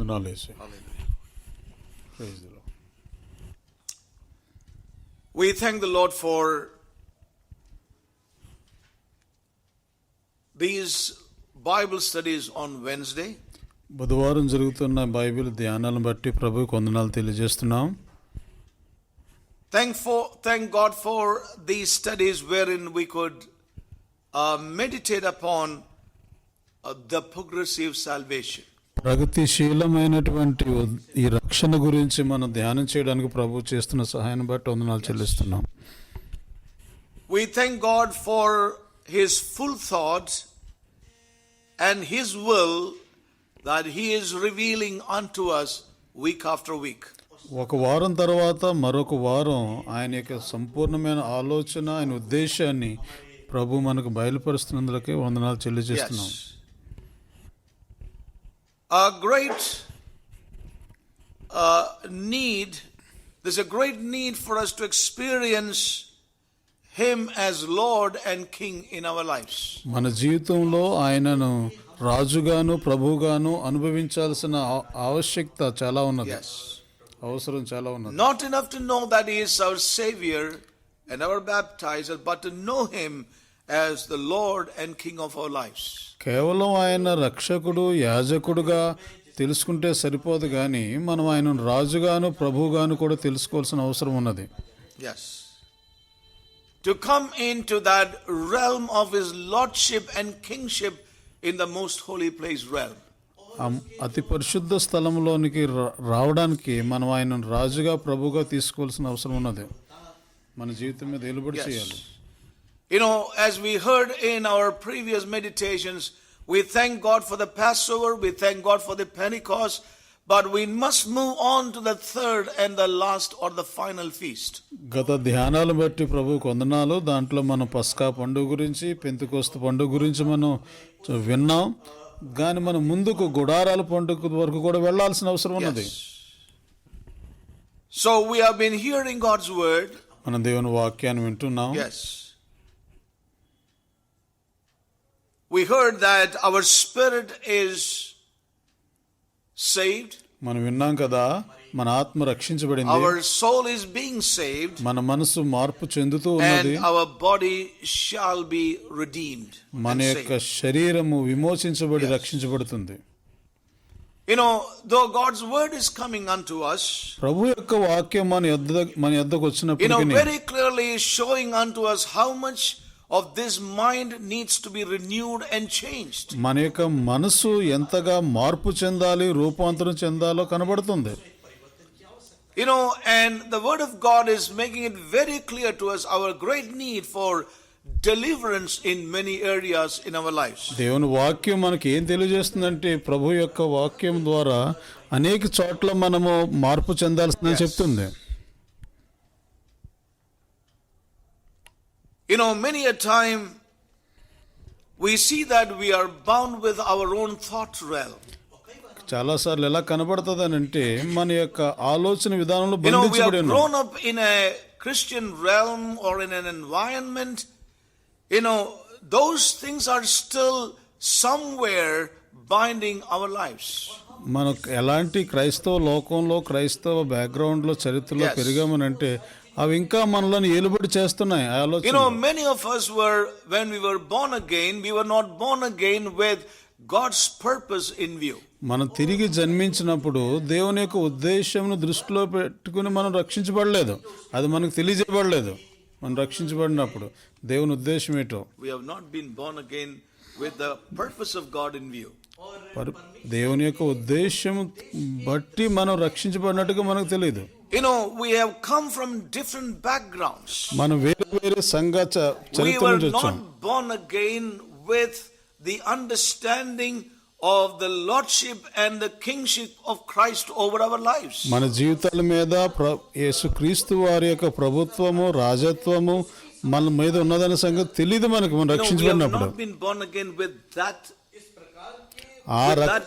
వందనాలు యేసయ్యా. Praise the Lord. We thank the Lord for these Bible studies on Wednesday. బుధవారం జరుగుతున్న Bible ధ్యానాలను బట్టి ప్రభువుకు వందనాలు తెలియజేస్తున్నాం. Thank God for these studies wherein we could meditate upon the progressive salvation. ప్రగతిశీలమైనటువంటి ఈ రక్షణ గురించి మనం ధ్యానం చేయడానికి ప్రభు చేస్తున్న సహాయాన్ని బట్టి వందనాలు చెల్లిస్తున్నాం. We thank God for His full thought and His will that He is revealing unto us week after week. ఒక వారం తర్వాత మరొక వారం ఆయన యొక్క సంపూర్ణమైన ఆలోచన, ఆయన ఉద్దేశాన్ని ప్రభు మనకు బయలుపరుస్తున్నందుకే వందనాలు చెల్లిచేస్తున్నాం. A great need, there's a great need for us to experience Him as Lord and King in our lives. మన జీవితంలో ఆయనను రాజుగాను ప్రభువుగాను అనుభవించాల్సిన ఆవశ్యకత చాలా ఉన్నది. Yes. అవసరం చాలా ఉన్నది. Not enough to know that He is our Savior and our baptizer, but to know Him as the Lord and King of our lives. కేవలం ఆయన రక్షకుడు, యాజకుడుగా తెలుసుకుంటే సరిపోదు కానీ మనం ఆయన రాజుగాను ప్రభువుగాను కూడా తెలుసుకోవాల్సిన అవసరం ఉన్నది. Yes. To come into that realm of His Lordship and Kingship in the most holy place realm. అతి పరిశుద్ధ స్థలంలోనికి రావడానికి మనం ఆయన రాజుగా ప్రభువుగా తీసుకోవాల్సిన అవసరం ఉన్నది. మన జీవితం మీద ఏలుబడి చేయాలి. You know, as we heard in our previous meditations, we thank God for the Passover, we thank God for the Pentecost, but we must move on to the third and the last or the final feast. గత ధ్యానాలు బట్టి ప్రభువుకు వందనాలు. దాంట్లో మనం పస్కా పండుగ గురించి, పెంతెకోస్తు పండుగ గురించి మనం విన్నాం. కానీ మనం ముందుకు గుడారాల పండుగ వరకు కూడా వెళ్లాల్సిన అవసరం ఉన్నది. So we have been hearing God's word. మన దేవుని వాక్యాన్ని వింటున్నాం. Yes. We heard that our spirit is saved. మనం విన్నాం కదా, మన ఆత్మ రక్షించబడింది. Our soul is being saved. మన మనసు మార్పు చెందుతూ ఉన్నది. And our body shall be redeemed. మన యొక్క శరీరము విమోచించబడి రక్షించబడుతుంది. You know, though God's word is coming unto us, ప్రభు యొక్క వాక్యం మన యొద్దకు వచ్చినప్పుడు, you know, very clearly showing unto us how much of this mind needs to be renewed and changed. మన యొక్క మనసు ఎంతగా మార్పు చెందాలి, రూపాంతరం చెందాలో కనబడుతుంది. You know, and the word of God is making it very clear to us our great need for deliverance in many areas in our lives. దేవుని వాక్యం మనకి ఏం తెలియజేస్తుందంటే, ప్రభు యొక్క వాక్యం ద్వారా అనేక చోట్ల మనము మార్పు చెందాల్సిందని చెప్తుంది. You know, many a time we see that we are bound with our own thought realm. చాలాసార్లు ఎలా కనబడుతుంది అని అంటే, మన యొక్క ఆలోచన విధానంలో You know, we have బంధించబడి ఉన్నాం. grown up in a Christian realm or in an environment. You know, those things are still somewhere binding our lives. మనకు ఎలాంటి క్రైస్తవ లోకంలో, క్రైస్తవ బ్యాక్గ్రౌండ్లో, చరిత్రలో Yes. పెరిగామనంటే అవి ఇంకా మనల్ని ఏలుబడి చేస్తున్నాయి You ఆలోచన. know, many of us were, when we were born again, we were not born again with God's purpose in view. మనం తిరిగి జన్మించినప్పుడు దేవుని యొక్క ఉద్దేశంను దృష్టిలో పెట్టుకుని మనం రక్షించబడలేదు. అది మనకు తెలియజేయబడలేదు. మనం రక్షించబడినప్పుడు దేవుని ఉద్దేశం ఏంటో. We have not been born again with the purpose of God in view. దేవుని యొక్క ఉద్దేశం బట్టి మనం రక్షించబడినట్టుగా మనకు తెలియదు. You know, we have come from different backgrounds. మనం వేరే వేరే సంఘ We చరిత్ర were నుంచి వచ్చాం. not born again with the understanding of the lordship and the kingship of Christ over our lives. మన జీవితాల మీద యేసుక్రీస్తు వారి యొక్క ప్రభుత్వము, రాజత్వము మన మీద ఉన్నదనే సంగతి తెలియదు మనకు. మనం We have రక్షించబడినప్పుడు not been born again with that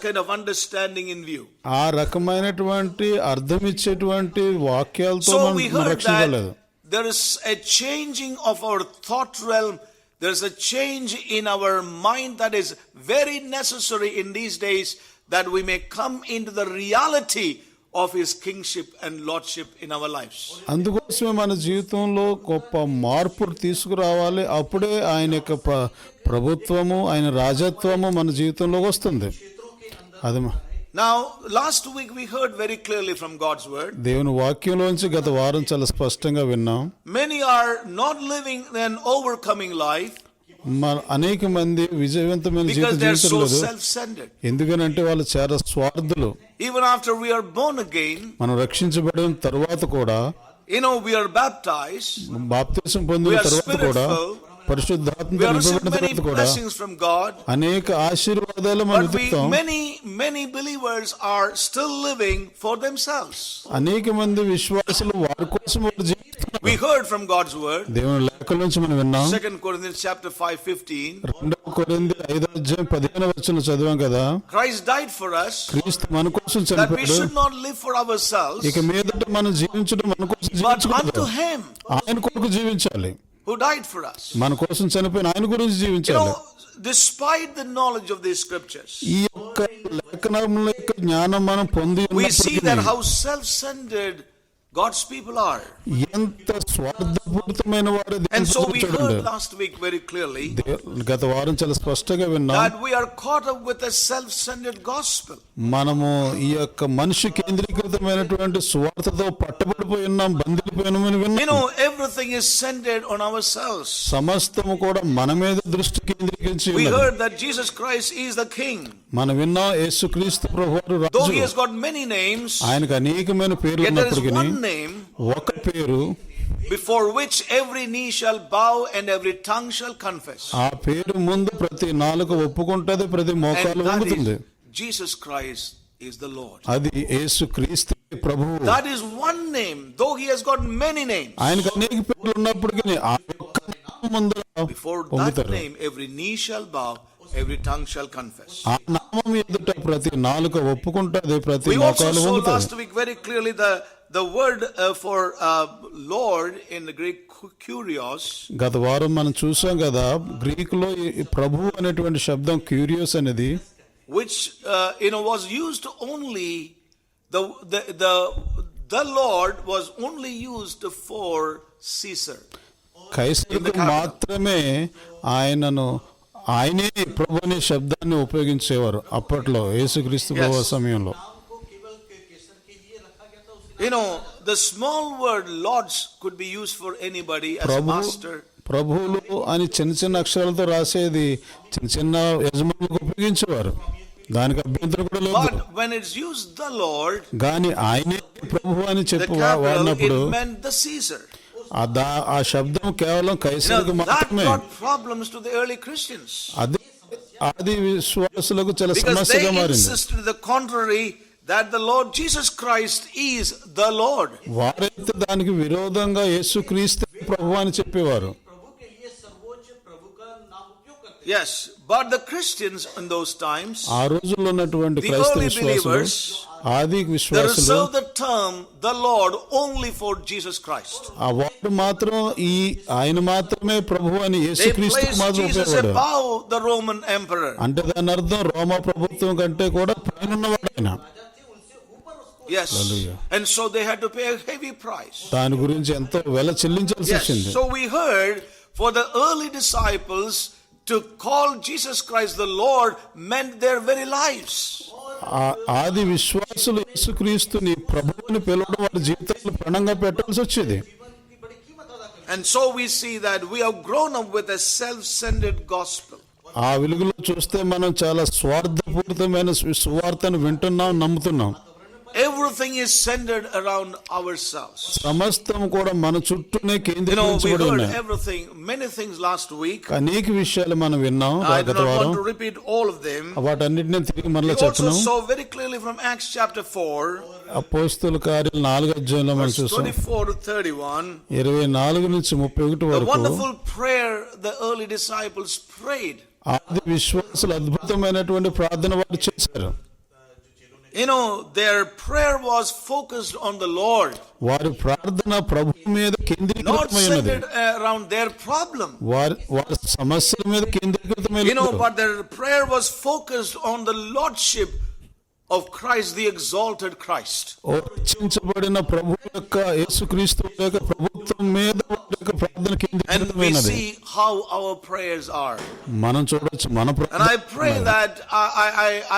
kind of understanding in view. ఆ రకమైనటువంటి అర్థం ఇచ్చేటువంటి వాక్యాలతో So we మనం heard రక్షించబడలేదు. that there is a changing of our thought realm. There is a change in our mind that is very necessary in these days, that we may come into the reality of his kingship and lordship in our lives. అందుకోసమే మన జీవితంలో గొప్ప మార్పు తీసుకురావాలి. అప్పుడే ఆయన యొక్క ప్రభుత్వము, ఆయన రాజత్వము మన జీవితంలోకి వస్తుంది. అది Now, last week we heard very clearly from God's word. దేవుని వాక్యంలోంచి గత వారం చాలా స్పష్టంగా విన్నాం. Many are not living an overcoming life అనేక మంది విజయవంతమైన because they are so జీవితం self-centered. ఎందుకనంటే వాళ్ళు చాలా స్వార్థులు. Even after we are born again, మనం రక్షించబడిన తర్వాత కూడా, we are baptized, బాప్తిసం పొందిన we are తర్వాత కూడా, spirit-filled, పరిశుద్ధాత్మతో we are receiving నింపబడిన many తర్వాత కూడా blessings from God. అనేక ఆశీర్వాదాలు మనం But పొందుతాం. many believers are still living for themselves. అనేక మంది విశ్వాసులు వారి కోసం వారు జీవిస్తున్నారు. We heard from God's word. దేవుని లేఖల నుంచి మనం విన్నాం. 2 Corinthians chapter 5:15. 2 కొరింథీ 5:15 చదివాం కదా. Christ died for us, క్రీస్తు మన కోసం that we చనిపోయాడు. should not live for ourselves, ఇక మీదట మనం జీవించడం మన కోసం but జీవించకూడదు. unto him ఆయన కొరకు జీవించాలి. who died for us. మన కోసం చనిపోయిన ఆయన గురించి జీవించాలి. Despite the knowledge of these scriptures, ఈ యొక్క లేఖనముల యొక్క జ్ఞానం మనం పొంది we see that ఉన్నప్పటికీ how self-centered God's people are. ఎంత స్వార్థపూరితమైన వారు And so we heard last week very clearly గత వారం చాలా స్పష్టంగా విన్నాం. that we are caught up with a self-centered gospel. మనము ఈ యొక్క మనిషి కేంద్రీకృతమైనటువంటి స్వార్థతో పట్టబడిపోయి ఉన్నాం, బంధిపోయినామని విన్నాం. Everything is centered on ourselves. సమస్తము కూడా మన మీద దృష్టి కేంద్రీకరించి We ఉన్నది. heard that Jesus Christ is the king. మనం విన్నాం యేసుక్రీస్తు ప్రభువారు Though he Raju. has got many names, ఆయనకు అనేకమైన పేర్లు yet there is ఉన్నప్పటికీ one name ఒక పేరు before which every knee shall bow and every tongue shall confess. ఆ పేరు ముందు ప్రతి నాలుక ఒప్పుకుంటది, ప్రతి మోకాలు And that వంగుతుంది. is Jesus Christ is the Lord. అది యేసుక్రీస్తు ప్రభువు. That is one name, though he has got many names. ఆయనకు అనేక పేర్లు ఉన్నప్పటికీ ఆ ఒక్క నామం ముందు Before that వంగుతారు. name every knee shall bow, every tongue shall confess. ఆ నామం ఎదుట ప్రతి నాలుక ఒప్పుకుంటది, ప్రతి We also మోకాలు saw వంగుతుంది. last week very clearly the word for Lord in the Greek kurios, గత వారం మనం చూసాం కదా, గ్రీకులో ఈ ప్రభు అనేటువంటి శబ్దం క్యూరియస్ అనేది, which was used only the Lord was only used for Caesar. కైసరుకు మాత్రమే ఆయనే ప్రభు అనే శబ్దాన్ని ఉపయోగించేవారు అప్పట్లో యేసుక్రీస్తు ప్రభు సమయంలో. The small word lords could be used for anybody as master. ప్రభువులు అని చిన్న చిన్న అక్షరాలతో రాసేది చిన్న చిన్న యజమానులకు ఉపయోగించేవారు, దానికి అభ్యంతరం కూడా లేదు. But when it's used the Lord, కానీ ఆయనే ప్రభు అని the చెప్పి capital, వాడినప్పుడు it meant the Caesar. ఆ శబ్దం కేవలం కైసరుకు That మాత్రమే. brought problems to the early Christians. అది ఆది విశ్వాసులకు చాలా Because they సమస్యగా మారింది. insisted the contrary, that the Lord Jesus Christ is the Lord. వారైతే దానికి విరోధంగా యేసుక్రీస్తు ప్రభు అని చెప్పేవారు. Yes, but the Christians in those times, ఆ రోజుల్లో ఉన్నటువంటి the క్రైస్తవ early విశ్వాసులు, believers, ఆది they విశ్వాసులు reserved the term the Lord only for Jesus Christ. ఆ వాడు మాత్రం ఆయన మాత్రమే ప్రభు అని They యేసుక్రీస్తు placed మాత్రం Jesus ఉపయోగపడారు. above the Roman emperor. అంటే దాని అర్థం రోమా ప్రభుత్వం కంటే కూడా పైన ఉన్నవాడు ఆయన. Yes, and so they had to pay a heavy price. దాని గురించి ఎంతో వెల చెల్లించాల్సి Yes, వచ్చింది. so we heard for the early disciples to call Jesus Christ the Lord meant their very lives. ఆది విశ్వాసులు యేసుక్రీస్తుని ప్రభువుని పిలవడం వారి జీవితాల్లో ప్రణంగా పెట్టాల్సి వచ్చేది. And so we see that we have grown up with a self-centered gospel. ఆ వెలుగులో చూస్తే మనం చాలా స్వార్థపూరితమైన సువార్తను వింటున్నాం, నమ్ముతున్నాం. Everything is centered around ourselves. సమస్తం కూడా మన చుట్టూనే We కేంద్రీకరించబడి heard ఉన్నాయి. everything, many things last week. అనేక విషయాలు మనం విన్నాం I do గత not వారం. want to repeat all of them. వాటన్నిటిని తిరిగి We మరలా also చెప్పను. saw very clearly from Acts chapter 4, అపోస్తలుల కార్యాలు 4వ అధ్యాయంలో మనం verse చూసాం. 24 to 31. 24 నుంచి 31 The వరకు wonderful prayer the early disciples prayed. ఆది విశ్వాసులు అద్భుతమైనటువంటి ప్రార్థన వారు చేశారు. Their prayer was focused on the Lord, వారి ప్రార్థన ప్రభు మీద not కేంద్రీకృతమై ఉన్నది. centered around their problem. వారి సమస్యల మీద కేంద్రీకృతమై లేదు. But their prayer was focused on the lordship of Christ, the exalted Christ. ఓ రక్షించబడిన ప్రభు యొక్క యేసుక్రీస్తు యొక్క ప్రభుత్వం మీద వారి యొక్క ప్రార్థన And we కేంద్రీకృతమైనది. see how our prayers are. మనం చూడొచ్చు మన And I pray ప్రార్థన that,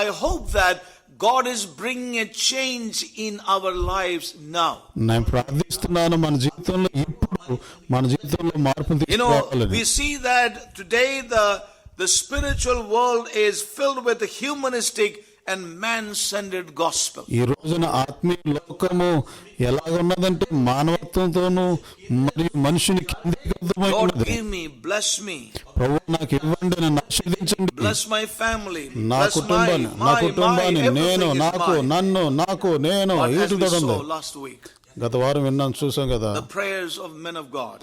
I hope that God is bringing a change in our lives now. నేను ప్రార్థిస్తున్నాను మన జీవితంలో ఇప్పుడు మన జీవితంలో మార్పు You know, తీసుకురావాలని. we see that today the spiritual world is filled with the humanistic and man-centered gospel. ఈ రోజున ఆత్మీయ లోకము ఎలాగున్నదంటే మానవత్వంతోనూ మరియు మనుషుని కేంద్రీకృతమై Lord, ఉన్నది. give me, bless me, ప్రభు నాకు ఇవ్వండి, నన్ను ఆశీర్వదించండి, bless my family, నా bless కుటుంబాన్ని నేను everything నాకు is mine. నన్ను నాకు నేను But as we వీటితో saw ఉంది. last week, గత వారం విన్నాం చూసాం కదా, the prayers of men of God,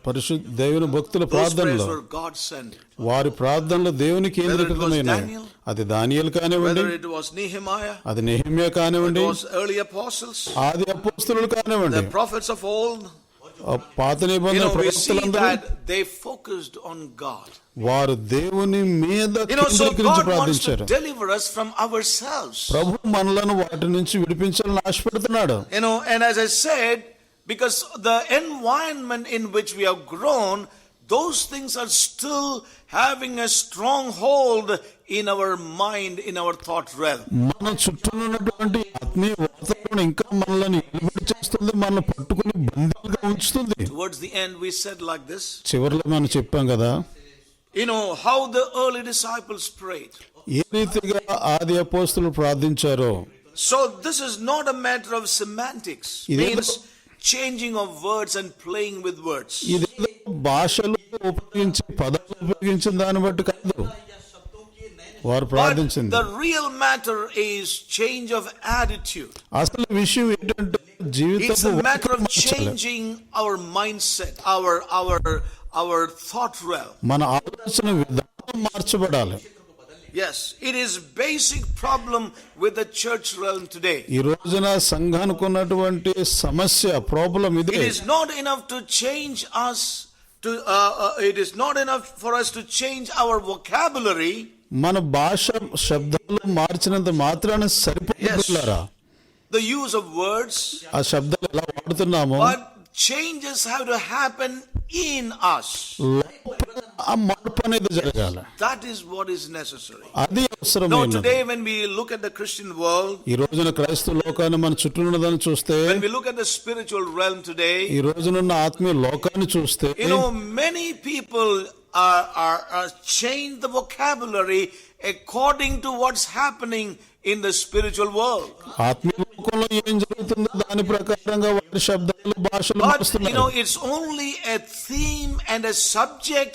పరిశుద్ధ దేవుని భక్తుల those prayers ప్రార్థనలు were God-sent. వారి ప్రార్థనలు దేవుని కేంద్రీకృతమైనవి. Daniel, అది దానియేలు కానివ్వండి, Whether it was Nehemiah, అది నెహెమ్యా it కానివ్వండి, was early apostles, ఆది అపోస్తలులు కానివ్వండి, the prophets of old, ఆ పాత నిబంధన we see ప్రవక్తలందరూ that they focused on God. వారు దేవుని మీద So కేంద్రీకరించి God wants to ప్రార్థించారు. deliver us from ourselves. ప్రభు మనలను వాటి నుంచి విడిపించాలని ఆశపడుతున్నాడు. And as I said, because the environment in which we have grown, those things are still having a strong hold in our mind, in our thought realm. మన చుట్టూ ఉన్నటువంటి ఆత్మీయ వాతావరణం ఇంకా మనల్ని నిలబడి చేస్తుంది, మనల్ని పట్టుకుని బందీలుగా ఉంచుతుంది. Towards the end, we said like this. చివరిలో మనం చెప్పాం కదా, How the early disciples prayed. ఏ రీతిగా ఆది అపోస్తలులు ప్రార్థించారో. So this is not a matter of semantics, means changing of words and playing with words. ఇదేదో భాషలు ఉపయోగించి పదాలు ఉపయోగించిన దాన్ని బట్టి కాదు వారు But ప్రార్థించింది. the real matter is change of attitude. అసలు విషయం ఏంటంటే It's జీవితపు a matter of మార్చాలి. changing our mindset, our thought realm. మన ఆలోచన విధానం మార్చబడాలి. Yes, it is basic problem with the church realm today. ఈ రోజున సంఘానికి ఉన్నటువంటి సమస్య ప్రాబ్లం ఇదే. It is not enough to change us to it is not enough for us to change our vocabulary. మన భాష శబ్దాలు మార్చినంత మాత్రాన సరిపోతున్నారా? The use of words, ఆ శబ్దాలు ఎలా వాడుతున్నామో but changes have to happen in us. లోపల ఆ మార్పు అనేది జరగాలి. That is what is necessary. అది No, అవసరమైనది. today when we look at the Christian world, ఈ రోజున క్రైస్తవ లోకాన్ని మన చుట్టూ ఉన్నదాన్ని చూస్తే, when we look at the spiritual realm today, ఈ రోజునున్న ఆత్మీయ లోకాన్ని చూస్తే, many people are change the vocabulary according to what's happening in the spiritual world. ఆత్మీయ లోకంలో ఏం జరుగుతుందో దాని ప్రకారంగా వారి శబ్దాలు భాషలు But మారుస్తున్నారు. it's only a theme and a subject,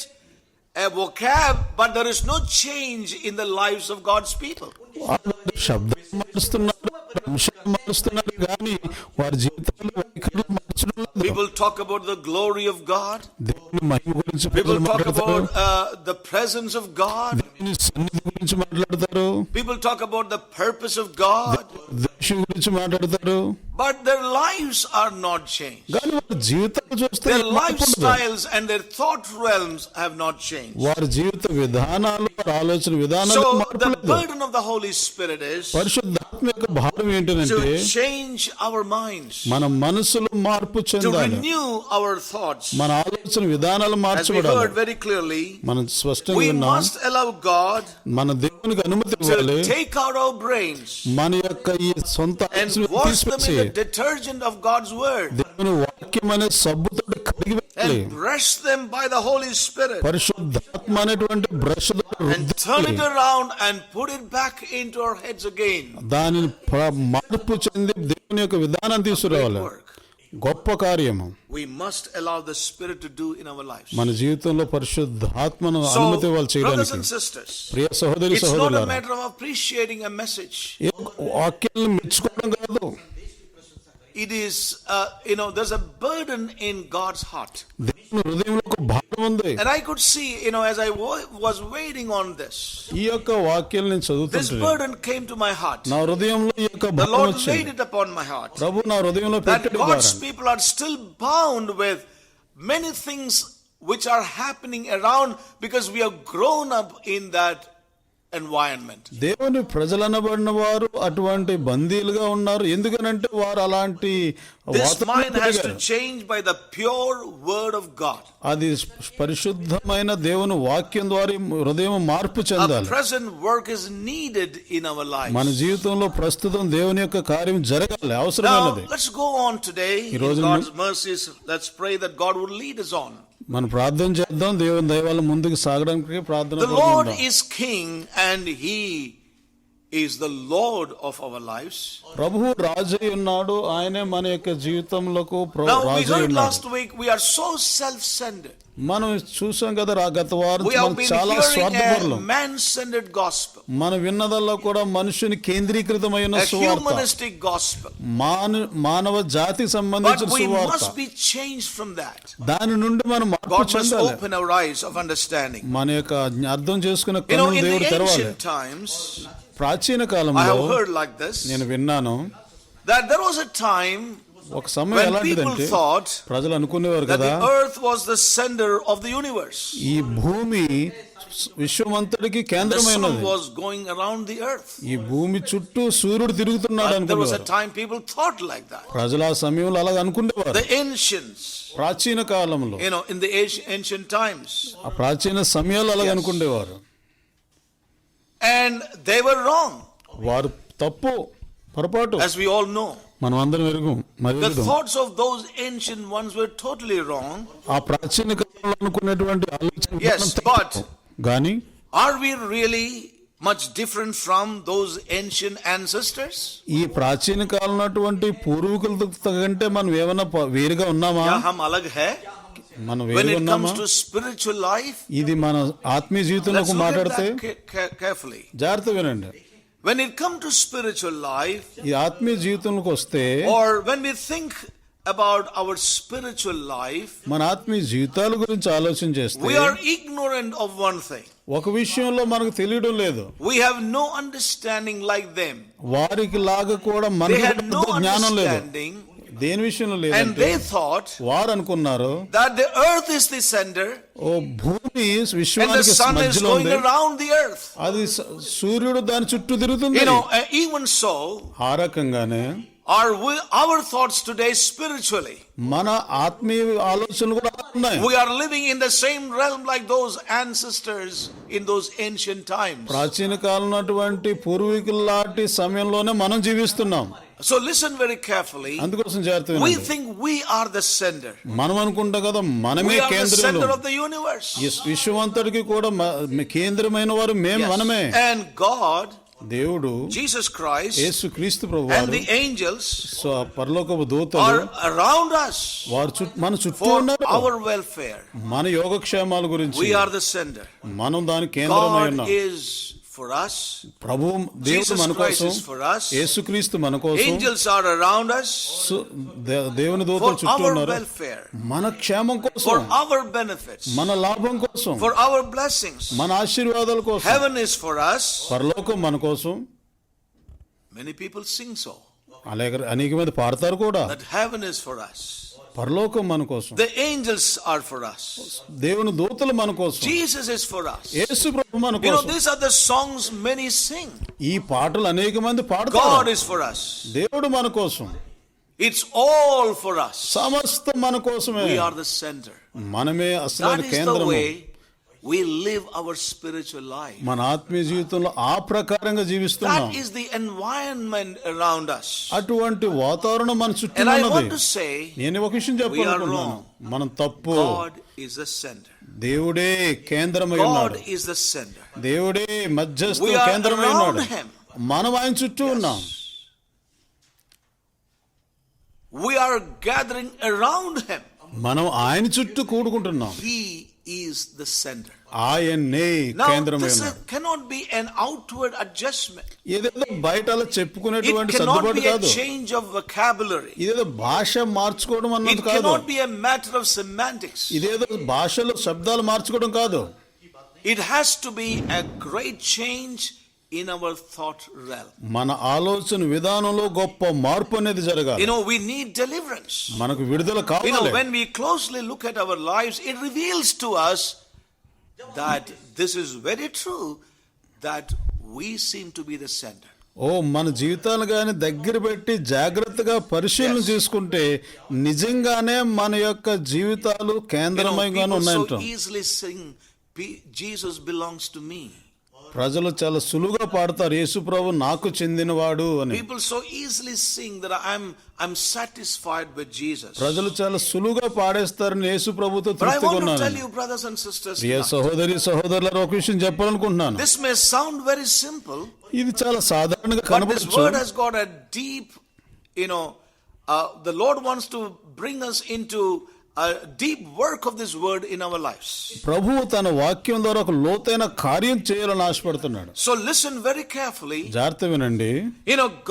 a vocab, but there is no change in the lives of God's people. వారు శబ్దాలు మారుస్తున్నారు, అంశాలు మారుస్తున్నారు, కానీ వారి జీవితాలు వైఖరులు మార్చడం లేదు. People talk about the glory of God. దేవుని మహిమ గురించి People ప్రజలు talk మాట్లాడతారు, about the presence of God. దేవుని సన్నిధి గురించి మాట్లాడతారు, People talk about the purpose of God. దేశం గురించి మాట్లాడతారు, But their lives are not changed. కానీ వారి జీవితాలు చూస్తే Their మార్పు ఉండదు. lifestyles and their thought realms have not changed. వారి జీవిత విధానాలు, వారి ఆలోచన విధానాలు So మార్పు the లేదు. burden of the Holy Spirit is పరిశుద్ధాత్మ యొక్క భారం ఏంటంటే to change our minds, మన మనసులో మార్పు to చెందాలి, renew our thoughts. మన ఆలోచన విధానాలు As we మార్చబడాలి. heard very clearly, మనం స్పష్టంగా we విన్నాం, must allow God మన దేవునికి అనుమతి ఇవ్వాలి. to take out our brains మన యొక్క ఈ సొంత and ఆలోచనలు wash them తీసివేసి in the detergent of God's word దేవుని వాక్యం అనే సబ్బుతో కడిగి వేయాలి. and brush them by the Holy Spirit పరిశుద్ధాత్మ అనేటువంటి brush and turn it around and put it back into our heads again. దానిని మార్పు చెంది దేవుని యొక్క విధానం తీసుకురావాలి. Work గొప్ప కార్యము we must allow the Spirit to do in our lives. మన జీవితంలో పరిశుద్ధాత్మను So, అనుమతి ఇవ్వాలి brothers చేయడానికి. and sisters, ప్రియ సహోదరి it's not a సహోదరులారా, matter of appreciating a message. వాక్యాలను మెచ్చుకోవడం కాదు, It is, there's a burden in God's heart. దేవుని హృదయంలో ఒక భారం ఉంది. And I could see, as I was waiting on this, ఈ యొక్క వాక్యాలను నేను this చదువుతుంటే burden came to my heart. నా హృదయంలో ఈ యొక్క The భారం Lord వచ్చింది. laid it upon my heart. ప్రభు నా హృదయంలో That పెట్టిన God's భారం. people are still bound with many things which are happening around because we have grown up in that environment. దేవుని ప్రజలనబడిన వారు అటువంటి బందీలుగా ఉన్నారు. ఎందుకనంటే వారు అలాంటి This mind has to వాతావరణంలో change by the pure word of God. అది పరిశుద్ధమైన దేవుని వాక్యం ద్వారా హృదయం మార్పు A చెందాలి. present work is needed in our lives. మన జీవితంలో ప్రస్తుతం దేవుని యొక్క కార్యం జరగాలి, Now, అవసరమైనది. let's go on today. ఈ In రోజు God's mercies, let's pray that God would lead us on. మనం ప్రార్థన చేద్దాం, దేవుని దయ వల్ల ముందుకు సాగడానికి ప్రార్థన The Lord చేద్దాం. is King and He is the Lord of our lives. ప్రభువు రాజై ఉన్నాడు, ఆయనే మన యొక్క జీవితంలోకి Now, we రాజై heard ఉన్నాడు. last week, we are so self-centered. మనం చూసాం కదా గత వారం We have మనం been చాలా hearing స్వార్థపరులం. a man-centered gospel, మనం విన్నదల్లా కూడా మనుషుని కేంద్రీకృతమైన a సువార్త, humanistic gospel. మానవ జాతికి But సంబంధించిన we సువార్త. must be changed from that. దాని నుండి మనం మార్పు God must చెందాలి. open our eyes of understanding. మన యొక్క అర్థం చేసుకునే You know, కన్నులు in దేవుడు the తెరవాలి. ancient times, ప్రాచీన I కాలంలో have heard like this, నేను విన్నాను, that there was a time ఒక సమయం when ఎలాంటిదంటే people thought ప్రజలు అనుకునేవారు that కదా, the earth was the center of the universe. ఈ భూమి విశ్వమంతటికి The sun కేంద్రమైనది. was going around the earth. ఈ భూమి చుట్టూ సూర్యుడు తిరుగుతున్నాడు But there was a అనుకునేవారు. time people thought like that. ప్రజలు ఆ సమయంలో అలాగ అనుకునేవారు. The ancients, ప్రాచీన కాలంలో, you know, in the ancient times. ఆ ప్రాచీన సమయాలు అలాగ అనుకునేవారు. And they were wrong, వారు తప్పు, పొరపాటు, as we all know. మనం అందరం ఎరుగు మరి The ఎరుగుదాం. thoughts of those ancient ones were totally wrong. ఆ ప్రాచీన కాలంలో అనుకునేటువంటి ఆలోచన Yes, but కానీ are we really much different from those ancient ancestors? ఈ ప్రాచీన కాలం అటువంటి పూర్వీకులతో కంటే మనం ఏమైనా వేరుగా ఉన్నామా? क्या हम अलग है? మనం When వేరుగా it ఉన్నామా? comes to spiritual life, ఇది మన ఆత్మీయ let's జీవితంలోకి look at మాట్లాడితే that carefully. జాగ్రత్త వినండి. When it comes to spiritual life, ఈ ఆత్మీయ జీవితంలోకి వస్తే, or when we think about our spiritual life, మన ఆత్మీయ జీవితాల గురించి ఆలోచన చేస్తే we are ignorant of one thing. ఒక విషయంలో మనకు తెలియడం లేదు. We have no understanding like them. వారికి లాగా కూడా They మనకి had no జ్ఞానం లేదు. understanding, దేని విషయంలో and లేదంటే they thought వారు అనుకున్నారు, that the earth is the center ఓ భూమి and the విశ్వానికి sun is మధ్యలో going ఉంది, around the earth. అది సూర్యుడు దాని చుట్టూ తిరుగుతుంది. You know, even so, ఆ రకంగానే our thoughts today spiritually. మన ఆత్మీయ ఆలోచనలు కూడా ఉన్నాయి. We are living in the same realm like those ancestors in those ancient times. ప్రాచీన కాలం అటువంటి పూర్వీకుల లాంటి సమయంలోనే మనం జీవిస్తున్నాం. So listen very carefully. అందుకోసం జాగ్రత్తగా We వినండి. think we are the center. మనం అనుకుంటాం కదా మనమే We are the కేంద్రంలో, center of the universe. విశ్వమంతటికి కూడా కేంద్రమైన వారు మేము, Yes. మనమే. And God, దేవుడు, Jesus Christ, యేసు క్రీస్తు ప్రభు and వారు, the angels పరలోకపు దూతలు are around us వారు మన చుట్టూ for ఉన్నారు. our welfare. మన యోగక్షేమాల గురించి We are the center. మనం దాని కేంద్రమై God ఉన్నాం. is for us. ప్రభు దేవుడు Jesus మన Christ కోసం, is for us. యేసుక్రీస్తు మన కోసం, Angels are around us దేవుని for దూతలు చుట్టూ our ఉన్నారు. welfare, మన క్షేమం for కోసం, our benefits, మన లాభం కోసం, for our blessings. మన ఆశీర్వాదాల కోసం. Heaven is for us. పరలోకం మన కోసం. Many people sing so, అలాగే అనేక మంది పాడతారు కూడా, that heaven is for us. పరలోకం మన కోసం, The angels are for us. దేవుని దూతలు మన కోసం, Jesus is for us. యేసు ప్రభు మన You know, కోసం. these are the songs many sing. ఈ పాటలు అనేక మంది God పాడతారు. is for us. దేవుడు మన కోసం, It's all for us. సమస్తం మన కోసమే. We are the center. మనమే That అసలైన is the కేంద్రము. way we live our spiritual life. మన ఆత్మీయ జీవితంలో ఆ ప్రకారంగా జీవిస్తున్నాం. That is the environment around us. అటువంటి వాతావరణం మన చుట్టూ And I ఉన్నది. want to say, నేను ఒక విషయం చెప్పాలనుకుంటున్నాను, wrong. మనం తప్పు. God is the center. దేవుడే కేంద్రమై God ఉన్నాడు. is the center. దేవుడే మధ్యస్థ We are కేంద్రమై around ఉన్నాడు. him. మనం ఆయన చుట్టూ ఉన్నాం. We are gathering around him. మనం ఆయన చుట్టూ కూడుకుంటున్నాం. He is the center. ఆయన్నే Now, కేంద్రమై this ఉన్నాడు. cannot be an outward adjustment. ఏదేదో బయట అలా It చెప్పుకునేటువంటి cannot సర్దుబాటు be a కాదు. change of vocabulary. ఇదేదో భాష మార్చుకోవడం It అన్నది కాదు. cannot be a matter of semantics. ఇదేదో భాషలో శబ్దాలు మార్చుకోవడం కాదు. It has to be a great change in our thought realm. మన ఆలోచన విధానంలో గొప్ప మార్పు అనేది జరగాలి. You know, we need deliverance. మనకు విడుదల You know, కావాలి. when we closely look at our lives, it reveals to us that this is very true, that we seem to be the center. ఓ మన జీవితాలు కానీ దగ్గర పెట్టి జాగ్రత్తగా పరిశీలన చేసుకుంటే నిజంగానే మన యొక్క జీవితాలు కేంద్రమయంగానే People so ఉన్నాయంటాం. easily sing, Jesus belongs to me. ప్రజలు చాలా సులువుగా పాడతారు యేసు ప్రభు నాకు చెందినవాడు అని. People so easily sing that I'm satisfied with Jesus. ప్రజలు చాలా సులువుగా పాడేస్తారని యేసు ప్రభుతో But I తృప్తిగా want to ఉన్నాను. tell you, brothers and sisters, ప్రియ సహోదరి సహోదరులారా, ఒక విషయం చెప్పాలనుకుంటున్నాను. this may sound very simple, ఇది చాలా సాధారణంగా but this కనబడచ్చు. word has got a deep, the Lord wants to bring us into a deep work of this word in our lives. ప్రభువు తన వాక్యం ద్వారా ఒక లోతైన కార్యం చేయాలని ఆశపడుతున్నాడు. So listen very carefully. జాగ్రత్త వినండి.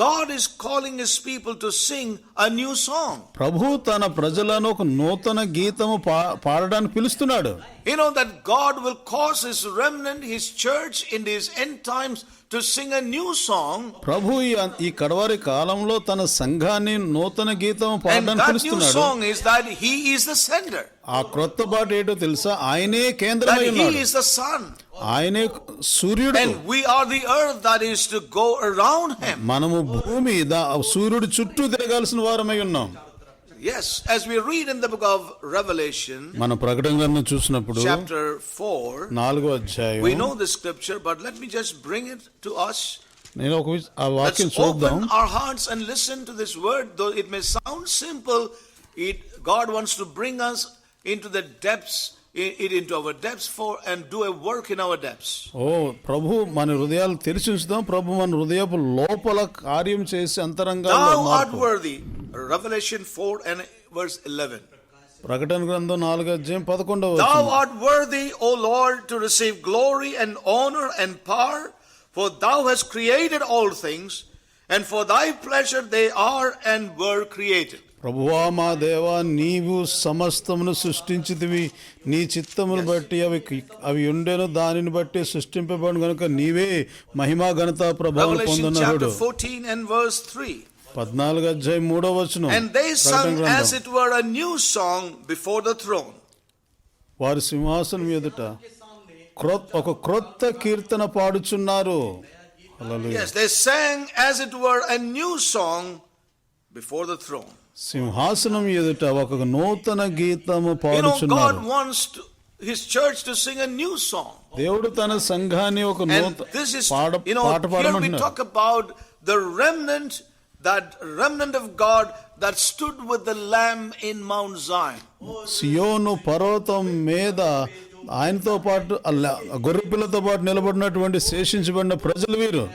God is calling his people to sing a new song. ప్రభువు తన ప్రజలను ఒక నూతన గీతము పాడడానికి పిలుస్తున్నాడు. That God will cause his remnant, his church in these end times to sing a new song. ప్రభు ఈ కడవరి కాలంలో తన సంఘాన్ని నూతన గీతము And పాడడానికి that new పిలుస్తున్నాడు. song is that he is the sender. ఆ క్రొత్త పాట ఏంటో తెలుసా? ఆయనే కేంద్రమై That he ఉన్నాడు. is the sun. ఆయనే సూర్యుడు. And we are the earth that is to go around him. మనము భూమి సూర్యుడు చుట్టూ తిరగాల్సిన వారమై ఉన్నాం. Yes, as we read in the book of Revelation, మన ప్రకటన గ్రంథం చూసినప్పుడు chapter 4, 4వ అధ్యాయం, we know the scripture, but let me just bring it to us. నేను ఆ వాక్యం Let's చూద్దాం. open our hearts and listen to this word. Though it may sound simple, God wants to bring us into the depths, into our depths and do a work in our depths. ఓ ప్రభు మన హృదయాలు తెరిచి ఉంచుదాం. ప్రభు మన హృదయపు లోపల కార్యం చేసి అంతరంగాల్లో Thou art మార్పు. worthy. Revelation 4 and verse 11. ప్రకటన గ్రంథం 4వ అధ్యాయం 11వ వచనం. Thou art worthy, O Lord, to receive glory and honor and power, for thou hast created all things, and for thy pleasure they are and were created. ప్రభువా మా దేవా, నీవు సమస్తమును సృష్టించితివి, నీ చిత్తమును బట్టి అవి ఉండెను, దానిని బట్టి సృష్టింపబడిన గనుక నీవే మహిమా ఘనత ప్రభావం Revelation పొందున్నాడు. chapter 14 and verse 3. 14వ అధ్యాయం 3వ వచనం. And they sung as it were a new song before the throne. వారి సింహాసనం ఎదుట ఒక క్రొత్త కీర్తన పాడుచున్నారు. హల్లెలూయా. Yes, they sang as it were a new song before the throne. సింహాసనం ఎదుట ఒక నూతన గీతము God పాడుచున్నారు. wants his church to sing a new song. దేవుడు తన సంఘాన్ని ఒక And నూతన this is, పాట here we పాడమంటున్నారు. talk about the remnant, that remnant of God that stood with the Lamb in Mount Zion. సియోను పర్వతం మీద ఆయనతో పాటు గొర్రెపిల్లతో పాటు నిలబడినటువంటి శేషించబడిన ప్రజలు వీరు.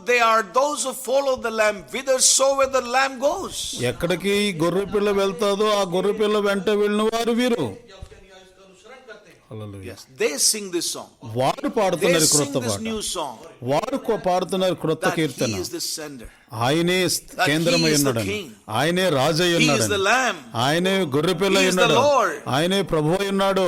They are those who follow the Lamb whithersoever the Lamb goes. ఎక్కడికి గొర్రెపిల్ల వెళ్తాదో ఆ గొర్రెపిల్ల వెంట వెళ్ళిన వారు వీరు. Yes, they sing this song. వారు They పాడుతున్నారు sing క్రొత్త this పాట. new song. వారు పాడుతున్నారు క్రొత్త That Keerthana. he is the sender. ఆయనే కేంద్రమై he is the ఉన్నాడని, king. ఆయనే రాజై He is the ఉన్నాడని, Lamb. ఆయనే గొర్రెపిల్ల He is the ఉన్నాడు, Lord. ఆయనే ప్రభు ఉన్నాడు.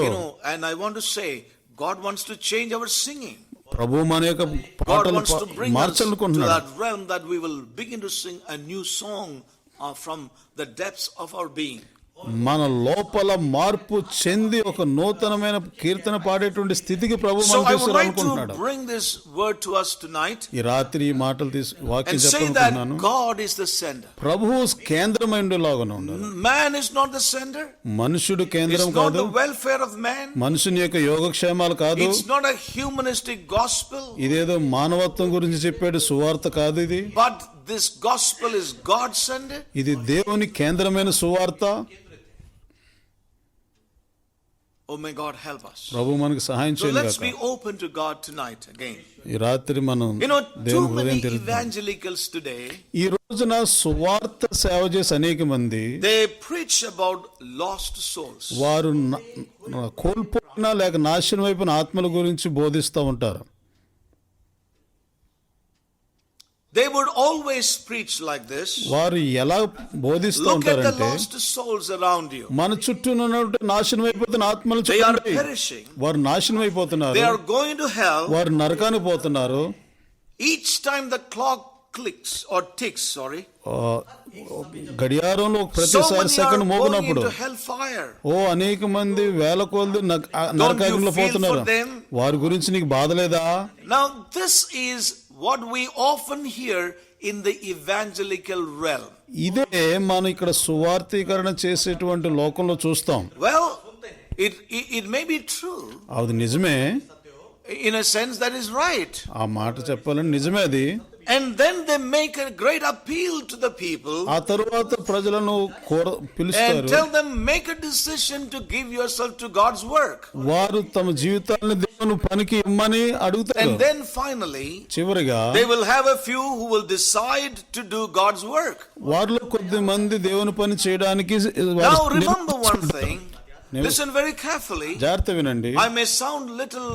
And I want to say, God wants to change our singing. ప్రభు మన యొక్క God పాటలు wants to bring us to మార్చాలనుకుంటున్నాడు. that realm that we will begin to sing a new song from the depths of our being. మన లోపల మార్పు చెంది ఒక నూతనమైన కీర్తన పాడేటువంటి స్థితికి ప్రభు So మనం I would like తీసుకురావాలనుకుంటున్నాడు. to bring this word to us tonight ఈ రాత్రి ఈ మాటలు వాక్యం and say చెప్పాలనుకుంటున్నాను. that God is the sender. ప్రభువు కేంద్రమైనలాగానే ఉండాలి. Man is not the sender. మనుషుడు కేంద్రం It's not కాదు. the welfare of man. మనుషుని యొక్క యోగక్షేమాలు కాదు. It's not a humanistic gospel. ఇదేదో మానవత్వం గురించి చెప్పేది సువార్త కాదు ఇది. But this gospel is God-centered. ఇది దేవుని కేంద్రమైన సువార్త. Oh, may God help us. ప్రభు మనకు సహాయం So let's చేయను be open to God tonight again. ఈ రాత్రి మనం Too దేవుని many హృదయం తెరుద్దాం. evangelicals today, ఈ రోజున సువార్త సేవ చేసే అనేక మంది they preach about lost souls. వారు కోల్పోయిన లేక నాశనం అయిపోయిన ఆత్మల గురించి బోధిస్తూ ఉంటారు. They would always preach like this. వారు ఎలా బోధిస్తూ Look at the ఉంటారంటే, lost souls around you. మన చుట్టూ ఉన్నటువంటి నాశనం అయిపోతున్న ఆత్మలు They are చూడండి. perishing. వారు నాశనం అయిపోతున్నారు. They are going to hell. వారు నరకానికి పోతున్నారు. Each time the clock clicks or ticks, sorry. గడియారంలో So ప్రతిసారి many second are going మోగినప్పుడు into hellfire. అనేక మంది వేల కొలది నరకాగ్నిలో feel పోతున్నారు. for them? వారి గురించి నీకు బాధ లేదా? Now this is what we often hear in the evangelical realm. ఇదే మనం ఇక్కడ సువార్తీకరణ చేసేటువంటి లోకంలో చూస్తాం. Well, it may be true. అది నిజమే, In a sense that is right. ఆ మాట చెప్పాలని నిజమే అది. And then they make a great appeal to the people ఆ తరువాత ప్రజలను and పిలుస్తారు. tell them, make a decision to give yourself to God's work. వారు తమ జీవితాలను దేవుని పనికి ఇమ్మని అడుగుతారు. And then finally, చివరిగా they will have a few who will decide to do God's work. వారిలో కొద్ది మంది దేవుని పని చేయడానికి Now remember one thing, listen very carefully. జాగ్రత్త వినండి. I may sound little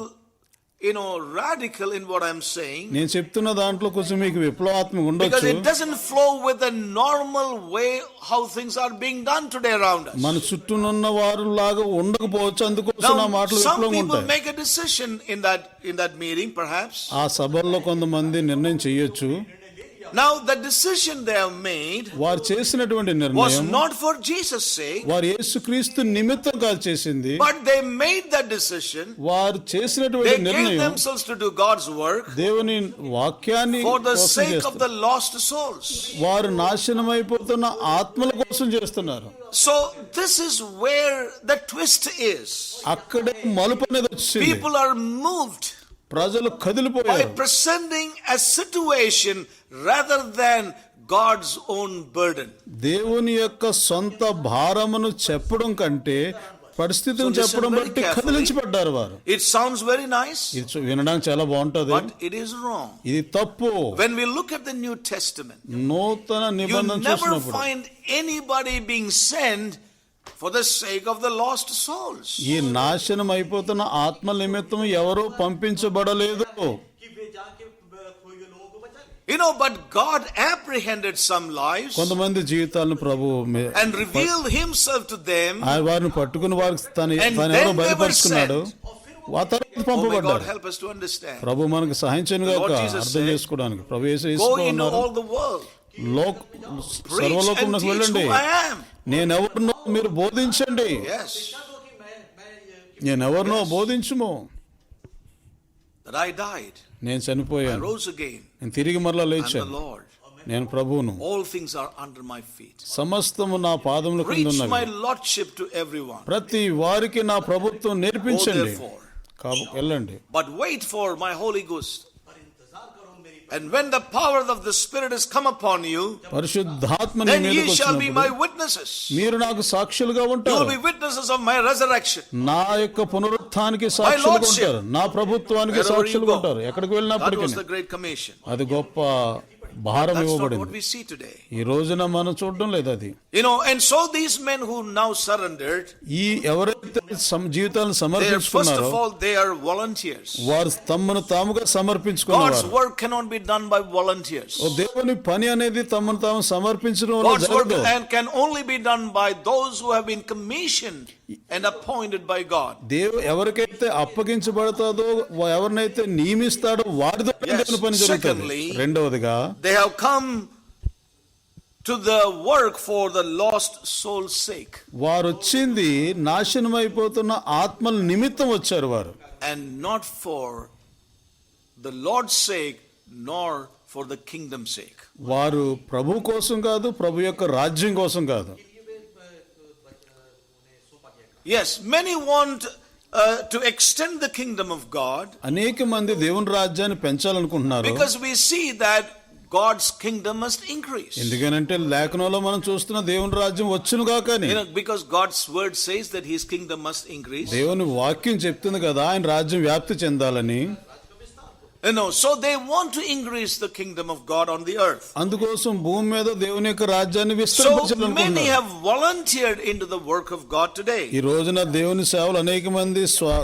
radical in what I'm saying, నేను చెప్తున్న దాంట్లో కొంచెం మీకు విప్లవాత్మక because ఉండొచ్చు. it doesn't flow with the normal way how things are being done today around us. మన చుట్టూనున్న వారు లాగా ఉండకపోవచ్చు, అందుకోసం నా Now, మాటలు some విప్లవం people ఉంటాయి. make a decision in that meeting, perhaps. ఆ సభల్లో కొంతమంది నిర్ణయం చేయొచ్చు. Now, the decision they have made వారు చేసినటువంటి was నిర్ణయం not for Jesus' sake, వారు యేసుక్రీస్తు నిమిత్తం కాదు చేసింది. but they made that decision. వారు చేసినటువంటి They gave నిర్ణయం themselves to do God's work దేవుని వాక్యాన్ని for the కోసం sake of చేస్తారు. the lost souls. వారు నాశనమైపోతున్న ఆత్మల కోసం చేస్తున్నారు. So, this is where the twist is. అక్కడే మలుపు అనేది వచ్చింది. People are moved ప్రజలు by కదిలిపోయారు. presenting a situation rather than God's own burden. దేవుని యొక్క సొంత భారమును చెప్పడం కంటే పరిస్థితిని So చెప్పడం listen very బట్టి carefully. కదిలించబడ్డారు వారు. It sounds very nice, ఇది వినడానికి చాలా బాగుంటది, but it is wrong. ఇది తప్పు. When we look at the New Testament, నూతన you నిబంధన never చూసినప్పుడు find anybody being sent for the sake of the lost souls. ఈ నాశనం అయిపోతున్న ఆత్మ నిమిత్తం ఎవరూ పంపించబడలేదు. But God apprehended some lives కొంతమంది జీవితాలను ప్రభు and revealed himself to them. వారిని పట్టుకుని వారికి And ఎవరో then they were బయలుపరుచుకున్నాడు. ఆ తర్వాత Oh, may God పంపబడ్డారు. help us to understand. ప్రభు మనకు సహాయం చేయను గాక Lord Jesus అర్థం said, చేసుకోవడానికి. ప్రభు యేసు Go into ఉన్నారు. all the world, preach సర్వలోకమునకు and teach వెళ్ళండి. who I am. నేనెవరినో మీరు బోధించండి. Yes, నేనెవరినో బోధించుము. that I died, నేను I చనిపోయాను, rose again, నేను తిరిగి మరలా I'm the లేచాను, Lord. నేను ప్రభువును, All things are under my feet. సమస్తము నా పాదముల కింద Preach ఉన్నవి. my lordship to everyone. ప్రతి వారికి నా ప్రభుత్వం Go నేర్పించండి. therefore, వెళ్ళండి. but wait for my Holy Ghost. And when the power of the Spirit has come upon you, పరిశుద్ధాత్మ నీ then ye మీదకి shall be my వచ్చినప్పుడు witnesses. మీరు నాకు సాక్షులుగా You will ఉంటారు. be witnesses of my resurrection. నా యొక్క పునరుత్థానానికి సాక్షులుగా lordship. ఉంటారు. నా ప్రభుత్వానికి Wherever you సాక్షులుగా go. ఉంటారు. ఎక్కడికి That వెళ్ళినప్పటికీ was the Great Commission. అది గొప్ప భారం That's not what ఇవ్వబడింది. we see today. ఈ రోజున మనం చూడడం లేదు అది. And so these men who now surrendered, ఈ ఎవరైతే జీవితాలను first సమర్పించుకున్నారో of all, they are volunteers. వారు తమను తాముగా God's సమర్పించుకున్నారు. work cannot be done by volunteers. దేవుని పని అనేది తమను తాము సమర్పించడం వల్ల God's work జరగదు. can only be done by those who have been commissioned and appointed by God. ఎవరికైతే అప్పగించబడతాదో ఎవరినైతే నియమిస్తాడో వారి ద్వారా Yes. దేవుని పని జరుగుతుంది. Secondly, రెండవదిగా They have come to the work for the lost soul's sake, వారు వచ్చింది నాశనం అయిపోతున్న ఆత్మల నిమిత్తం వచ్చారు వారు. and not for the Lord's sake, nor for the kingdom's sake. వారు ప్రభు కోసం కాదు, ప్రభు యొక్క రాజ్యం కోసం కాదు. Yes, many want to extend the kingdom of God, అనేక మంది దేవుని రాజ్యాన్ని పెంచాలనుకుంటున్నారు. because we see that God's kingdom must increase. ఎందుకనంటే లేఖనంలో మనం చూస్తున్న దేవుని రాజ్యం వచ్చునుగా కానీ Because God's word says that his kingdom must increase. దేవుని వాక్యం చెప్తుంది కదా ఆయన రాజ్యం వ్యాప్తి చెందాలని. So they want to increase the kingdom of God on the earth. అందుకోసం భూమి మీద దేవుని యొక్క రాజ్యాన్ని So many విస్తరించాలనుకుంటున్నారు. have volunteered into the work of God today. ఈ రోజున దేవుని సేవలు అనేక మంది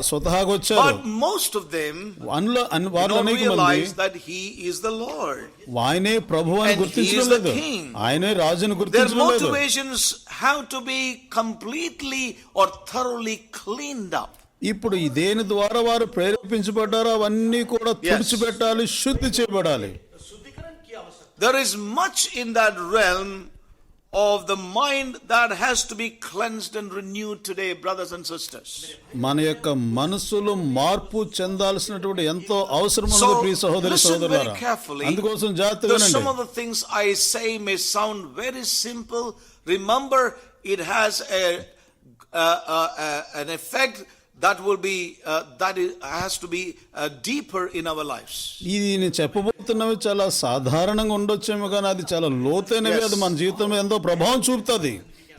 స్వతహాగా వచ్చారు. But most of them వారు don't అనేక మంది realize that he is the Lord. ఆయనే ప్రభు అని And he గుర్తించడం is the లేదు. king. ఆయనే రాజును Their గుర్తించడం లేదు. motivations have to be completely or thoroughly cleaned up. ఇప్పుడు ఈ దేని ద్వారా వారు ప్రేరేపించబడ్డారో అవన్నీ కూడా తుడిచిపెట్టాలి, శుద్ధి చేయబడాలి. there is much in that realm of the mind that has to be cleansed and renewed today, brothers and sisters. మన యొక్క మనసులు మార్పు చెందాల్సినటువంటి ఎంతో అవసరం So, ఉన్నది ప్రియ సహోదరి listen very సహోదరులారా. carefully. అందుకోసం జాగ్రత్తగా Though some వినండి. of the things I say may sound very simple, remember it has an effect that will be has to be deeper in our lives. ఇది నేను చెప్పబోతున్నవి చాలా సాధారణంగా ఉండొచ్చేమో కానీ అది చాలా లోతైనవి. Yes. అది మన జీవితంలో ఎంతో ప్రభావం చూపుతుంది.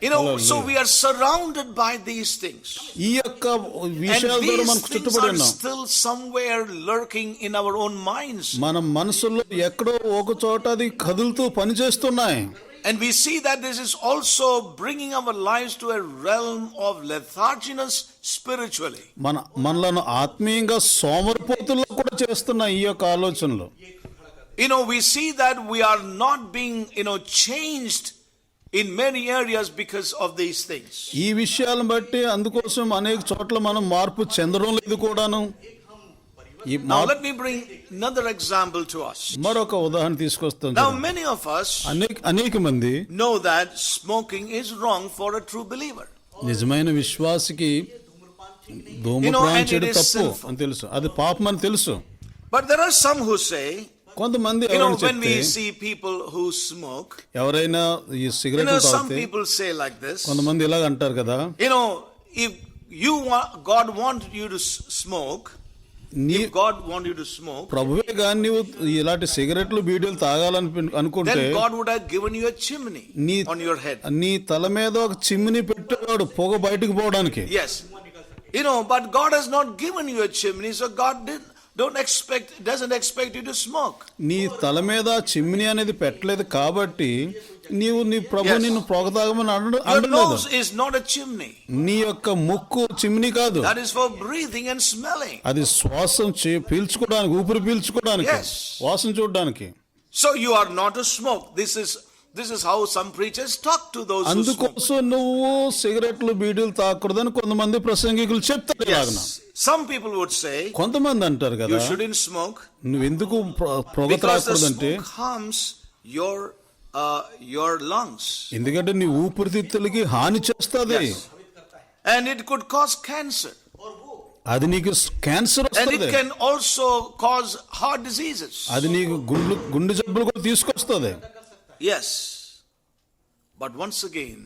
You know, so we are surrounded by these things. ఈ యొక్క And విషయాల ద్వారా these మనకు things చుట్టుపడి are ఉన్నాం. still somewhere lurking in our own minds. మన మనసులో ఎక్కడో ఒక చోట అది కదులుతూ పనిచేస్తున్నాయి. And we see that this is also bringing our lives to a realm of letharginess spiritually. మనలను ఆత్మీయంగా సోమరిపోతుల్లో కూడా చేస్తున్నాయి ఈ యొక్క ఆలోచనలు. You know, we see that we are not being, changed in many areas because of these things. ఈ విషయాలను బట్టి అందుకోసం అనేక చోట్ల మనం మార్పు చెందడం లేదు కూడాను. ఈ Now let me bring another example to us. మరొక ఉదాహరణ తీసుకొస్తాం. Now many of us అనేక మంది know that smoking is wrong for a true believer. నిజమైన విశ్వాసికి ధూమపానం చేయడం and it is తప్పు sinful. అని తెలుసు, అది పాపం అని తెలుసు. But there are some who say, కొంతమంది when ఎవరైనా we చెప్తే, see people who smoke, ఎవరైనా ఈ సిగరెట్ some తాగితే people say like this, కొంతమంది ఇలాగ అంటారు కదా, if you want, God wants you to smoke, నీ if God wants you to smoke, ప్రభువే కానీ నీవు ఇలాంటి సిగరెట్లు బీడీలు తాగాలని అనుకుంటే then God would have given you a chimney on your head. నీ తల మీద ఒక చిమ్మిని పెట్టాడు పొగ బయటకు పోవడానికి. Yes. But God has not given you a chimney, so God doesn't expect you to smoke. నీ తల మీద చిమ్మిని అనేది పెట్టలేదు కాబట్టి నీవు నీ ప్రభు నిన్ను పొగ తాగమని Your అనలేదు. nose is not a chimney. నీ యొక్క ముక్కు చిమ్మిని కాదు, That is for breathing and smelling. అది శ్వాసం పీల్చుకోవడానికి, ఊపిరి పీల్చుకోవడానికి, Yes. వాసన చూడడానికి. So you are not to smoke. This is how some preachers talk to those who smoke. అందుకోసం నువ్వు సిగరెట్లు బీడీలు తాగకూడదని కొంతమంది ప్రసంగికులు చెప్తారు. ఇలాగన Yes. Some people would say, కొంతమంది అంటారు కదా, you shouldn't smoke నువ్వెందుకు పొగ because the తాగకూడదంటే, smoke harms your lungs. ఎందుకంటే నీ ఊపిరితిత్తులకి హాని చేస్తుంది. Yes. And it could cause cancer. అది నీకు క్యాన్సర్ And it వస్తుంది, can also cause heart diseases. అది నీకు గుండె జబ్బులు కూడా తీసుకొస్తుంది. Yes. But once again,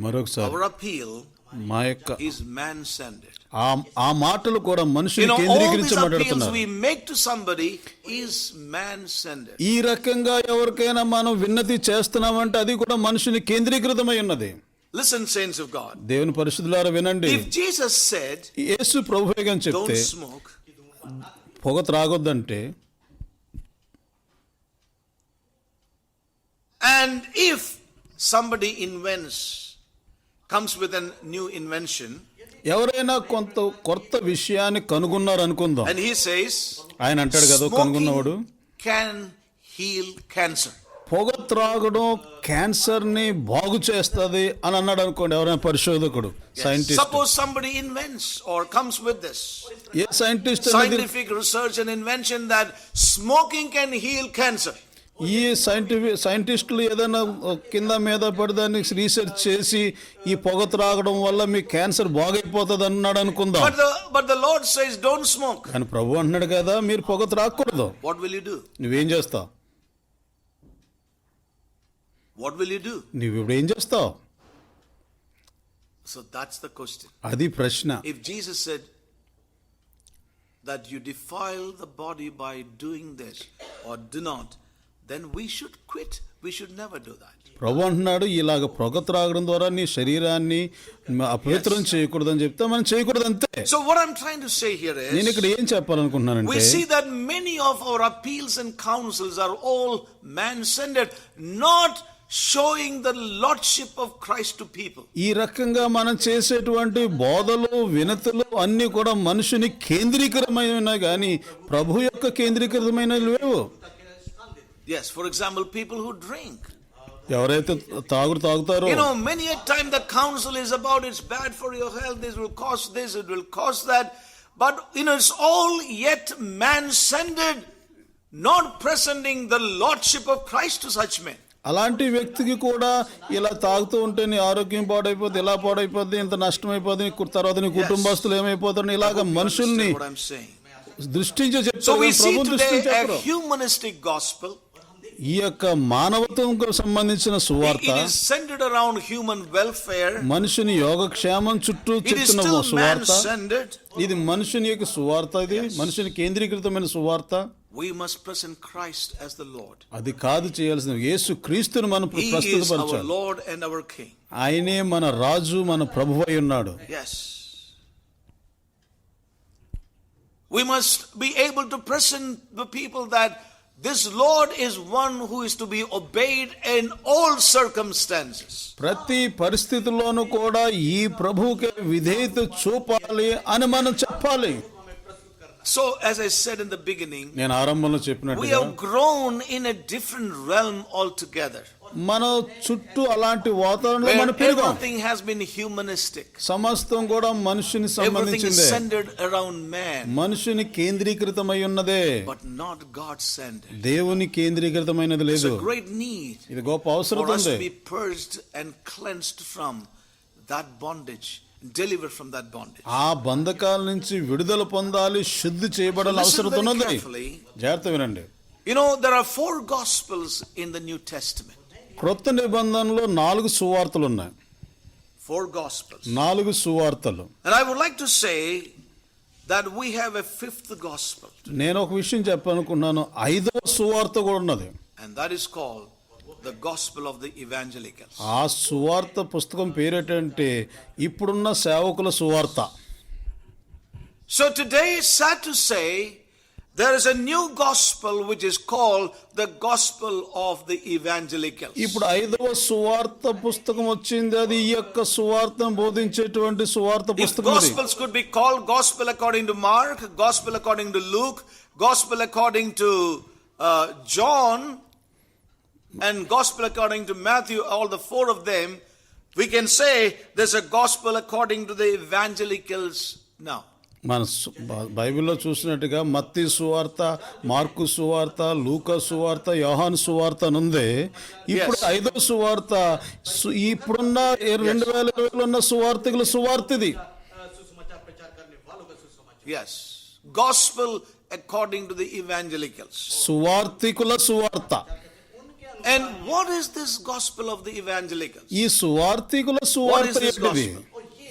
మరొకసారి our appeal మా యొక్క is man-centered. ఆ మాటలు కూడా మనుషుని All these కేంద్రీకరించి appeals మాట్లాడుతున్నారు. we make to somebody is man-centered. ఈ రకంగా ఎవరికైనా మనం విన్నతి చేస్తున్నామంటే అది కూడా మనుషుని కేంద్రీకృతమై ఉన్నది. Listen, saints of God. దేవుని పరిశుద్ధులారా వినండి. If Jesus said, యేసు ప్రభువుగా చెప్తే don't smoke, పొగ త్రాగొద్దంటే, and if somebody comes with a new invention, ఎవరైనా కొత్త విషయాన్ని కనుగొన్నారు అనుకుందాం, and he says, ఆయన అంటాడు కదా, కనుగొన్నవాడు smoking can heal cancer. పొగ త్రాగడం క్యాన్సర్ ని బాగు చేస్తుంది అని అన్నాడు అనుకోండి ఎవరైనా పరిశోధకుడు, scientist. Suppose somebody invents or comes with this A scientist scientific research and invention that smoking can heal cancer. ఈ సైంటిస్టులు ఏదైనా కింద మీద పడి దాన్ని రీసెర్చ్ చేసి ఈ పొగ త్రాగడం వల్ల మీ క్యాన్సర్ బాగైపోతుంది అన్నాడు అనుకుందాం. But the Lord says don't smoke. కానీ ప్రభు అంటున్నాడు కదా, మీరు పొగ త్రాగకూడదు. What will you do? నువ్వేం చేస్తావు? What will you do? నువ్వు ఇప్పుడు ఏం చేస్తావు? So that's the question. అది ప్రశ్న. If Jesus said that you defile the body by doing this or do not, then we should quit. We should never do that. ప్రభు అంటున్నాడు, ఇలాగ పొగ త్రాగడం ద్వారా నీ శరీరాన్ని అపవిత్రం చేయకూడదని చెప్తే మనం చేయకూడదు, అంతే. So what I'm trying to say here is, నేను ఇక్కడ ఏం చెప్పాలనుకుంటున్నానంటే, we see that many of our appeals and counsels are all man-centered, not showing the lordship of Christ to people. ఈ రకంగా మనం చేసేటువంటి బోధలు వినతులు అన్ని కూడా మనుషుని కేంద్రీకరమైనవి కానీ ప్రభు యొక్క కేంద్రీకృతమైనవి లేవు. Yes, for example, people who drink. ఎవరైతే తాగుతారో, many a time the counsel is about it's bad for your health, this will cause this, it will cause that, but it's all yet man-centered not presenting the lordship of Christ to such men. అలాంటి వ్యక్తికి కూడా ఇలా తాగుతూ ఉంటే నీ ఆరోగ్యం పాడైపోద్ది, ఇలా పాడైపోద్ది, ఇంత నష్టం అయిపోద్ది, తర్వాత నీ కుటుంబస్తులు ఏమైపోతారు, ఇలాగ మనుషుల్ని What I'm saying. దృష్టించి So చెప్తారు, we see Prabhu today దృష్టించి a చెప్పరు. humanistic gospel. ఈ యొక్క మానవత్వంకు సంబంధించిన సువార్త It is centered around human welfare. మనుషుని యోగక్షేమం చుట్టూ It is చెప్తున్న still man సువార్త. centered. ఇది మనుషుని యొక్క సువార్త, ఇది మనుషుని కేంద్రీకృతమైన సువార్త. We must present Christ as the Lord. అది కాదు చేయాల్సింది, యేసు క్రీస్తుని మనం He is our ప్రస్తుతపరచాలి. Lord and our King. ఆయనే మన రాజు, మన ప్రభువై ఉన్నాడు. Yes. We must be able to present the people that this Lord is one who is to be obeyed in all circumstances. ప్రతి పరిస్థితుల్లోనూ కూడా ఈ ప్రభువుకే విధేయత చూపాలి అని మనం చెప్పాలి. So, as I said in the beginning, నేను ఆరంభంలో we చెప్పినట్టుగా have grown in a different realm altogether, మన చుట్టూ అలాంటి వాతావరణంలో where మనం పెరిగాం. everything has been humanistic. సమస్తం కూడా మనుషుని Everything is సంబంధించిందే, centered around man, మనుషుని కేంద్రీకృతమై ఉన్నదే, but not God-centered. దేవుని కేంద్రీకృతమైనది There's లేదు. a great need ఇది గొప్ప అవసరం for us ఉంది. to be purged and cleansed from that bondage, delivered from that bondage. ఆ బంధకాల నుంచి విడుదల పొందాలి, శుద్ధి చేయబడాలి, Listen అవసరం very ఉన్నది. carefully. జాగ్రత్త వినండి. You know, there are 4 gospels in the New Testament. క్రొత్త నిబంధనలో 4 సువార్తలు ఉన్నాయి. 4 gospels. 4 సువార్తలు. And I would like to say that we have a 5th gospel, నేను ఒక విషయం చెప్పాలనుకున్నాను, 5వ సువార్త కూడా ఉన్నది. and that is called the gospel of the evangelicals. ఆ సువార్త పుస్తకం పేరేంటంటే ఇప్పుడున్న సేవకుల సువార్త. So today, sad to say, there is a new gospel which is called the gospel of the evangelicals. ఇప్పుడు 5వ సువార్త పుస్తకం వచ్చింది, అది ఈ యొక్క సువార్తను బోధించేటువంటి సువార్త If పుస్తకం అది. gospels could be called gospel according to Mark, gospel according to Luke, gospel according to John, and gospel according to Matthew, all the 4 of them, we can say there's a gospel according to the evangelicals now. మన బైబిల్లో చూసినట్టుగా మత్తయి సువార్త, mark సువార్త, లూకా సువార్త, యోహాను సువార్త అని ఉంది. ఇప్పుడు 5వ సువార్త ఇప్పుడున్న 2020లో ఉన్న సువార్తికుల సువార్త ఇది. Yes, gospel according to the evangelicals. సువార్తికుల సువార్త. And what is this gospel of the evangelicals? ఈ సువార్తికుల సువార్త this ఏంటిది?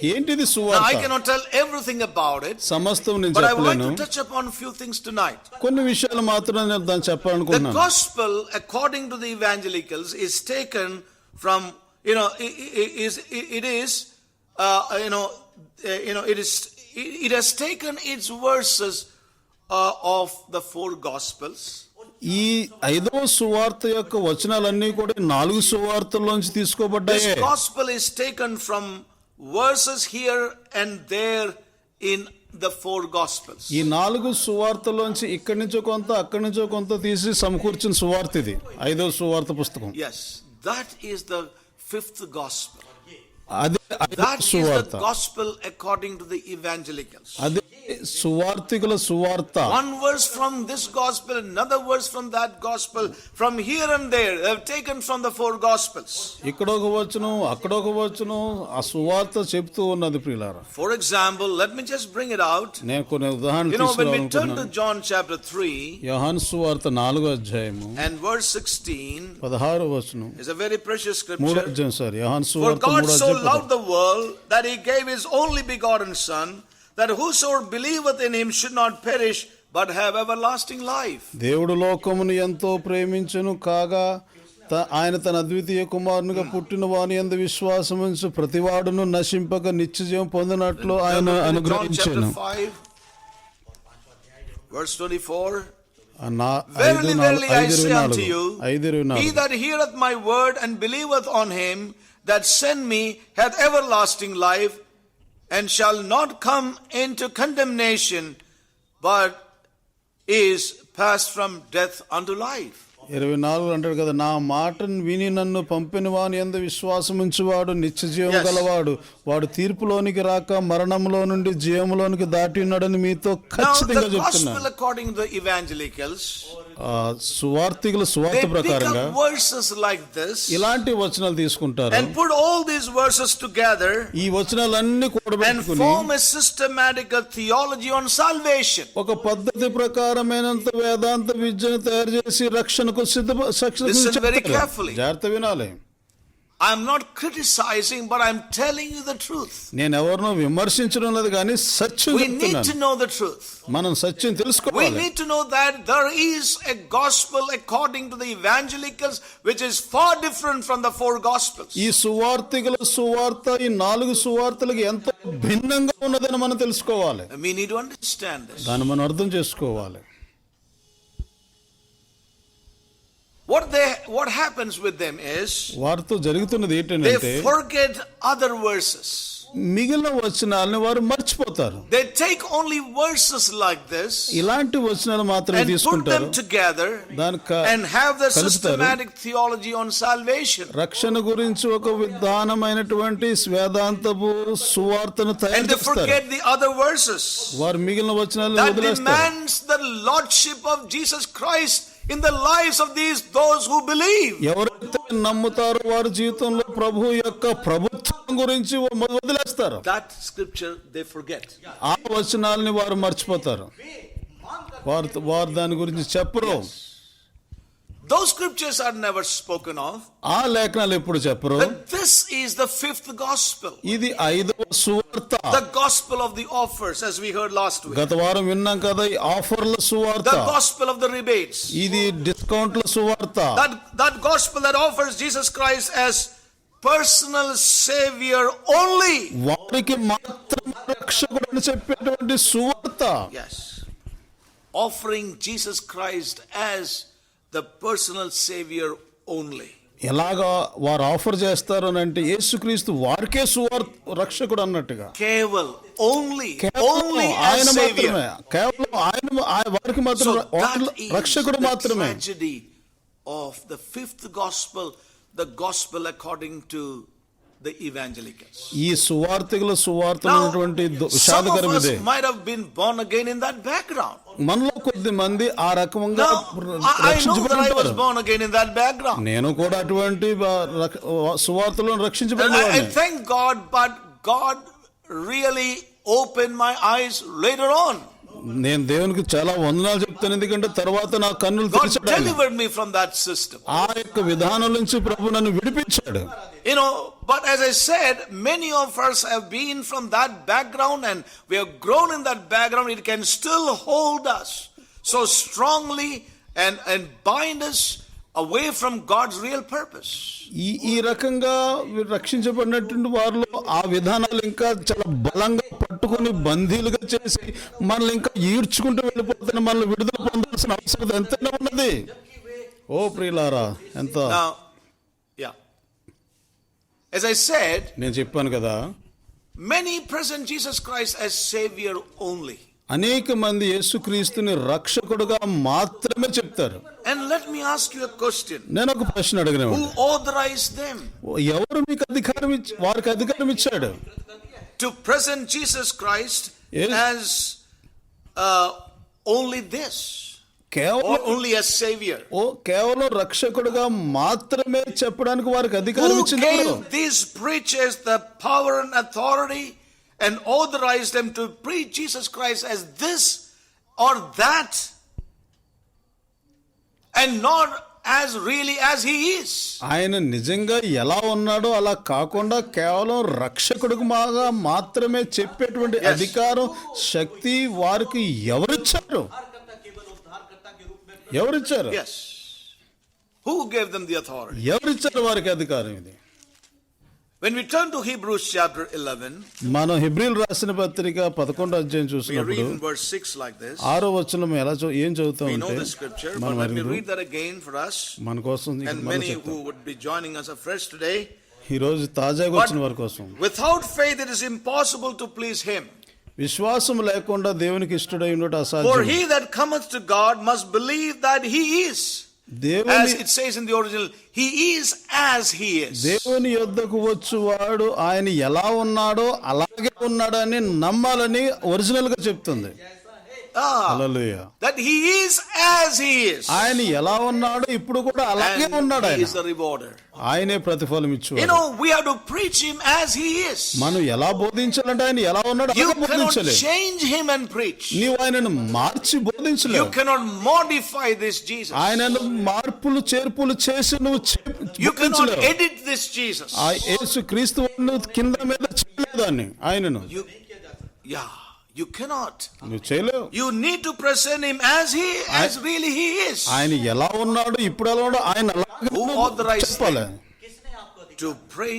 ఏంటిది Now, I సువార్త? cannot tell everything about it, సమస్తం నేను but I would like చెప్పలేను, to touch upon a few things tonight. కొన్ని విషయాలు మాత్రం నేను దాన్ని The చెప్పాలనుకున్నాను. gospel according to the evangelicals is taken from, it has taken its verses of the 4 gospels. ఈ 5వ సువార్త యొక్క వచనాలన్నీ కూడా 4 సువార్తల్లోంచి తీసుకోబడ్డాయి. This gospel is taken from verses here and there in the 4 gospels. ఈ 4 సువార్తలోంచి ఇక్కడి నుంచో కొంత, అక్కడి నుంచో కొంత తీసి సమకూర్చిన సువార్త ఇది 5వ సువార్త పుస్తకం. Yes, that is the 5th gospel. అదే 5వ That is the సువార్త, gospel according to the evangelicals. అదే సువార్తికుల సువార్త. One verse from this gospel, another verse from that gospel, from here and there. They have taken from the 4 gospels. ఇక్కడొక వచనం, అక్కడొక వచనం, ఆ సువార్త చెప్తూ ఉన్నది ప్రియులారా. For example, let me just bring it out. నేను కొన్ని ఉదాహరణలు When we turn to తీసుకురావాలనుకున్నాను. John chapter 3 యోహాను సువార్త 4వ అధ్యాయము and verse 16 16వ వచనం. is a very precious 3వ scripture. అధ్యాయం సార్, యోహాను For సువార్త God 3వ so అధ్యాయం loved the world that he gave his only begotten Son, that whosoever believeth in him should not perish but have everlasting life. దేవుడు లోకమును ఎంతో ప్రేమించును కాగా ఆయన తన అద్వితీయ కుమారునిగా పుట్టిన వాని యందు విశ్వాసముంచు ప్రతివాడును నశింపక నిత్యజీవం పొందినట్లు ఆయన John అనుగ్రహించెను. chapter 5 verse 24. Verily, verily I say unto you, he 5:24. that heareth my word and believeth on him that sent me hath everlasting life, and shall not come into condemnation, but is passed from death unto life. 24 అంటాడు కదా, నా మాటను విని నన్ను పంపిన వాని యందు విశ్వాసముంచువాడు నిత్య జీవం గలవాడు, వాడు తీర్పులోనికి రాక మరణంలో నుండి జీవములోనికి దాటి ఉన్నాడని మీతో Now ఖచ్చితంగా the చెప్తున్నాను. gospel according to the evangelicals సువార్తికుల they సువార్త pick ప్రకారంగా up verses like this ఇలాంటి వచనాలు తీసుకుంటారు, and put all these verses together ఈ వచనాలన్నీ and కూడబెట్టుకుని form a systematic theology on salvation. ఒక పద్ధతి ప్రకారమైనంత వేదాంత విద్యను తయారు చేసి రక్షణకు Listen very carefully. జాగ్రత్త వినాలి. I am not criticizing, but I am telling you the truth. నేను ఎవరినో విమర్శించడం లేదు కానీ సత్యం We need to చెప్తున్నాను. know the truth. మనం సత్యం We తెలుసుకోవాలి. need to know that there is a gospel according to the evangelicals which is far different from the four gospels. ఈ సువార్తికుల సువార్త ఈ 4 సువార్తలకు ఎంతో భిన్నంగా ఉన్నదని మనం తెలుసుకోవాలి. And we need to understand this. దాన్ని మనం అర్థం చేసుకోవాలి. What happens with them is వారితో జరుగుతున్నది they ఏంటంటే forget other verses. మిగిలిన వచనాలను వారు మర్చిపోతారు. They take only verses like this ఇలాంటి వచనాలు మాత్రమే and put తీసుకుంటారు, them together దానికి and have the కలుపుతారు. systematic theology on salvation. రక్షణ గురించి ఒక విధానమైనటువంటి వేదాంతపు సువార్తను And తయారు they చేస్తారు. forget the other verses వారు మిగిలిన వచనాలను that వదిలేస్తారు. demands the lordship of Jesus Christ in the lives of those who believe. ఎవరైతే నమ్ముతారో వారి జీవితంలో ప్రభు యొక్క ప్రభుత్వం గురించి వదిలేస్తారు. That scripture they forget. ఆ వచనాలని వారు మర్చిపోతారు. వారు దాని గురించి చెప్పరు. Those scriptures are never spoken of. ఆ లేఖనాలు ఎప్పుడు చెప్పరు. But this is the fifth gospel. ఇది 5వ సువార్త. The gospel of the offers, as we heard last week. గత వారం విన్నాం కదా, ఈ ఆఫర్ల సువార్త. The gospel of the rebates. ఇది డిస్కౌంట్ల సువార్త. That gospel that offers Jesus Christ as personal savior only. వారికి మాత్రం రక్షకుడు అని చెప్పేటువంటి సువార్త. Yes. Offering Jesus Christ as the personal savior only. ఎలాగా వారు ఆఫర్ చేస్తారు అని అంటే యేసుక్రీస్తు వారికే రక్షకుడు అన్నట్టుగా. కేవలం only ఆయన as savior. మాత్రమే, కేవలం ఆయన వారికి మాత్రమే రక్షకుడు మాత్రమే. The tragedy of the fifth gospel, the gospel according to the evangelicals. ఈ సువార్తికుల సువార్తలో ఉన్నటువంటి Some of విషాదకరం us ఇదే. might have been born again in that background. మనలో కొద్ది మంది ఆ రకంగా Now, I know that I was రక్షించబడ్డారు. born again in that background. నేను కూడా అటువంటి సువార్తలో And I రక్షించబడినవాడిని. thank God, but God really opened my eyes later on. నేను దేవునికి చాలా వందనాలు చెప్తాను, ఎందుకంటే తర్వాత నా కన్నులు God తెరిచాడు ఆయన. delivered me from that system. ఆ యొక్క విధానం నుంచి ప్రభు నన్ను విడిపించాడు. But as I said, many of us have been from that background and we have grown in that background. It can still hold us so strongly and bind us away from God's real purpose. ఈ రకంగా రక్షించబడినటువంటి వారిలో ఆ విధానాలు ఇంకా చాలా బలంగా పట్టుకుని బందీలుగా చేసి మనల్ని ఇంకా ఈడ్చుకుంటూ వెళ్ళిపోతున్న మనల్ని విడుదల పొందాల్సిన అవసరం ఎంతైనా ఉన్నది. ఓ ప్రియులారా, ఎంత. Now, yeah. As I said, నేను చెప్పాను కదా, many present Jesus Christ as Savior only. అనేక మంది యేసుక్రీస్తుని రక్షకుడుగా మాత్రమే చెప్తారు. And let me ask you a question. నేను ఒక ప్రశ్న అడిగిన, Who authorized them ఎవరు మీకు అధికారం వారికి అధికారం ఇచ్చాడు to present Jesus Christ Yes. as only this? Or కేవలం only as Savior? కేవలం రక్షకుడుగా మాత్రమే చెప్పడానికి వారికి అధికారం Who ఇచ్చింది. gave these preachers the power and authority and authorized them to preach Jesus Christ as this or that and not as really as he is? ఆయన నిజంగా ఎలా ఉన్నాడో అలా కాకుండా కేవలం రక్షకుడికి మాత్రమే చెప్పేటువంటి అధికారం శక్తి వారికి ఎవరిచ్చారు? Yes. Who gave them the authority? ఎవరిచ్చారు వారికి అధికారం ఇది? When we turn to Hebrews chapter 11, మనం హెబ్రీయులు రాసిన పత్రిక 11వ అధ్యాయం we read చూసినప్పుడు in verse 6 like this. 6వ వచనం ఏం We know చదువుతామంటే, the scripture, but మనం let me అడుగుదాం. read that again for us మన కోసం and many who would be joining us afresh today. ఈ రోజు తాజాగా వచ్చిన వారి కోసం. Without faith it is impossible to please him. విశ్వాసం లేకుండా దేవునికి ఇష్టడై ఉండటం For అసాధ్యం. he that cometh to God must believe that he is. As దేవుని it says in the original, he is as he is. దేవుని యొద్దకు వచ్చువాడు ఆయన ఎలా ఉన్నాడో అలాగే ఉన్నాడని నమ్మాలని ఒరిజినల్ గా చెప్తుంది. హల్లెలూయా. that he is as he is. ఆయన ఎలా ఉన్నాడో ఇప్పుడు కూడా అలాగే ఉన్నాడు. And he ఆయన is the rewarder. ఆయనే ప్రతిఫలం ఇచ్చేవాడు. We have to preach him as he is. మనం ఎలా బోధించాలంటే ఆయన ఎలా ఉన్నాడో You అలాగే cannot బోధించాలి. change him and preach. నీవు ఆయనను మార్చి బోధించలేవు. You cannot modify this Jesus. ఆయనను మార్పులు చేర్పులు చేసి నువ్వు You cannot బోధించలేవు. edit this Jesus. ఆ యేసు క్రీస్తు కింద మీద చేయలేదాన్ని ఆయనను You cannot. నువ్వు చేయలేవు. You need to present him as really he is. ఆయన ఎలా ఉన్నాడు ఇప్పుడు ఎలా ఉన్నాడు ఆయన అలాగే Who authorized చెప్పాలి. to pray,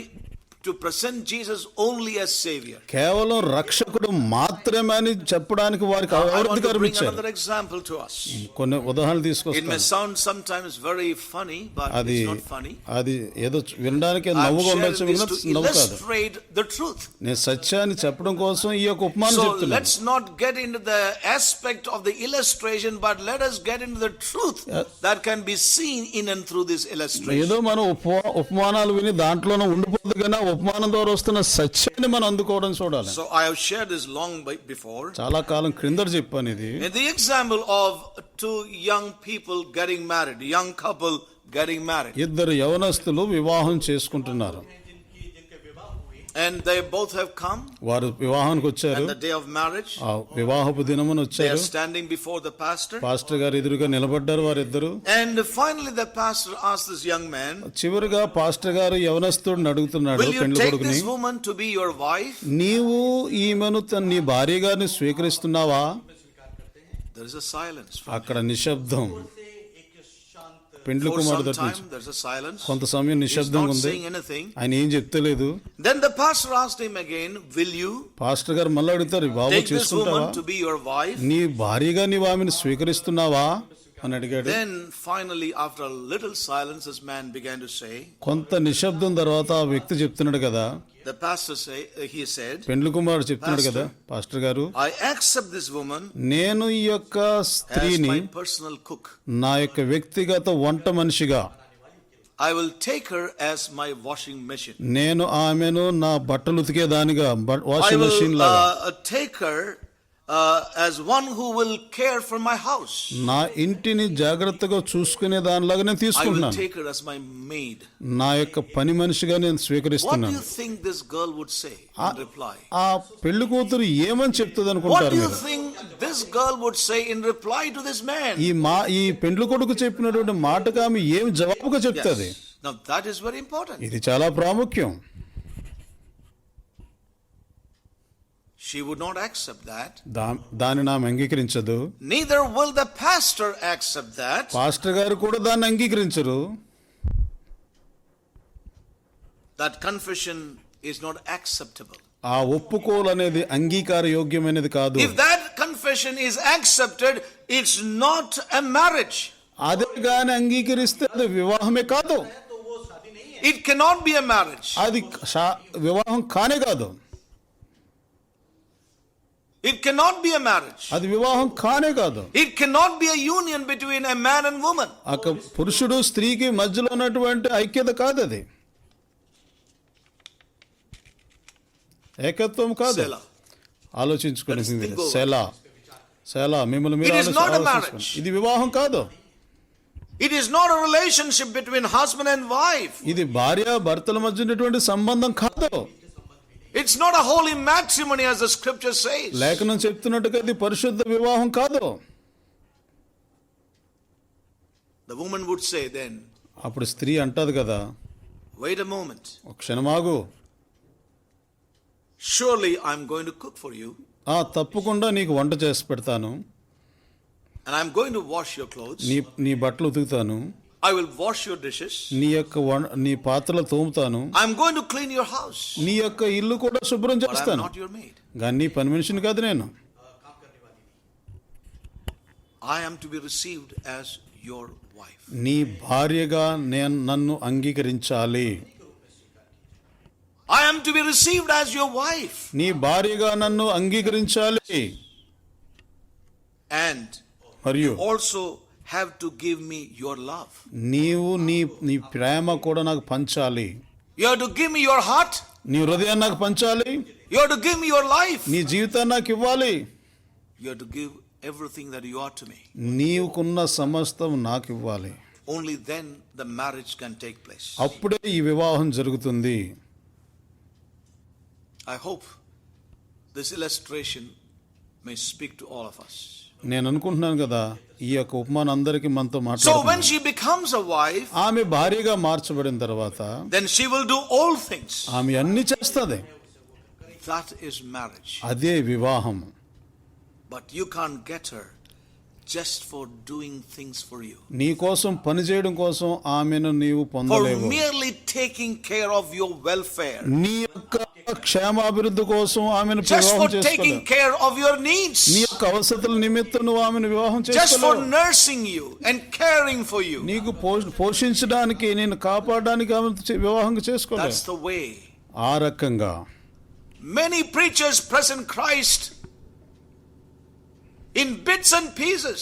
to present Jesus only as Savior. కేవలం రక్షకుడు మాత్రమే అని చెప్పడానికి వారికి I want to అధికారం bring ఇచ్చారు. another example to us. కొన్ని ఉదాహరణలు It may తీసుకొస్తాను. sound sometimes very funny, but అది it's not funny. అది ఏదో వినడానికి I'm నవ్వుగా sharing ఉండొచ్చు, this to నవ్వు కాదు. illustrate the truth. నేను సత్యాన్ని చెప్పడం కోసం ఈ యొక్క ఉపమానం So చెప్తున్నాను. let's not get into the aspect of the illustration, but let us get into the truth that can be seen in and through this illustration. ఏదో మనం ఉపమానాలు విని దాంట్లోనే ఉండిపోదు, కానీ ఆ ఉపమానం ద్వారా వస్తున్న సత్యాన్ని మనం అందుకోవడం చూడాలి. So I have shared this long before. చాలా కాలం క్రిందట చెప్పాను ఇది. In the example of two young people getting married, young couple getting married, ఇద్దరు యవనస్తులు వివాహం చేసుకుంటున్నారు. and they both have come, వారు వివాహానికి వచ్చారు. and the day of marriage, ఆ వివాహపు దినమున they are వచ్చారు. standing before the pastor, pastor గారు ఎదురుగా నిలబడ్డారు వారిద్దరు. and finally the pastor asked this young man, చివరిగా పాస్టర్ గారు యవనస్తుడిని అడుగుతున్నాడు, will you పెండ్లి take కొడుకుని, this woman to be your wife? నీవు ఈమెను నీ భార్యగారిని స్వీకరిస్తున్నావా? There is a silence. అక్కడ నిశ్శబ్దం. పెండ్లి For కుమారుడు some time there's a silence. కొంత సమయం He's నిశ్శబ్దంగా not ఉంది. saying anything. ఆయన ఏం చెప్తలేదు. Then the pastor asked him again, will you pastor గారు మళ్ళీ అడుగుతారు, బాబు take this చేసుకుంటావా? woman to be your wife? నీ భార్యగా నీవు ఆమెను స్వీకరిస్తున్నావా అని అడిగాడు. Then finally, after a little silence, this man began to say, కొంత నిశ్శబ్దం తర్వాత ఆ వ్యక్తి చెప్తున్నాడు కదా, the pastor he said, పెండ్లి కుమారుడు చెప్తున్నాడు కదా, పాస్టర్ గారు, I accept this woman నేను ఈ యొక్క as స్త్రీని my personal cook. నా యొక్క వ్యక్తిగత వంట మనిషిగా, I will take her as my washing machine. నేను ఆమెను నా బట్టలు ఉతికేదానిగా, I వాషింగ్ మెషిన్ will లాగా, take her as one who will care for my house. నా ఇంటిని జాగ్రత్తగా చూసుకునే దానిలాగా నేను I will తీసుకుంటున్నాను. take her as my maid. నా యొక్క పని మనిషిగా నేను What do స్వీకరిస్తున్నాను. you think this girl would say in reply? ఆ పెళ్లి కూతురు ఏమని చెప్తుంది What అనుకుంటారు do you మీరు? think this girl would say in reply to this man? ఈ పెండ్లి కొడుకు చెప్పినటువంటి మాటకు ఆమె ఏం జవాబుగా చెప్తుంది? Yes. Now that is very important. ఇది చాలా ప్రాముఖ్యం. She would not accept that. దానిని ఆమె అంగీకరించదు. Neither will the pastor accept that. Pastor గారు కూడా దాన్ని అంగీకరించరు. That confession is not acceptable. ఆ ఒప్పుకోలు అనేది అంగీకార యోగ్యమైనది కాదు. If that confession is accepted, it's not a marriage. అదే గాని అంగీకరిస్తే అది వివాహమే కాదు. It cannot be a marriage. అది వివాహం కానే కాదు. It cannot be a marriage. అది వివాహం కానే కాదు. It cannot be a union between a man and woman. పురుషుడు స్త్రీకి మధ్యలో ఉన్నటువంటి ఐక్యత కాదు, అది ఏకత్వం కాదు. ఆలోచించుకోండి. సెలా మిమ్మల్ని మీరు ఆలోచించుకోండి. ఇది వివాహం కాదు. It is not a relationship between husband and wife. ఇది భార్య భర్తల మధ్య ఉన్నటువంటి సంబంధం కాదు. It's not a holy matrimony as the scripture says. లేఖనం చెప్తున్నట్టుగా ఇది పరిశుద్ధ వివాహం కాదు. The woman would say then, అప్పుడు స్త్రీ అంటది కదా, wait a moment. ఒక క్షణమాగు, surely I'm going to cook for you. తప్పకుండా నీకు వంట చేసి పెడతాను. And I'm going to wash your clothes. నీ బట్టలు ఉతుకుతాను. I will wash your dishes. నీ పాత్రలు తోముతాను. I'm going to clean your house. నీ యొక్క ఇల్లు కూడా శుభ్రం చేస్తాను. But I'm not your maid. కానీ నీ పని మనిషిని కాదు నేను. I am to be received as your wife. నీ భార్యగా నన్ను అంగీకరించాలి. I am to be received as your wife. నీ భార్యగా నన్ను అంగీకరించాలి. And మరియు also have to give me your love. నీవు నీ ప్రేమ కూడా నాకు పంచాలి. You have to give me your heart. నీ హృదయాన్ని నాకు పంచాలి. You have to give me your life. నీ జీవితాన్ని నాకు ఇవ్వాలి. You have to give everything that you are to me. నీకున్న సమస్తం నాకు ఇవ్వాలి. Only then the marriage can take place. అప్పుడే ఈ వివాహం జరుగుతుంది. I hope this illustration may speak to all of us. నేను అనుకుంటున్నాను కదా ఈ యొక్క ఉపమానం అందరికీ మనతో So when మాట్లాడుతుంది. she becomes a wife, ఆమె భార్యగా మార్చబడిన తర్వాత then she will do all things. ఆమె అన్ని చేస్తుంది. That is marriage. అదే వివాహం. But you can't get her just for doing things for you. నీ కోసం పని చేయడం కోసం ఆమెను నీవు For పొందలేవు. merely taking care of your welfare. నీ యొక్క క్షేమాభివృద్ధి కోసం ఆమెను Just వివాహం for చేసుకోలేవు. taking care of your needs. నీ యొక్క అవసరతల నిమిత్తం నువ్వు ఆమెను వివాహం Just for చేసుకోలేవు. nursing you and caring for you. నీకు పోషించడానికి నేను కాపాడడానికి ఆమెను వివాహం చేసుకోలేవు. That's the way. ఆ రకంగా Many preachers present Christ in bits and pieces.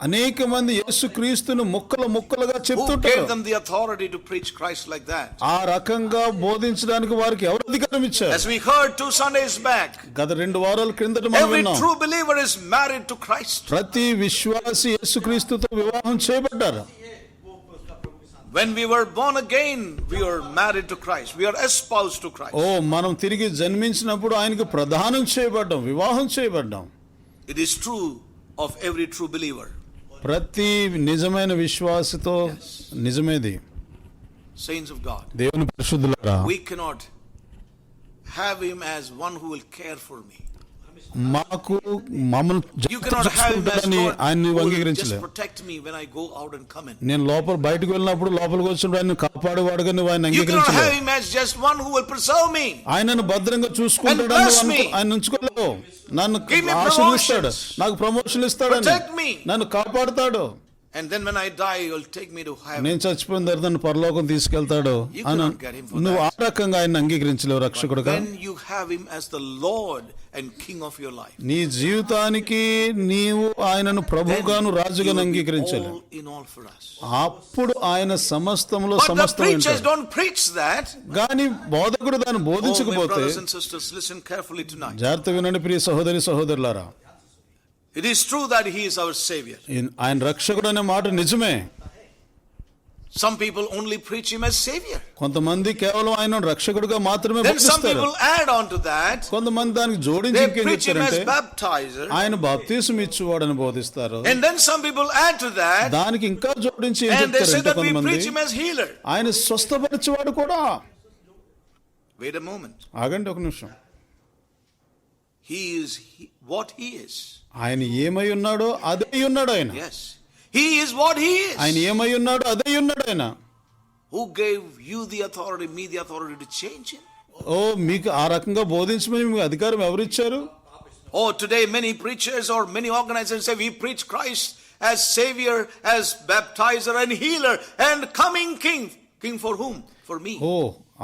అనేక మంది యేసుక్రీస్తును ముక్కలుగా Who చెప్తుంటారు. gave them the authority to preach Christ like that? ఆ రకంగా బోధించడానికి వారికి ఎవరు అధికారం ఇచ్చారు? As we heard 2 Sundays back, గత 2 వారాల క్రిందట మనం every విన్నాం. true believer is married to Christ. ప్రతి విశ్వాసి యేసుక్రీస్తుతో వివాహం చేయబడ్డారు. When we were born again, we were married to Christ. We are espoused to Christ. మనం తిరిగి జన్మించినప్పుడు ఆయనకు ప్రదానం చేయబడ్డాం, వివాహం చేయబడ్డాం. It is true of every true believer. ప్రతి నిజమైన విశ్వాసితో నిజమేది. Saints of God, దేవుని పరిశుద్ధులారా, we cannot have him as one who will care for me. మాకు మమ్మల్ని You cannot have him as చూసుకుంటాడని Lord ఆయన who will just అంగీకరించలేవు. protect me when I go out and come in. నేను బయటకు వెళ్ళినప్పుడు లోపలికి వచ్చినప్పుడు ఆయన కాపాడేవాడుగా నువ్వు ఆయన You cannot have అంగీకరించలేవు. him as just one who will preserve me. ఆయనను భద్రంగా చూసుకుంటాడని And bless నువ్వు me. ఆయన ఉంచుకోలేవు. నన్ను Give me ఆశీర్వదిస్తాడు, promotions. నాకు ప్రమోషన్ ఇస్తాడని, Protect me. నన్ను కాపాడుతాడు. And then when I die, he will take me to heaven. నేను చచ్చిపోయిన తర్వాత నన్ను పరలోకం తీసుకెళ్తాడు You అని cannot get him for నువ్వు ఆ that. రకంగా ఆయన అంగీకరించలేవు రక్షకుడుగా. When you have him as the Lord and King of your life, నీ జీవితానికి నీవు ఆయనను then ప్రభువుగాను he రాజుగా will be అంగీకరించాలి. all in all for us. అప్పుడు ఆయన సమస్తములో But the సమస్తం preachers వింటాడు. don't preach that. కానీ బోధకుడు దాన్ని Oh, my బోధించకపోతే, brothers and sisters, listen carefully tonight. జాగ్రత్త వినండి ప్రియ సహోదరి సహోదరులారా, It is true that he is our Savior. ఆయన రక్షకుడు అనే మాట నిజమే. Some people only preach him as Savior. కొంతమంది కేవలం ఆయన రక్షకుడుగా మాత్రమే Then some బోధిస్తారు. people add on to that. కొంతమంది దానికి జోడించి They ఇంకేం preach him as చెప్తారంటే baptizer. ఆయన బాప్తీసం ఇచ్చేవాడని బోధిస్తారు. And then some people add to that. దానికి ఇంకా జోడించి ఏం And they say చెప్తారంటే that we కొంతమంది preach him as healer. ఆయన స్వస్థపరిచేవాడు కూడా. Wait a moment. ఆగండి ఒక నిమిషం. He is what he is. ఆయన ఏమై ఉన్నాడో అదే ఉన్నాడు ఆయన. Yes. He is what he is. ఆయన ఏమై ఉన్నాడో అదే ఉన్నాడు ఆయన. Who gave you the authority, me the authority to change him? మీకు ఆ రకంగా బోధించమని మీకు అధికారం ఎవరిచ్చారు? Today many preachers or many organizations say we preach Christ as Savior, as baptizer and healer and coming King. King for whom? For me.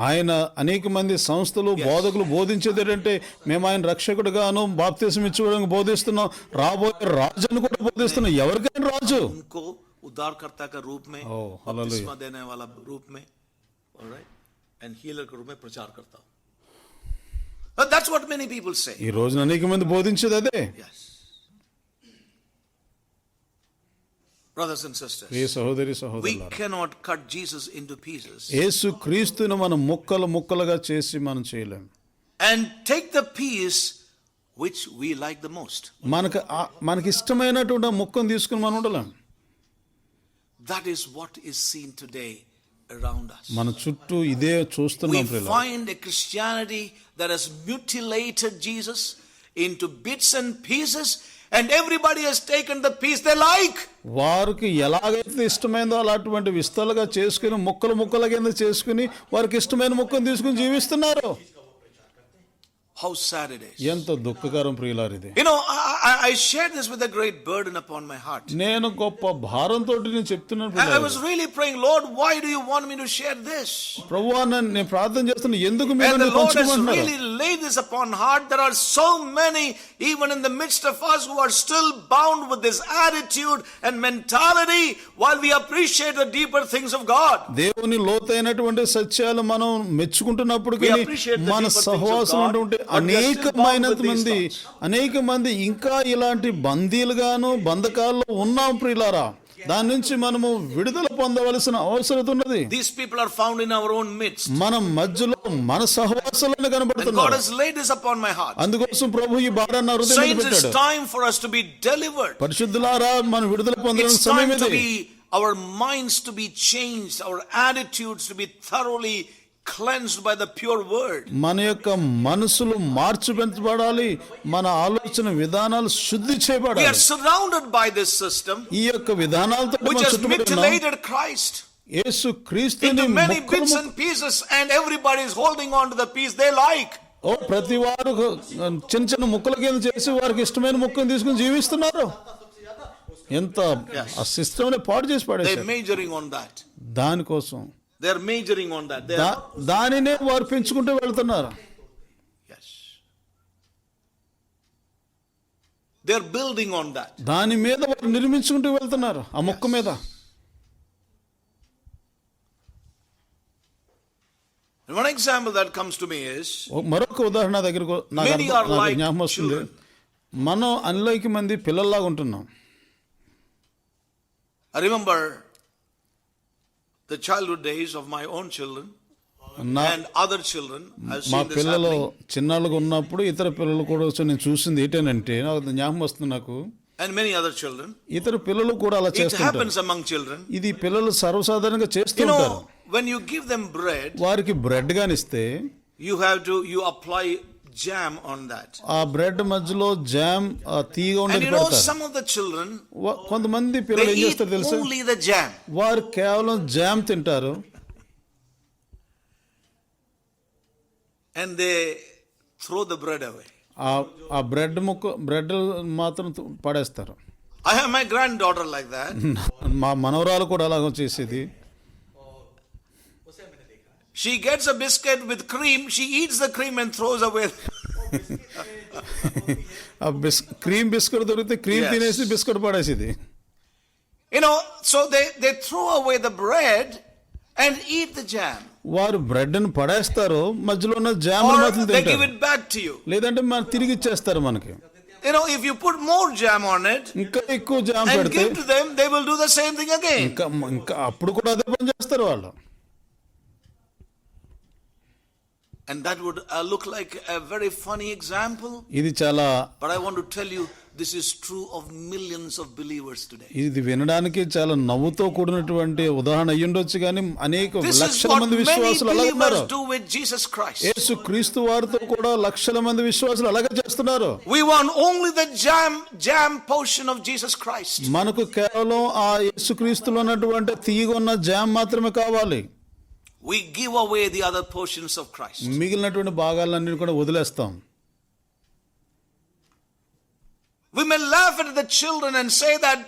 ఆయన అనేక మంది సంస్థలు బోధకులు బోధించేది ఏంటంటే మేము ఆయన రక్షకుడుగాను బాప్తిసం ఇచ్చేవాడిని బోధిస్తున్నాం, రాబోయే రాజును కూడా బోధిస్తున్నాం. ఎవరికైనా రాజు उनको उद्धारकर्ता का रूप में, बपतिस्मा देने वाला रूप में, alright, and healer के रूप में प्रचार करता हूं. But that's what many people say. ఈ రోజున అనేక మంది బోధించేది అదే. Yes. Brothers and sisters, ఏ సహోదరి we సహోదరులారా, cannot cut Jesus into pieces యేసు క్రీస్తును మనం ముక్కలుగా చేసి మనం చేయలేం. and take the piece which we like the most. మనకి ఇష్టమైనటువంటి ముక్కను తీసుకుని మనం ఉండలేం. That is what is seen today around us. మన చుట్టూ ఇదే చూస్తున్నాం We ప్రియులారా. find a Christianity that has mutilated Jesus into bits and pieces, and everybody has taken the piece they like. వారికి ఎలాగైతే ఇష్టమైందో అలాంటి విస్తలుగా చేసుకుని ముక్కల కింద చేసుకుని వారికి ఇష్టమైన ముక్కను తీసుకుని జీవిస్తున్నారు. How sad it is. ఎంత దుఃఖకరం ప్రియులారిది. You know, I shared this with a great burden upon my heart. నేను గొప్ప భారంతో నేను చెప్తున్నాను I was really praying, Lord, why do you want me to share this? ప్రభువా నేను ప్రార్థన చేస్తున్నా, ఎందుకు మీరు And the నన్ను Lord has పంచుకోమంటున్నారు? really laid this upon heart. There are so many, even in the midst of us, who are still bound with this attitude and mentality while we appreciate the deeper things of God. దేవుని లోతైనటువంటి సత్యాలు మనం మెచ్చుకుంటున్నప్పుడు We కానీ appreciate the మన deeper things of సహవాసం God. ఉన్నటువంటి bound with these అనేక మంది ఇంకా ఇలాంటి బందీలుగాను బంధకాల్లో ఉన్నాం ప్రియులారా. దాని నుంచి మనము విడుదల పొందవలసిన అవసరం ఉన్నది. These people are found in our own midst. మన మధ్యలో మన సహవాసంలోనే And God కనబడుతున్నారు. has laid this upon my heart. అందుకోసం ప్రభు ఈ భారాన్ని నా హృదయంలో Saints, it's పెట్టాడు. time for us to be delivered. పరిశుద్ధులారా, మనం విడుదల పొందడం It's సమయం time to ఇది. be, our minds to be changed, our attitudes to be thoroughly cleansed by the pure word. మన యొక్క మనసులు మార్చిపెంచబడాలి, మన ఆలోచన విధానాలు శుద్ధి We are చేయబడాలి. surrounded by this system ఈ యొక్క విధానాలతో which మనం has చుట్టుముడి ఉన్నాం. mutilated Christ యేసు క్రీస్తుని into many ముక్కలు bits and pieces, and everybody is holding on to the piece they like. ప్రతి వారు చిన్న చిన్న ముక్కల కింద చేసి వారికి ఇష్టమైన ముక్కను తీసుకుని జీవిస్తున్నారు. ఎంత ఆ సిస్టమ్ పాడు చేసి They're పడేశారు. majoring on that. దానికోసం They're majoring on that. దానినే వారు పెంచుకుంటూ వెళ్తున్నారు. Yes. They're building on that. దాని మీద వారు నిర్మించుకుంటూ వెళ్తున్నారు, ఆ మొక్క మీద. And one example that comes to me is, మరొక ఉదాహరణ నా దగ్గరకు many are like జ్ఞాపకం వస్తుంది. children. మనం అనేక మంది పిల్లల్లాగా ఉంటున్నాం. I remember the childhood days of my own children and other children. I've మా seen this పిల్లలు happening. చిన్నాళ్ళుగా ఉన్నప్పుడు ఇతర పిల్లలు కూడా వచ్చి నేను చూసింది ఏంటంటే, నాకు జ్ఞాపకం వస్తుంది నాకు, And many other children. ఇతర పిల్లలు కూడా అలా It చేస్తుంటారు. happens among children. ఇది పిల్లలు సర్వసాధారణంగా చేస్తూ You ఉంటారు. know, when you give them bread, వారికి బ్రెడ్ గానిస్తే you apply jam on that. ఆ బ్రెడ్ మధ్యలో జామ్ తీగ And ఉండేది you know, పెడతారు. some of the children, కొంతమంది పిల్లలు they ఏం eat చేస్తారు తెలుసా, only the jam. వారు కేవలం జామ్ తింటారు. And they throw the bread away. ఆ బ్రెడ్ మాత్రం పడేస్తారు. I have my granddaughter like that. మా మనవరాలు కూడా అలాగ చేసేది. She gets a biscuit with cream, she eats the cream and throws away. ఆ క్రీమ్ బిస్కెట్ దొరికితే క్రీమ్ Yes. తినేసి biscuit పడేసేది. You know, so they throw away the bread and eat the jam. వారు bread ని పడేస్తారు, మధ్యలో ఉన్న jam Or మాత్రం they give తింటారు. it back to you. లేదంటే మన తిరిగి ఇచ్చేస్తారు మనకి. You know, if you put more jam on it ఇంకా ఎక్కువ జామ్ and పెడితే give to them, they will do the same thing again. ఇంకా అప్పుడు కూడా అదే పని చేస్తారు వాళ్ళు. And that would look like a very funny example. ఇది చాలా, But I want to tell you, this is true of millions of believers today. ఇది వినడానికి చాలా నవ్వుతో కూడినటువంటి ఉదాహరణ అయ్యుండొచ్చు, కానీ అనేక This is లక్షల what మంది many విశ్వాసులు అలాగే ఉన్నారు. believers do with Jesus Christ. యేసు క్రీస్తు వారితో కూడా లక్షల మంది విశ్వాసులు అలాగే చేస్తున్నారు. We want only the jam portion of Jesus Christ. మనకు కేవలం ఆ యేసు క్రీస్తులో ఉన్నటువంటి తీగొన్న జామ్ మాత్రమే కావాలి. We give away the other portions of Christ. మిగిలినటువంటి భాగాలన్నీ కూడా వదిలేస్తాం. We may laugh at the children and say that,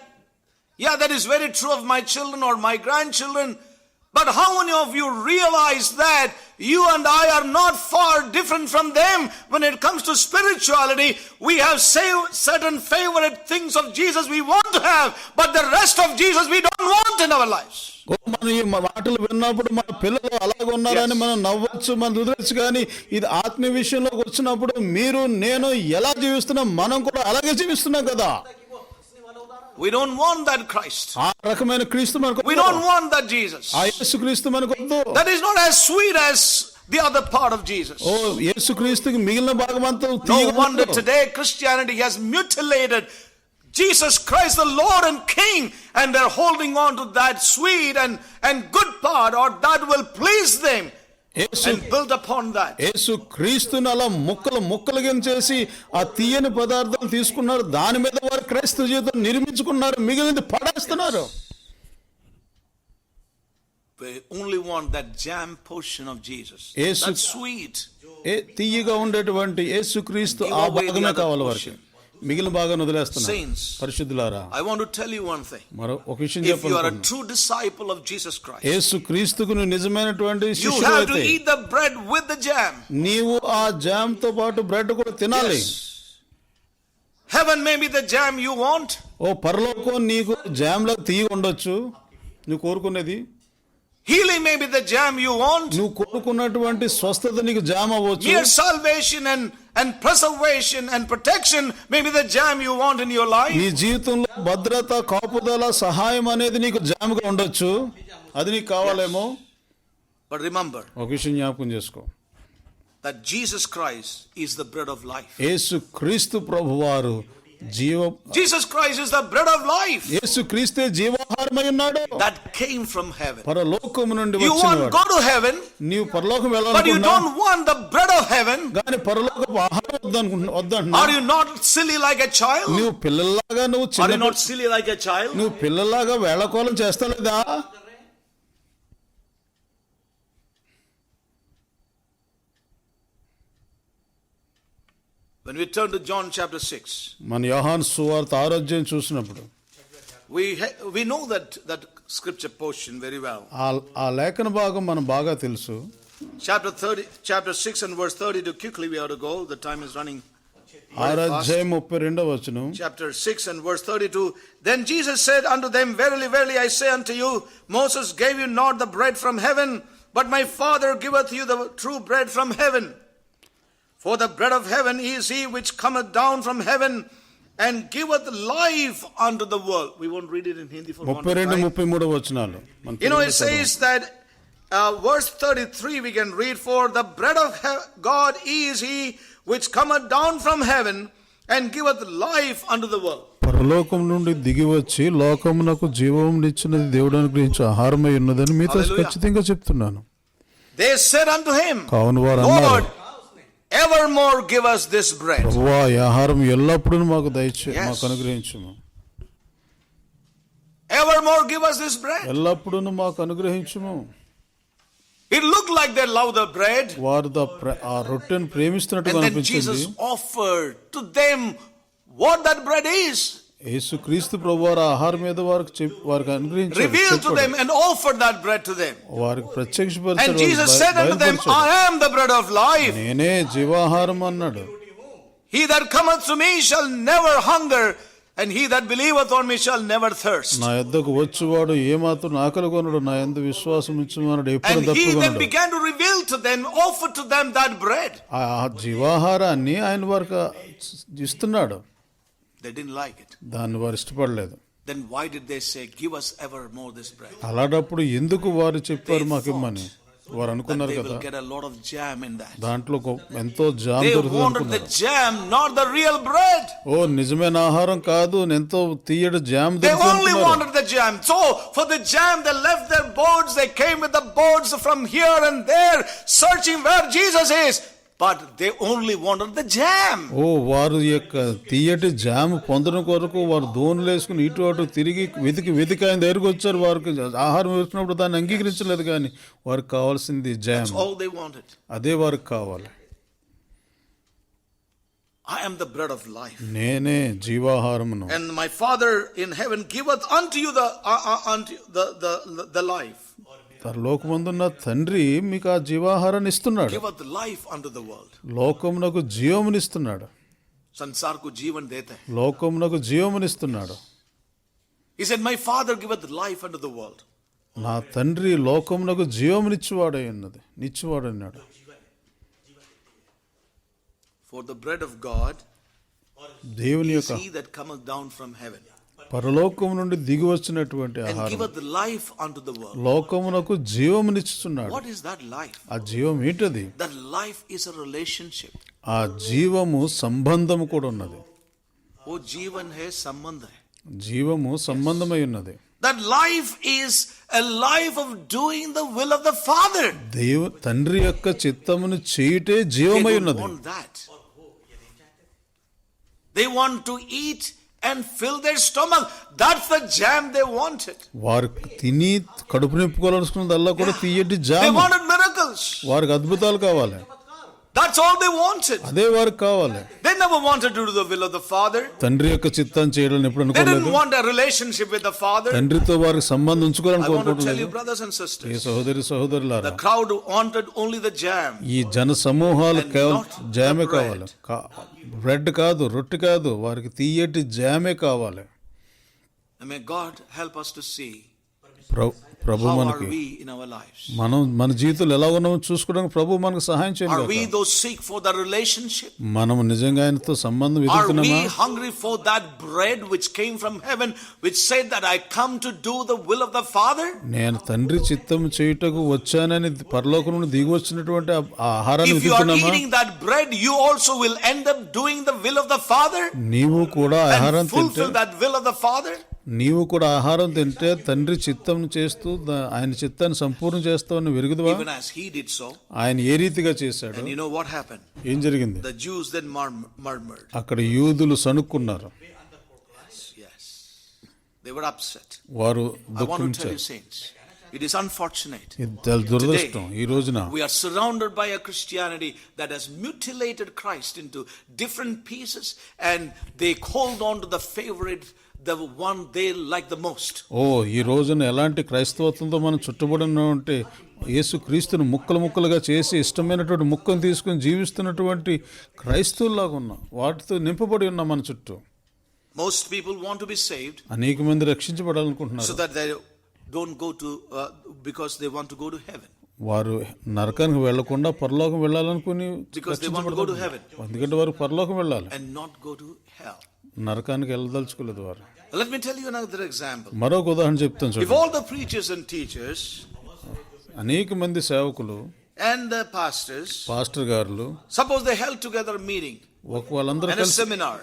yeah, that is very true of my children or my grandchildren. But how many of you realize that you and I are not far different from them when it comes to spirituality? We have certain favorite things of Jesus we want to have, but the rest of Jesus we don't want in our lives. మనం ఈ మాటలు విన్నప్పుడు మన పిల్లలు అలాగే ఉన్నారని మనం నవ్వచ్చు, మనం వదిలేచ్చు. కానీ ఇది ఆత్మీయ విషయంలోకి వచ్చినప్పుడు మీరు నేను ఎలా జీవిస్తున్నాం, మనం కూడా అలాగే జీవిస్తున్నాం కదా. We don't want that Christ. ఆ రకమైన క్రీస్తు మనకు We don't want that Jesus. ఆ యేసు క్రీస్తు మనకు వద్దు. That is not as sweet as the other part of Jesus. ఓ యేసు క్రీస్తుకి మిగిలిన భాగం అంతా No తీయగా wonder ఉండదు. today Christianity has mutilated Jesus Christ the Lord and King, and they're holding on to that sweet and good part, or that will please them, Yesu and build upon that. యేసు క్రీస్తుని అలా ముక్కలుగా చేసి ఆ తీయని పదార్థాలు తీసుకున్నారు, దాని మీద వారు క్రైస్తవ జీవితం నిర్మించుకున్నారు, మిగిలింది పడేస్తున్నారు. We only want that jam portion of Jesus. Yesu- That's sweet. తీయగా ఉండేటువంటి యేసు క్రీస్తు ఆ భాగమే కావాలి వారికి, మిగిలిన భాగాన్ని వదిలేస్తున్నారు. Saints, పరిశుద్ధులారా, I want to tell you one thing. మరో ఒక విషయం If you are a చెప్పాలి. true disciple of Jesus Christ, యేసు క్రీస్తుకు నువ్వు నిజమైనటువంటి you శిష్యుడు have to అయితే eat the bread with the jam. నీవు ఆ జామ్ తో పాటు బ్రెడ్ కూడా తినాలి. Yes. Heaven may be the jam you want. ఓ పరలోకం నీకు జామ్ లో తీయ ఉండొచ్చు నువ్వు కోరుకునేది. Healing may be the jam you want. నువ్వు కోరుకున్నటువంటి స్వస్థత నీకు జామ్ అవ్వచ్చు. Mere salvation and preservation and protection may be the jam you want in your life. నీ జీవితంలో భద్రత, కాపుదల, సహాయం అనేది నీకు జామ్గా ఉండొచ్చు. అది నీకు కావాలేమో. But remember ఒక విషయం జ్ఞాపకం చేసుకో, that Jesus Christ is the bread of life. యేసు క్రీస్తు ప్రభువారు Jesus Christ is the bread of life. యేసు క్రీస్తే జీవాహారమై ఉన్నాడు. That came from heaven. పరలోకము నుండి You want వచ్చినవాడు. go to heaven, నీవు పరలోకం but you వెళ్ళాలనుకున్నా don't want the bread of heaven. కానీ పరలోకపు ఆహారం వద్దంటున్నా. Are you not silly like a child? నువ్వు పిల్లల్లాగా నువ్వు Are you చిన్న not silly like a child? నువ్వు పిల్లల్లాగా వేళకోళం చేస్తలేదా? When we turn to John chapter 6, మన యోహాను సువార్త 6వ అధ్యాయం చూసినప్పుడు we know that scripture portion very well. ఆ లేఖన భాగం మనం బాగా తెలుసు. Chapter 6 and verse 32. Quickly we have to go. The time is running. 6వ అధ్యాయం 32వ వచనం. Chapter 6 and verse 32. Then Jesus said unto them, Verily, verily, I say unto you, Moses gave you not the bread from heaven, but my Father giveth you the true bread from heaven. For the bread of heaven is he which cometh down from heaven and giveth life unto the world. We won't read it in Hindi for 32-33 వచనాలు. You know, it says that verse 33 we can read, For the bread of God is he which cometh down from heaven and giveth life unto the world. పరలోకం నుండి దిగి వచ్చి లోకమునకు జీవమునిచ్చినది దేవుడు అనుగ్రహించే ఆహారమై ఉన్నదని మీతో ఖచ్చితంగా చెప్తున్నాను. They said unto him, కావున వారు అన్నారు, Lord, evermore give us this bread. ప్రభువా, ఈ ఆహారం ఎల్లప్పుడూ మాకు మాకు అనుగ్రహించుము. Evermore give us this bread. ఎల్లప్పుడూ మాకు అనుగ్రహించుము. It looked like they loved the bread. వారు ఆ రొట్టెను ప్రేమిస్తున్నట్టుగా And then అనిపించింది. Jesus offered to them what that bread is. యేసు క్రీస్తు ప్రభువారు ఆహారం మీద వారికి అనుగ్రహించారు, Revealed to them and offered that bread to them. వారికి And ప్రత్యక్షపరిచారు, Jesus said unto them, I am the bread of life. నేనే జీవాహారం అన్నాడు. He that cometh to me shall never hunger, and he that believeth on me shall never thirst. నా యొద్దకు వచ్చువాడు ఏమాత్రం ఆకలి కొనడు, నా యందు విశ్వాసం ఉంచుమన్నాడు, ఎప్పుడు And he then దప్పుకొనడు. began to reveal to them, offer to them that bread. ఆ జీవాహారాన్ని ఆయన వారికి ఇస్తున్నాడు. They didn't like it. దాన్ని వారు ఇష్టపడలేదు. Then why did they say, give us evermore this bread? అలాంటప్పుడు ఎందుకు వారు చెప్పారు మాకు ఇమ్మని? వారు అనుకున్నారు They కదా, will get a lot of jam in that. దాంట్లో ఎంతో జామ్ They దొరుకుతుంది wanted the అనుకున్నారు. jam, not the real bread. ఓ నిజమైన ఆహారం కాదు, ఎంతో తీయటి జామ్ They only దొరుకుతుంది. wanted the jam. So for the jam, they left their boards. They came with the boards from here and there, searching where Jesus is. But they only wanted the jam. ఓ వారు యొక్క తీయటి jam పొందడం కొరకు వారు దోణులు వేసుకుని ఇటు అటు తిరిగి వెతికి ఆయన దగ్గరికి వచ్చారు. వారికి ఆహారం వేసినప్పుడు దాన్ని అంగీకరించలేదు, కానీ వారికి కావాల్సింది jam. That's all they wanted. అదే వారికి కావాలి. I am the bread of life. నేనే జీవాహారమును. And my Father in heaven giveth unto you the life. లోకమందున్న తండ్రి మీకు ఆ జీవాహారాన్ని ఇస్తున్నాడు. Giveth life unto the world. లోకమునకు జీవమునిస్తున్నాడు. संसार को जीवन देता है. లోకమునకు జీవమునిస్తున్నాడు. He said, my Father giveth life unto the world. నా తండ్రి లోకమునకు జీవమునిచ్చువాడై ఉన్నది, నిచ్చువాడు అన్నాడు. For the bread of God దేవుని is యొక్క he that cometh down from heaven పరలోకము నుండి దిగి వచ్చినటువంటి and ఆహారం giveth life unto the world. లోకమునకు జీవమునిచ్చుచున్నాడు. What is that life? ఆ జీవం ఏంటది? That life is a relationship. ఆ జీవము సంబంధము కూడా ఉన్నది. वो जीवन है, संबंध है. జీవము సంబంధమై ఉన్నది. That life is a life of doing the will of the Father. తండ్రి యొక్క చిత్తమును చేయుటే జీవమై They don't ఉన్నది. want that. They want to eat and fill their stomach. That's the jam they wanted. వారు తిని కడుపు నింపుకోవాలనుకున్నదల్లా కూడా తీయటి They జామ. wanted miracles. వారికి అద్భుతాలు కావాలి. That's all they wanted. అదే వారికి కావాలి. They never wanted to do the will of the Father. తండ్రి యొక్క చిత్తాన్ని చేయాలని ఎప్పుడు They didn't అనుకోలేదు. want a relationship with the Father. తండ్రితో వారికి సంబంధం ఉంచుకోవాలని I want to tell you, కోరుకోవట్లేదు. brothers and ఈ sisters, సహోదరులారా, the crowd wanted only the jam. ఈ జన సమూహాలు And కేవలం not జామే the bread. కావాలి. బ్రెడ్ కాదు, రొట్టె కాదు, వారికి తీయటి జామే కావాలి. And may God help us to see Prabhu How are మనకి we in our lives? మన జీవితంలో ఎలా ఉన్నామో చూసుకోవడానికి ప్రభు మనకు సహాయం Are చేయండి. we those seek for the relationship? మనం నిజంగా ఆయనతో సంబంధం Are we వెతుకుతున్నామా? hungry for that bread which came from heaven, which said that I come to do the will of the Father? నేను తండ్రి చిత్తం చేయుటకు వచ్చానని పరలోకం నుండి దిగి వచ్చినటువంటి ఆ ఆహారాన్ని If you are వెతుకుతున్నామా? eating that bread, you also will end up doing the will of the Father నీవు కూడా ఆహారం and తింటే fulfill that will of the Father. నీవు కూడా ఆహారం తింటే తండ్రి చిత్తం చేస్తూ ఆయన చిత్తాన్ని సంపూర్ణ చేస్తావని వెరుగుదువా? Even as he did so. ఆయన ఏ రీతిగా చేశాడు? And you know what happened? ఏం జరిగింది? The Jews then murmured. అక్కడ యూదులు సణుక్కున్నారు. Yes. They were upset. వారు I want to tell you, దుఃఖించారు. saints, it is unfortunate. ఇది దురదృష్టం. ఈ రోజున We are surrounded by a Christianity that has mutilated Christ into different pieces, and they hold on to the favorite, the one they like the most. ఈ రోజున ఎలాంటి క్రైస్తవత్వంతో మనం చుట్టబడిన ఉంటే యేసు క్రీస్తును ముక్కలు ముక్కలుగా చేసి ఇష్టమైనటువంటి ముక్కను తీసుకుని జీవిస్తున్నటువంటి క్రైస్తవుల్లాగా ఉన్నాం. వాటితో నింపబడి ఉన్నాం మన చుట్టూ. Most people want to be saved అనేక మంది రక్షించబడాలనుకుంటున్నారు. so that they don't go to because they want to go to heaven. వారు నరకానికి వెళ్లకుండా పరలోకం వెళ్ళాలనుకుని Because they want to go to heaven ఎందుకంటే వారు పరలోకం వెళ్ళాలి, and not go to hell. నరకానికి వెళ్ళదలుచుకోలేదు వారు. Let me tell you another example. మరొక ఉదాహరణ చెప్తాను If చూడండి. all the preachers and teachers అనేక మంది సేవకులు, and the pastors, పాస్టర్ గారులు, suppose they held together a meeting వాళ్ళందరూ and a కలిసి seminar,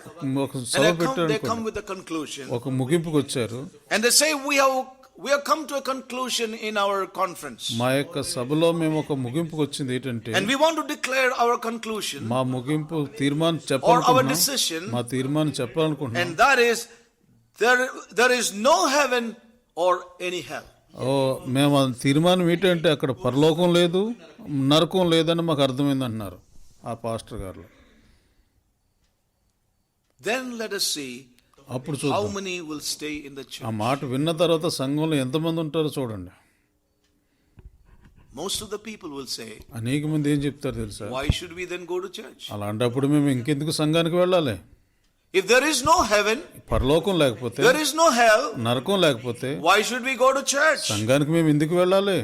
ఒక and సభ they పెట్టారు, come with a conclusion, ఒక ముగింపుకు వచ్చారు. and they say we have come to a conclusion in our conference, మా యొక్క సభలో మేము ఒక ముగింపుకు వచ్చింది ఏంటంటే, and we want to declare our conclusion మా ముగింపు తీర్మానం or our చెప్పాలనుకుంటున్నాం, decision, మా తీర్మానం చెప్పాలనుకుంటున్నాం. and that is there is no heaven or any hell. మేము ఆ తీర్మానం ఏంటంటే అక్కడ పరలోకం లేదు, నరకం లేదని మాకు అర్థమైంది అంటున్నారు ఆ పాస్టర్ గారు. Then let us see అప్పుడు how చూద్దాం many will stay in the church. ఆ మాట విన్న తర్వాత సంఘంలో ఎంతమంది ఉంటారో చూడండి. Most of the people will say, అనేక మంది ఏం చెప్తారు తెలుసా? why should we then go to church? అలాంటప్పుడు మేము ఇంకెందుకు సంఘానికి వెళ్ళాలి? If there is no heaven, పరలోకం లేకపోతే, there is no hell, నరకం లేకపోతే why should we go to church? సంఘానికి మేము ఎందుకు వెళ్ళాలి?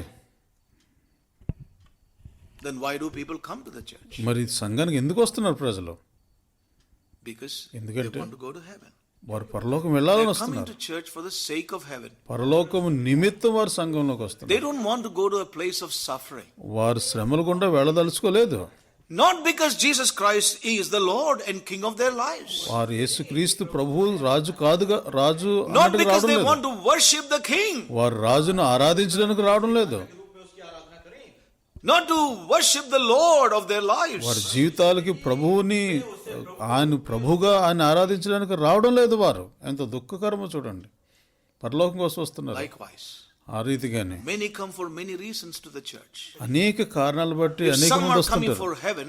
Then why do people come to the church? మరి సంఘానికి ఎందుకు వస్తున్నారు ప్రజలు? Because they ఎందుకంటే want to go to heaven. వారు పరలోకం They వెళ్ళాలని are coming వస్తున్నారు. to church for the sake of heaven. పరలోకం నిమిత్తం వారు సంఘంలోకి వస్తున్నారు. They don't want to go to a place of suffering. వారు శ్రమల గుండా వెళ్ళదలుచుకోలేదు. Not because Jesus Christ is the Lord and King of their lives. వారు యేసుక్రీస్తు ప్రభువు రాజు కాదుగా, రాజు Not అన్నట్టుగా because రావడం they లేదు. want to worship the King. వారు రాజును ఆరాధించడానికి రావడం లేదు. Not to worship the Lord of their వారి lives. జీవితాలకి ప్రభువుని ఆయన ప్రభుగా ఆయన ఆరాధించడానికి రావడం లేదు. వారు ఎంత దుఃఖకరమో చూడండి. పరలోకం కోసం వస్తున్నారు. Likewise, ఆ రీతిగానే many come for many reasons to the church. అనేక కారణాలు బట్టి అనేక Some మంది are coming వస్తుంటారు. for heaven,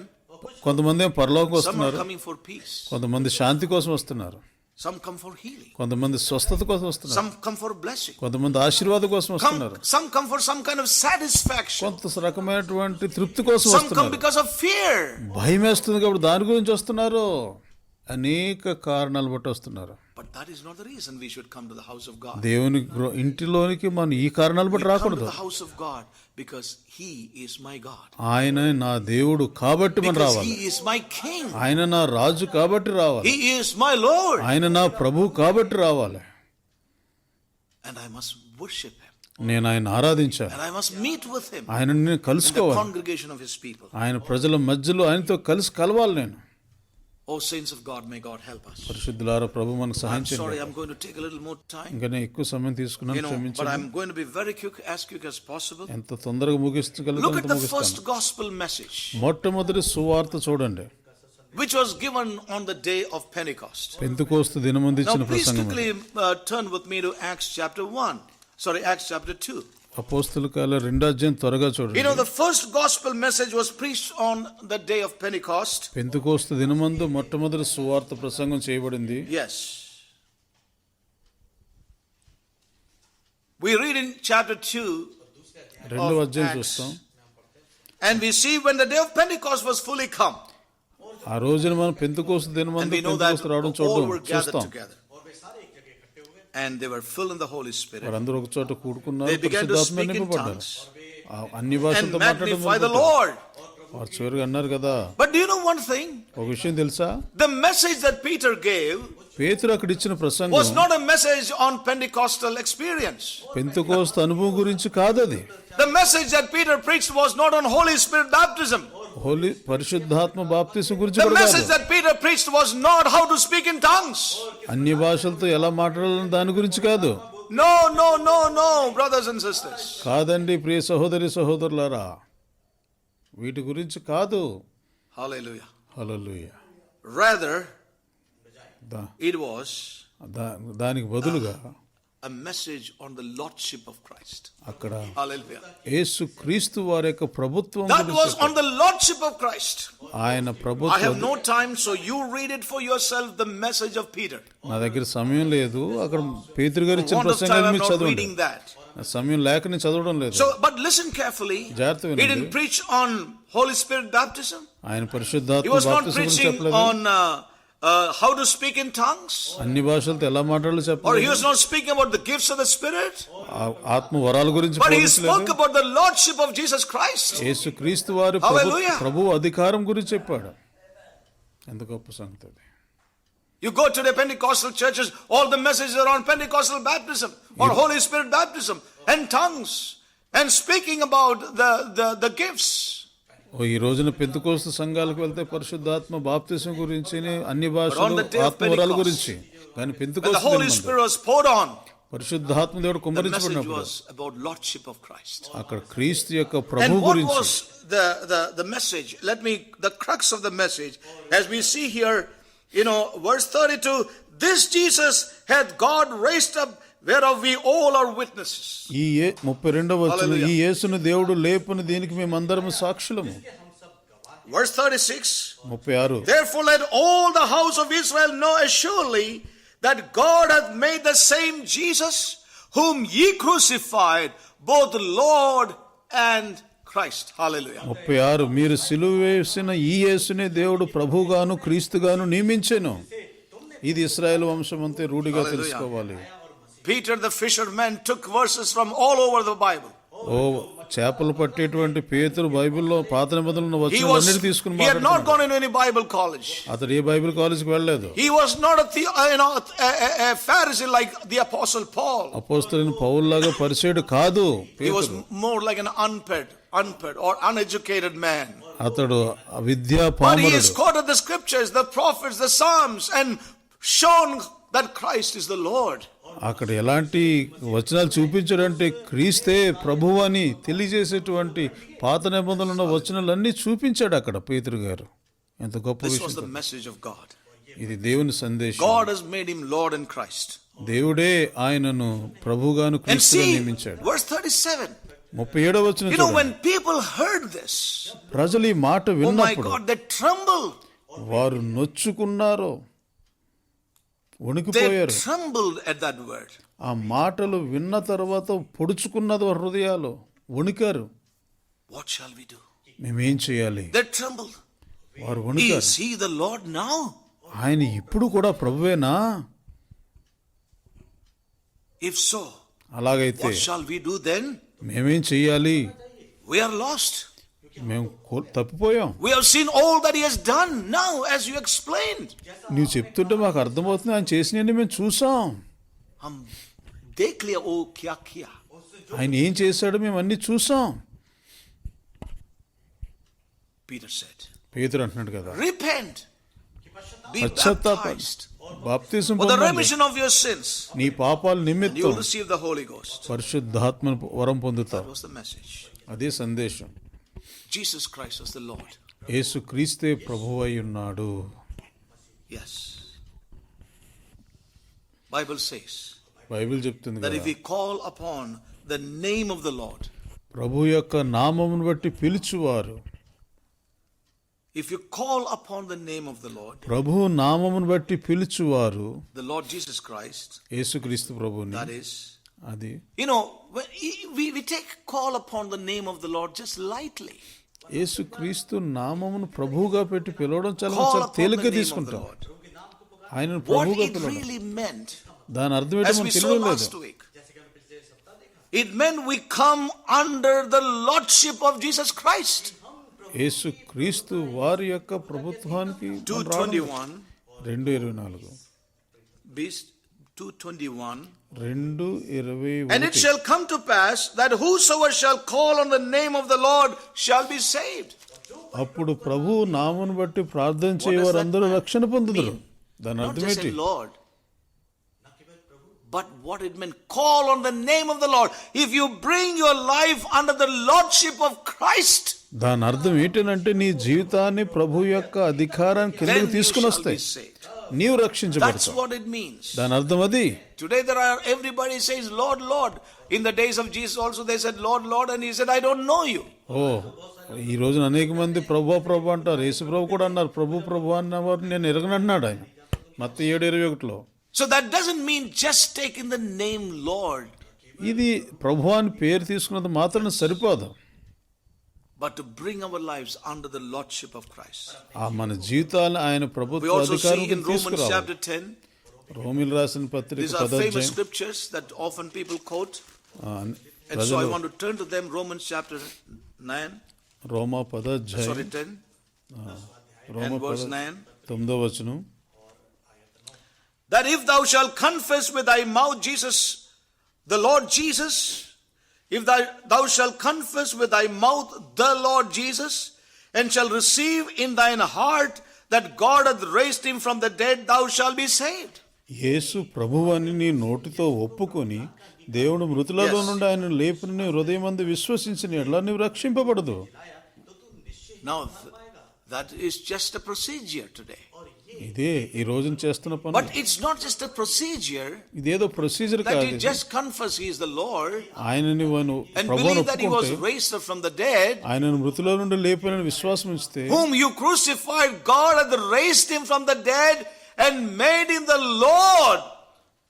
కొంతమంది ఏమో పరలోకం some are వస్తున్నారు, coming for peace, కొంతమంది శాంతి కోసం వస్తున్నారు, some come for healing, కొంతమంది స్వస్థత కోసం వస్తున్నారు, some come for blessing, కొంతమంది ఆశీర్వాదం కోసం వస్తున్నారు, some come for some kind of satisfaction, కొంత రకమైనటువంటి తృప్తి కోసం some come వస్తున్నారు. because of fear. భయం వేస్తుంది కాబట్టి దాని గురించి వస్తున్నారు. అనేక కారణాలు బట్టి వస్తున్నారు. But that is not the reason we should come to the house of God. దేవుని ఇంటిలోనికి మనం ఈ కారణాలు We బట్టి come to రాకూడదు. the house of God because He is my God. ఆయన నా దేవుడు కాబట్టి మనం Because రావాలి. He is my King. ఆయన నా రాజు కాబట్టి రావాలి. He is my Lord. ఆయన నా ప్రభు కాబట్టి రావాలి. And I must worship Him. నేను ఆయన ఆరాధించాలి. And I must meet with Him ఆయనను నేను in the కలుసుకోవాలి. congregation of His people. ఆయన ప్రజల మధ్యలో ఆయనతో కలిసి కలవాలి నేను. Oh, saints of God, may God help us. పరిశుద్ధులారా ప్రభు మనకు సహాయం I'm sorry, చేయండి. I'm going to take a little more time. ఇంకా నేను ఎక్కువ సమయం తీసుకున్నాను, But క్షమించండి. I'm going to be very quick as possible. ఎంత తొందరగా Look ముగించగలుగుతాను at అంత the first ముగిస్తాను. gospel message, మొట్టమొదటి సువార్త చూడండి, which was given on the day of Pentecost. Pentecost దినమందు Now, ఇచ్చిన please ప్రసంగం. quickly turn with me to Acts chapter 1. Sorry, Acts chapter 2. అపోస్తల కాల 2వ అధ్యాయం త్వరగా You చూడండి. know, the first gospel message was preached on the day of Pentecost. Pentecost దినమందు మొట్టమొదటి సువార్త ప్రసంగం చేయబడింది. Yes. We read in chapter 2 2వ of అధ్యాయం Acts, చూస్తాం. and we see when the day of Pentecost was fully come, ఆ రోజున మనం పెంతెకోస్తు and దినమందు we know that పెంతెకోస్తు రావడం all చూడడం were gathered చూస్తాం. together. and they were filled in the Holy Spirit. వారందరూ ఒక చోట కూడుకున్నారు, They began to పరిశుద్ధాత్మ speak in నింపబడ్డారు, tongues అన్ని and భాషలతో మాట్లాడడం magnify the మొదలుపెట్టారు. Lord. వారు చివరిగా అన్నారు కదా, But do you know one thing? ఒక విషయం తెలుసా, The message that Peter gave పేతురు అక్కడ ఇచ్చిన was ప్రసంగం not a message on Pentecostal experience. Pentecost అనుభవం గురించి కాదది. The message that Peter preached was not on Holy Spirit baptism. పరిశుద్ధాత్మ బాప్తిసం గురించి The కూడా message కాదు. that Peter preached was not how to speak in tongues. అన్ని భాషలతో ఎలా మాట్లాడాలని దాని గురించి కాదు. No, no, no, no, brothers and sisters. కాదండి ప్రియ సహోదరి సహోదరులారా, వీటి గురించి కాదు. Hallelujah. Hallelujah. Rather, the- it was దానికి బదులుగా a message on the lordship of Christ. అక్కడ Hallelujah. యేసు క్రీస్తు వారి యొక్క ప్రభుత్వం That గురించి was on the lordship of Christ. ఆయన I ప్రభుత్వం. have no time, so you read it for yourself, the message of Peter. నా దగ్గర సమయం లేదు, అక్కడ పేతురు గారు ఇచ్చిన Want of time, ప్రసంగాన్ని I'm మీరు not చదవండి. reading that. నా సమయం లేక నేను చదవడం లేదు. So, but listen carefully. జాగ్రత్తగా He వినండి. didn't preach on Holy Spirit baptism. ఆయన He పరిశుద్ధాత్మ was not బాప్తిసం గురించి preaching చెప్పలేదు. on how to speak in tongues. అన్ని భాషలతో ఎలా మాట్లాడాలో Or he చెప్పలేదు. was not speaking about the gifts of the Spirit. ఆత్మ వరాల గురించి But he బోధించలేదు. spoke about the lordship of Jesus Christ. యేసు క్రీస్తు వారి Hallelujah. ప్రభు అధికారం గురించి చెప్పాడు. ఎంత గొప్ప సంగతి అది. You go to the Pentecostal churches, all the messages are on Pentecostal baptism or Holy Spirit baptism and tongues and speaking about the gifts. ఈ రోజున పెంతెకోస్తు సంఘాలకు వెళ్తే పరిశుద్ధాత్మ బాప్తిసం గురించి, అన్ని on భాషలు, the day of ఆత్మ వరాల Pentecost, గురించి. కానీ When the పెంతెకోస్తు Holy దినమందు Spirit was poured on, పరిశుద్ధాత్మ దేవుడు the message కుమ్మరించబడినప్పుడు was about lordship of Christ. అక్కడ క్రీస్తు యొక్క And ప్రభు what గురించి. was the message? The crux of the message, as we see here, verse 32, this Jesus hath God raised up, whereof we all are witnesses. ఈ 32వ వచనం, Hallelujah. ఈ యేసును దేవుడు లేపుని దీనికి మేమందరము సాక్షులము. Verse 36, 36. therefore let all the house of Israel know assuredly that God hath made the same Jesus whom ye crucified, both Lord and Christ. Hallelujah. 36. మీరు సిలువ వేసిన ఈ యేసునే దేవుడు ప్రభుగాను క్రీస్తుగాను నియమించెను. ఇది ఇశ్రాయేలు వంశమంతే రూఢిగా Hallelujah. తెలుసుకోవాలి. Peter the fisherman took verses from all over the Bible. చేపలు పట్టేటువంటి పేతురు బైబిల్లో పాత నిబంధనలు He వచనాలన్నీ తీసుకుని had not మాట్లాడుతున్నాడు. gone into any Bible college. అతడు ఏ బైబిల్ కాలేజీకి వెళ్ళలేదు. He was not a Pharisee like the Apostle Paul. అపోస్తలుని పౌలులాగా పరిచయుడు కాదు He was పేతురు. more like an unpaid or uneducated man. అతడు విద్యా But he పామరుడు. has quoted the scriptures, the prophets, the Psalms, and shown that Christ is the Lord. అక్కడ ఎలాంటి వచనాలు చూపించాడంటే క్రీస్తే ప్రభువు అని తెలియజేసేటువంటి పాత నిబంధనలు ఉన్న వచనాలన్నీ చూపించాడు అక్కడ పేతురు గారు. ఎంత గొప్ప This was విషయం. the message of God. ఇది దేవుని సందేశం. God has made him Lord in Christ. దేవుడే ఆయనను ప్రభుగాను And క్రీస్తుగా see, నియమించాడు. verse 37. 37వ వచనం చూడండి. When people heard this, ప్రజలు ఈ మాట oh my విన్నప్పుడు God, they trembled. వారు నొచ్చుకున్నారు, They వణికిపోయారు. trembled at that word. ఆ మాటలు విన్న తర్వాత పొడుచుకున్నది వారి హృదయాలు, వణికారు. What shall we do? మేమేం చేయాలి? They trembled. వారు వణికారు. Is he the Lord now? ఆయన ఇప్పుడు కూడా ప్రభువేనా? If so, అలాగైతే what shall we do then? మేమేం చెయ్యాలి? We are lost. మేము తప్పిపోయాం. We have seen all that he has done now, as you explained. నువ్వు చెప్తుంటే మాకు అర్థమవుతుంది, ఆయన చేసినవన్నీ మేము చూసాం. हम देख लिया ओ क्या किया. ఆయన ఏం చేశాడో మేము అన్ని చూసాం. Peter said, పేతురు అంటున్నాడు కదా, repent, be పశ్చాత్తాపండి, baptized బాప్తిసం for the పొందండి, remission of your sins, నీ పాపాల and you నిమిత్తం will receive the Holy Ghost. పరిశుద్ధాత్మ వరం పొందుతావు. That was the message. అదే సందేశం. Jesus Christ was the Lord. యేసు క్రీస్తే ప్రభువై ఉన్నాడు. Yes. Bible says బైబిల్ చెప్తుంది that కదా, if we call upon the name of the Lord, ప్రభు యొక్క నామమును బట్టి పిలుచువారు, if you call upon the name of the Lord, ప్రభు నామమును బట్టి పిలుచువారు, the Lord Jesus Christ, యేసుక్రీస్తు ప్రభుని, that is, అది when we take call upon the name of the Lord just lightly. యేసుక్రీస్తు నామమును ప్రభువుగా పెట్టి పిలవడం చాలా Call చాలా upon తేలిగ్గా the name of the తీసుకుంటాం. Lord. ఆయనను What ప్రభువుగా it పిలవడం. really meant దాని అర్థం ఏంటో as we మనకు saw తెలియడం లేదు. last week. It meant we come under the lordship of Jesus Christ. యేసు క్రీస్తు వారి యొక్క ప్రభుత్వానికి మనం రావడం. 2:21. 2:24 Beast 2:21. 2:21 And it shall come to pass that whosoever shall call on the name of the Lord shall be saved. అప్పుడు ప్రభు నామమును బట్టి ప్రార్థన చేయవారందరూ రక్షణ పొందుదురు. దాని Not అర్థం just ఏంటి? say Lord, but what it meant, call on the name of the Lord. If you bring your life under the lordship of Christ, దాని అర్థం ఏంటంటే నీ జీవితాన్ని ప్రభు యొక్క అధికారాన్ని then కిందకు you తీసుకుని shall వస్తాయి, be saved. నీవు That's రక్షించబడతావు. what it means. దాని అర్థం అది. Today everybody says Lord, Lord. In the days of Jesus also they said Lord, Lord, and he said I don't know you. ఓ ఈ రోజున అనేక మంది ప్రభు ప్రభు అంటారు. యేసు ప్రభు కూడా అన్నారు ప్రభు ప్రభు అన్నవారు నేను ఎరగనన్నాడు ఆయన మత్తయి 7:21లో. So that doesn't mean just taking the name Lord, ఇది ప్రభు అని పేరు తీసుకున్నది మాత్రం సరిపోదు, but to bring our lives under the lordship of Christ. ఆ మన జీవితాలను ఆయన We ప్రభుత్వ also see అధికారం in Romans తీసుకురావాలి. chapter 10, రోమిలు రాసిన పత్రిక these are 10వ famous అధ్యాయం. scriptures that often people quote. And so I ప్రజలు want to turn to them. Romans chapter 9, రోమా 10వ అధ్యాయం sorry 10 రోమా and verse 9. 9వ వచనం. That if thou shalt confess with thy mouth Jesus, the Lord Jesus, if thou shalt confess with thy mouth the Lord Jesus, and shall receive in thine heart that God hath raised him from the dead, thou shalt be saved. యేసు ప్రభువని నీ నోటితో ఒప్పుకొని దేవుడు మృతులలో నుండి ఆయన లేపుని నీ హృదయమందు విశ్వసించిన ఎడల నీవు రక్షింపబడదు. Now that is just a procedure today. ఇదే ఈ రోజున చేస్తున్న పని. But it's not just a procedure ఇదేదో ప్రొసీజర్ that కాదు. you just confess he is the Lord ఆయనని నువ్వు and ప్రభువును believe that he was ఒప్పుకుంటే, raised up from the dead, ఆయనను మృతుల నుండి లేపిన విశ్వాసం ఉంచితే, whom you crucified, God hath raised him from the dead and made him the Lord.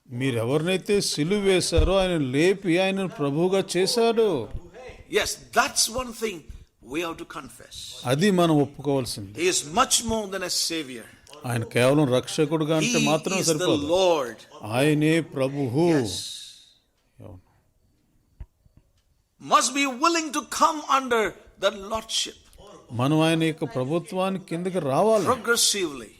మీరు ఎవరినైతే సిలువ వేశారో ఆయన లేపి ఆయన ప్రభువుగా చేశాడు. Yes, that's one thing we have to confess. అది మనం ఒప్పుకోవాల్సింది. He is much more than a savior. ఆయన కేవలం రక్షకుడుగా అంటే He మాత్రం is the సరిపోదు. Lord. ఆయనే ప్రభువు. Must be willing to come under the lordship మనం ఆయన యొక్క ప్రభుత్వానికి కిందకి రావాలి. progressively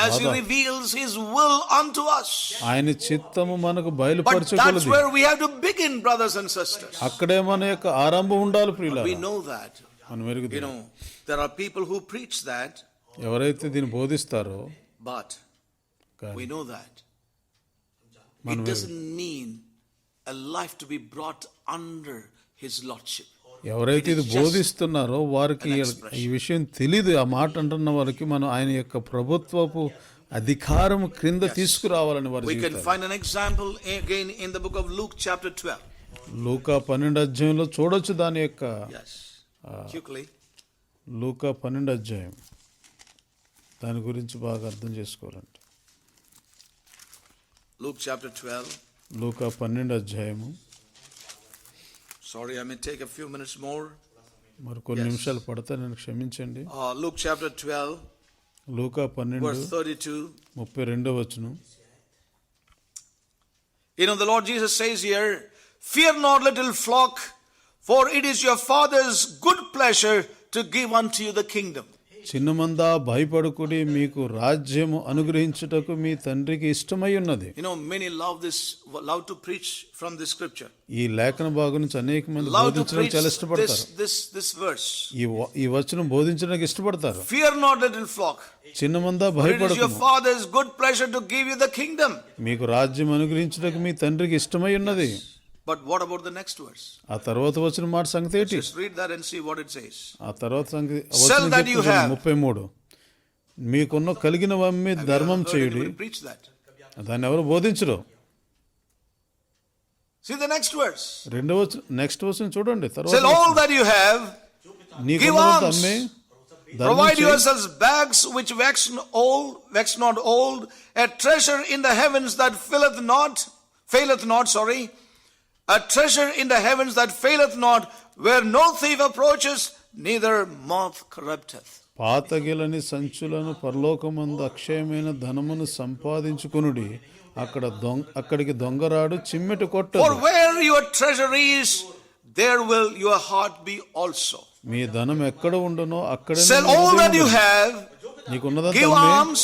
as he reveals his will unto us. ఆయన చిత్తము మనకు But that's బయలుపరచగలదు. where we have to begin, brothers and sisters. అక్కడే మన యొక్క ఆరంభం ఉండాలి ప్రియులారా. We know that. మనం ఎరుగుతాం. There are people who preach that, ఎవరైతే దీన్ని బోధిస్తారో but కానీ we know that it మనం doesn't mean a life to be brought under his lordship. ఎవరైతే ఇది బోధిస్తున్నారో వారికి ఈ విషయం తెలీదు. ఆ మాట అంటున్న వారికి మనం ఆయన యొక్క ప్రభుత్వపు అధికారం క్రింద తీసుకురావాలని వారు We can జీవితాలు. find an example again in the book of Luke chapter 12. లూకా 12 అధ్యాయంలో చూడొచ్చు దాని యొక్క. Yes. Quickly. లూకా 12 అధ్యాయం దాని గురించి బాగా అర్థం చేసుకోవాలంటే Luke chapter 12. లూకా 12 అధ్యాయము. Sorry, I may take a few minutes more. మరి కొన్ని నిమిషాలు పడతా, నన్ను క్షమించండి. Luke chapter 12, లూకా 12 verse 32. 32వ వచనం. The Lord Jesus says here, fear not, little flock, for it is your Father's good pleasure to give unto you the kingdom. చిన్న మందా భయపడుకుడి, మీకు రాజ్యము అనుగ్రహించుటకు మీ తండ్రికి ఇష్టమై ఉన్నది. Many love to preach from this scripture. ఈ లేఖన భాగం నుంచి అనేక మంది Love to బోధించడానికి preach చాలా ఇష్టపడతారు. this verse. ఈ వచనం బోధించడానికి ఇష్టపడతారు. Fear not, little flock, చిన్న మందా for it is your భయపడకుము, Father's good pleasure to give you the kingdom. మీకు రాజ్యం అనుగ్రహించుటకు మీ తండ్రికి ఇష్టమై ఉన్నది. But what about the next verse? ఆ తర్వాత వచ్చిన మాట సంగతి ఏంటి? Just read that and see what it says. ఆ తర్వాత సంగతి Sell that you have. 33 మీకున్న కలిగినవమ్మి ధర్మం చేయుడి. Preach that. దాన్ని ఎవరు బోధించరు. See the next verse. Next వచనం చూడండి. Sell all that you have, give alms, అమ్మి provide yourselves bags which wax not old, a treasure in the heavens that faileth not, a treasure in the heavens that faileth not, where no thief approaches, neither moth corrupteth. పాతగిలని సంచులను పరలోకమందు అక్షయమైన ధనమును సంపాదించుకొనుడి, అక్కడికి దొంగరాడు చిమ్మెట కొట్టదు. For where your treasure is, there will your heart be also. మీ ధనం ఎక్కడ ఉండునో అక్కడే Sell all that you have, నీకున్నదంతా give అమ్మి alms,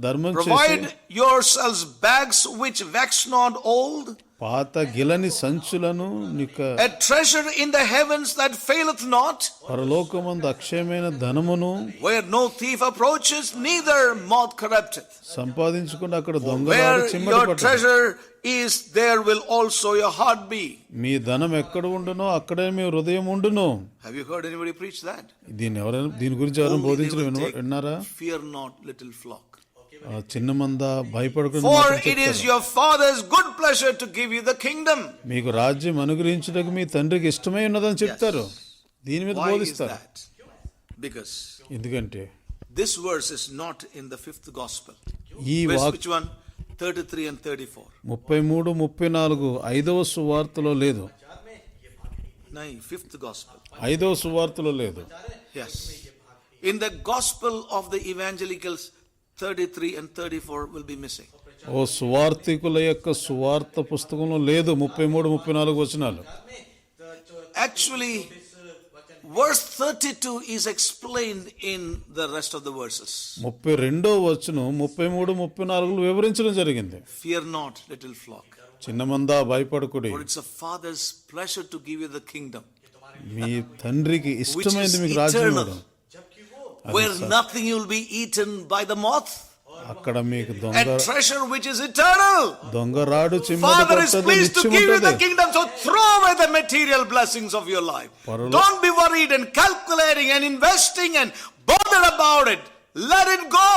ధర్మం చేసి provide yourselves bags which wax not old, పాత గిలని సంచులను a treasure in the heavens that faileth not, పరలోకమందు అక్షయమైన ధనమును where no thief approaches, neither moth corrupteth. సంపాదించుకుని అక్కడ దొంగరాడు Where చిమ్మట your పట్టదు. treasure is, there will also your heart be. మీ ధనం ఎక్కడ ఉండునో అక్కడే మీ హృదయం ఉండును. Have you heard anybody preach that? దీని గురించి ఎవరైనా Only they బోధించడం will take, విన్నారా? fear not, little flock. చిన్న మంద భయపడకుండా For it is your Father's good pleasure to give you the kingdom. మీకు రాజ్యం అనుగ్రహించుటకు మీ తండ్రికి ఇష్టమై ఉన్నదని చెప్తారు. దీని మీద Why is బోధిస్తారు. that? Because ఎందుకంటే this verse is not in the fifth gospel. ఈ Which one? 33 and 34. 33, 34 ఐదవ సువార్తలో లేదు. No, fifth gospel. ఐదవ సువార్తలో లేదు. Yes. In the gospel of the evangelicals, 33 and 34 will be missing. ఓ సువార్తికుల యొక్క సువార్త పుస్తకంలో లేదు 33, 34 వచనాలు. Actually, verse 32 is explained in the rest of the verses. 32వ వచనం 33, 34 వివరించడం జరిగింది. Fear not, little flock. చిన్న మంద భయపడకుడి, For it's a Father's pleasure to give you the kingdom, మీ తండ్రికి which ఇష్టమైనది is మీకు రాజ్యం eternal, ఇవ్వడం. where nothing will be eaten by the moth, అక్కడ మీకు a treasure which is eternal. దొంగరాడు చిమ్మట Father is కొట్టదు, pleased to give you the నిత్యముంటది. kingdom, so throw away the material blessings of your life. Don't be worried and calculating and investing and bothered about it. Let it go.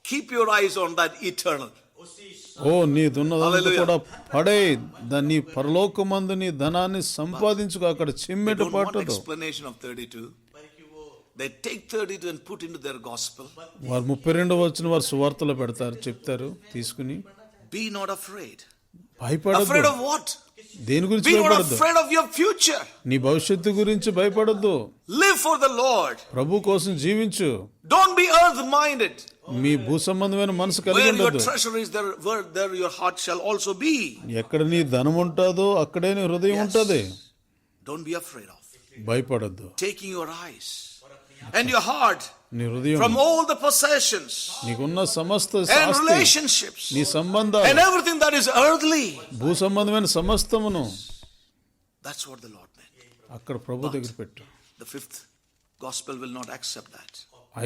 Keep your eyes on that eternal. ఓ నీ దున్నదంతా Hallelujah. కూడా పడే దాన్ని పరలోకమందు నీ ధనాన్ని సంపాదించుకో, అక్కడ They చిమ్మెట don't want పట్టదు. explanation of 32. They take 32 and put into their gospel. వారు 32వ వచనం వారు సువార్తలో పెడతారు, చెప్తారు తీసుకుని. Be not afraid. భయపడద్దు. Afraid of what? దేని గురించి Be not భయపడద్దు? afraid of your future. నీ భవిష్యత్తు గురించి భయపడద్దు. Live for the Lord. ప్రభు కోసం జీవించు. Don't be earth-minded. మీ భూ సంబంధమైన మనసు కలిగి Where your ఉండదు. treasure is, there your heart shall also be. ఎక్కడ నీ ధనం ఉంటుందో అక్కడే నీ హృదయం ఉంటది. Don't be afraid of భయపడద్దు. taking your eyes and your heart నీ హృదయం from all the possessions నీకున్న సమస్త and ఆస్తి, relationships నీ సంబంధాలు, and everything that is earthly. భూ సంబంధమైన సమస్తమును That's what the Lord meant. అక్కడ ప్రభు దగ్గర పెట్టు. The fifth gospel will not accept that.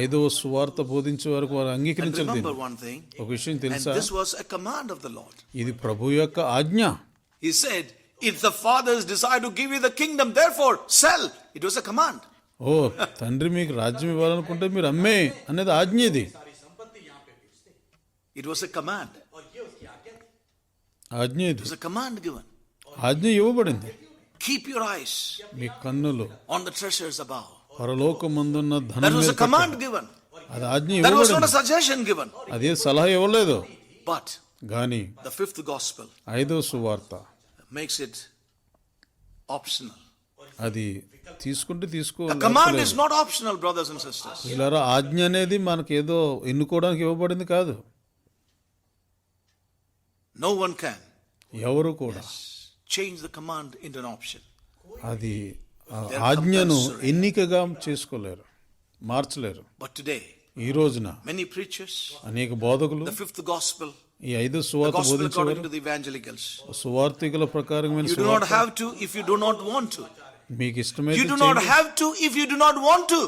ఐదవ సువార్త బోధించే వరకు వారు And అంగీకరించరు. remember దీన్ని one thing, ఒక విషయం and తెలుసా, this was a command of the Lord. ఇది ప్రభు యొక్క ఆజ్ఞ. He said, it's the Father's desire to give you the kingdom, therefore sell. It was a command. ఓ తండ్రి మీకు రాజ్యం ఇవ్వాలనుకుంటే మీరు అమ్మే అనేది ఆజ్ఞ. ఇది It was a command. ఆజ్ఞ. It ఇది was a command given. ఆజ్ఞ ఇవ్వబడింది. Keep your eyes మీ కన్నులు on the treasures above. పరలోకమందున్న ధనం That was మీద a command పెట్టండి. given. అది ఆజ్ఞ That was not a ఇవ్వబడింది. suggestion given. అదే సలహా ఇవ్వలేదు. But గాని the fifth gospel ఐదవ సువార్త makes it optional. అది తీసుకుంటే తీసుకో. The command is not optional, brothers and sisters. ఇలారా ఆజ్ఞ అనేది మనకి ఏదో ఎన్నుకోవడానికి ఇవ్వబడింది కాదు. No one can ఎవరు కూడా change the command into an option. అది ఆజ్ఞను ఎన్నికగా చేసుకోలేరు, మార్చలేరు. But today, ఈ రోజున many preachers, అనేక బోధకులు the fifth gospel, ఈ ఐదు the సువార్త gospel according బోధించేవారు to the evangelicals. సువార్తికుల ప్రకారమైన You do not సువార్త have to if you do not want to. మీకు You ఇష్టమైతే do not చేయండి. have to if you do not want to.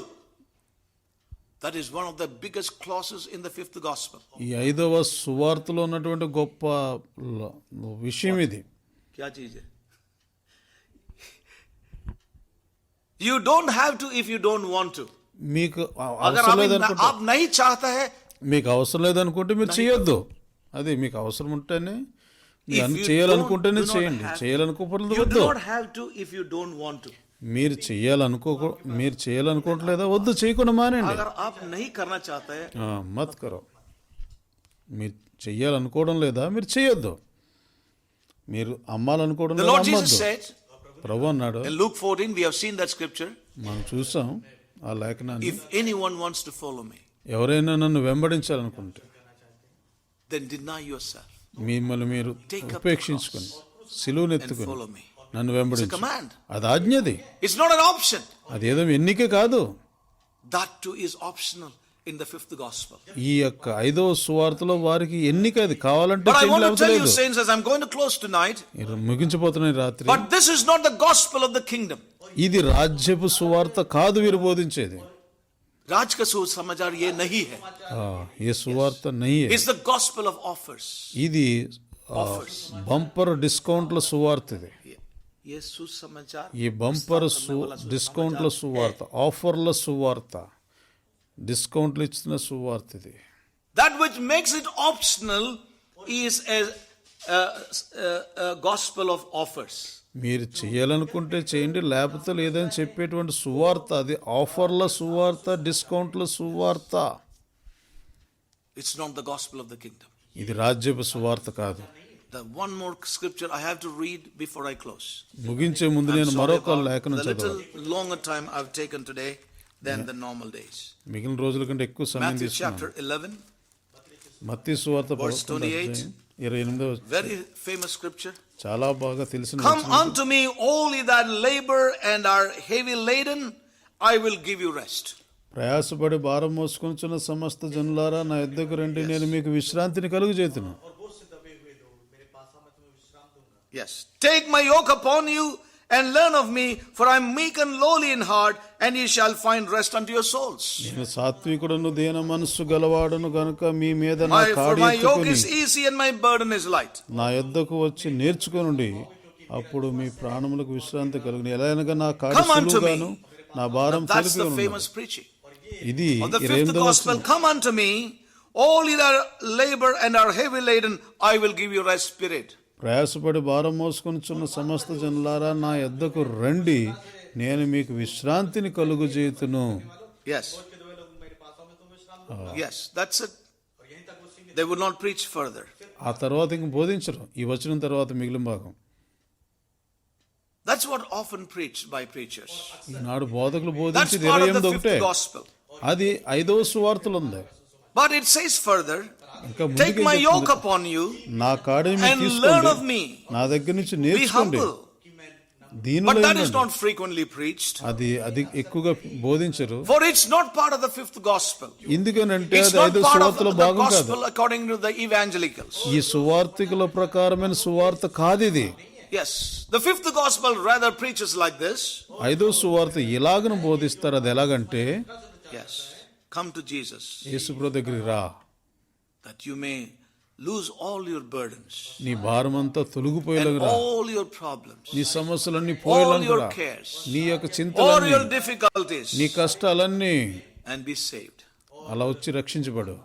That is one of the biggest clauses in the fifth gospel. ఈ ఐదవ సువార్తలో ఉన్నటువంటి గొప్ప విషయం ఇది. क्या चीज है? You don't have to if you don't want to. మీకు अगर అవసరం లేదనుకుంటే आप नहीं चाहता है, మీకు అవసరం లేదనుకుంటే మీరు చేయొద్దు. అది మీకు అవసరం ఉంటేనే మీరు if అన్ని you చేయాలనుకుంటేనే do not చేయండి, have- చేయాలనుకోకూడదు you do వద్దు. not have to if you don't want to. మీరు చేయాలనుకోవట్లేదా వద్దు, చేయకుండా మానండి. अगर आप नहीं करना चाहते हैं, మత్ కరో. మీరు చెయ్యాలనుకోవడం లేదా మీరు చేయొద్దు. మీరు అమ్మాలనుకోవడం the లేదా Lord Jesus అమ్మొద్దు. said ప్రభు అన్నాడు, in Luke 14, we have seen that scripture, మనం చూసాం ఆ లేఖనాన్ని. if anyone wants to follow me, ఎవరైనా నన్ను వెంబడించాలనుకుంటే then deny yourself. మిమ్మల్ని మీరు Take up the ఉపేక్షించుకుని సిలువనెత్తుకుని follow me. నన్ను It's a వెంబడించు. command. అది ఆజ్ఞది, It's not an option. అదేదో ఎన్నిక కాదు. That too is optional in the fifth gospel. ఈ యొక్క 5వ సువార్తలో వారికి ఎన్నిక అది కావాలంటే But I want to tell you, చేయలేదు. saints, as I'm going to close tonight, ముగించిపోతున్నాయి రాత్రి. but this is not the gospel of the kingdom. ఇది రాజ్యపు సువార్త కాదు వీరు బోధించేది. राज का सुसमाचार ये नहीं है. ఏ సువార్త నయ్యే. It's the gospel of offers. ఇది బంపర్ డిస్కౌంట్ల సువార్త. ఇది ये सुसमाचार ఈ బంపర్ డిస్కౌంట్ల సువార్త, ఆఫర్ల సువార్త, డిస్కౌంట్లు ఇచ్చిన సువార్త ఇది. that which makes it optional is a gospel of offers. మీరు చేయాలనుకుంటే చేయండి, లేకపోతే లేదని చెప్పేటువంటి సువార్త అది ఆఫర్ల సువార్త, డిస్కౌంట్ల సువార్త. It's not the gospel of the kingdom. ఇది రాజ్యపు సువార్త కాదు. The one more scripture I have to read before I close. ముగించే ముందు నేను Sorry మరొక about లేఖనం the little చదవాలి. longer time I've taken today than the normal days. మిగిలిన రోజుల కంటే ఎక్కువ సమయం Matthew తీసుకున్నాను. chapter 11, మత్తయి సువార్త verse 28. 28 very famous scripture. చాలా బాగా తెలిసిన Come వచనం. unto me, all ye that labor and are heavy laden, I will give you rest. ప్రయాసపడి భారం మోసుకొనుచున్న సమస్త జనులారా నా యొద్దకు రండి, నేను మీకు విశ్రాంతిని కలుగజేతును. Yes. Take my yoke upon you and learn of me, for I am meek and lowly in heart, and ye shall find rest unto your souls. నేను సాత్వికుడను దీన మనస్సు గలవాడను గనుక మీ మీద నా For కాడి my yoke ఎత్తుకుని is easy and my burden is light. నా యొద్దకు వచ్చి నేర్చుకొనుడి, అప్పుడు మీ ప్రాణములకు విశ్రాంతి కలుగును. ఎలా అనగా నా కాడి Come unto సులువుగాను నా భారం That's the తేలికగాను. famous preaching. ఇది Of the fifth 28వ gospel, వచనం. come unto me, all ye that labor and are heavy laden, I will give you rest, spirit. ప్రయాసపడి భారం మోసుకొనుచున్న సమస్త జనులారా నా యొద్దకు రండి, నేను మీకు విశ్రాంతిని కలుగజేతును. Yes. Yes, that's it. They would not preach further. ఆ తర్వాత ఇంక బోధించరు. ఈ వచనం తర్వాత మిగిలిన భాగం. That's what often preached by preachers. ఈనాడు బోధకులు That's బోధించేది part of the 28 ఒకటే. fifth gospel. అది 5వ సువార్తలు ఉంది. But it says further, ఇంకా take my ముందుకు yoke upon you నా కాడిని మీరు and learn తీసుకోండి, of me. నా దగ్గర నుంచి Be నేర్చుకోండి, humble. But దీనిలో that is not frequently preached. అది ఎక్కువగా బోధించరు. For it's not part of the fifth gospel. ఎందుకనంటే It's అది not 5వ part of సువార్తలో the భాగం కాదు. gospel according to the evangelicals. ఈ సువార్తికుల ప్రకారమైన సువార్త కాదు ఇది. Yes. The fifth gospel rather preaches like this. 5వ సువార్త ఇలాగను బోధిస్తారు. అది ఎలాగంటే, Yes. Come to Jesus, యేసుప్రభు దగ్గరికి రా, that you may lose all your burdens నీ భారమంతా and తొలగిపోయేలాగా, all your problems, నీ సమస్యలన్నీ all పోయేలాగా, your cares, నీ యొక్క all చింతలన్నీ, your difficulties, నీ కష్టాలన్నీ and be saved. అలా వచ్చి రక్షించబడు.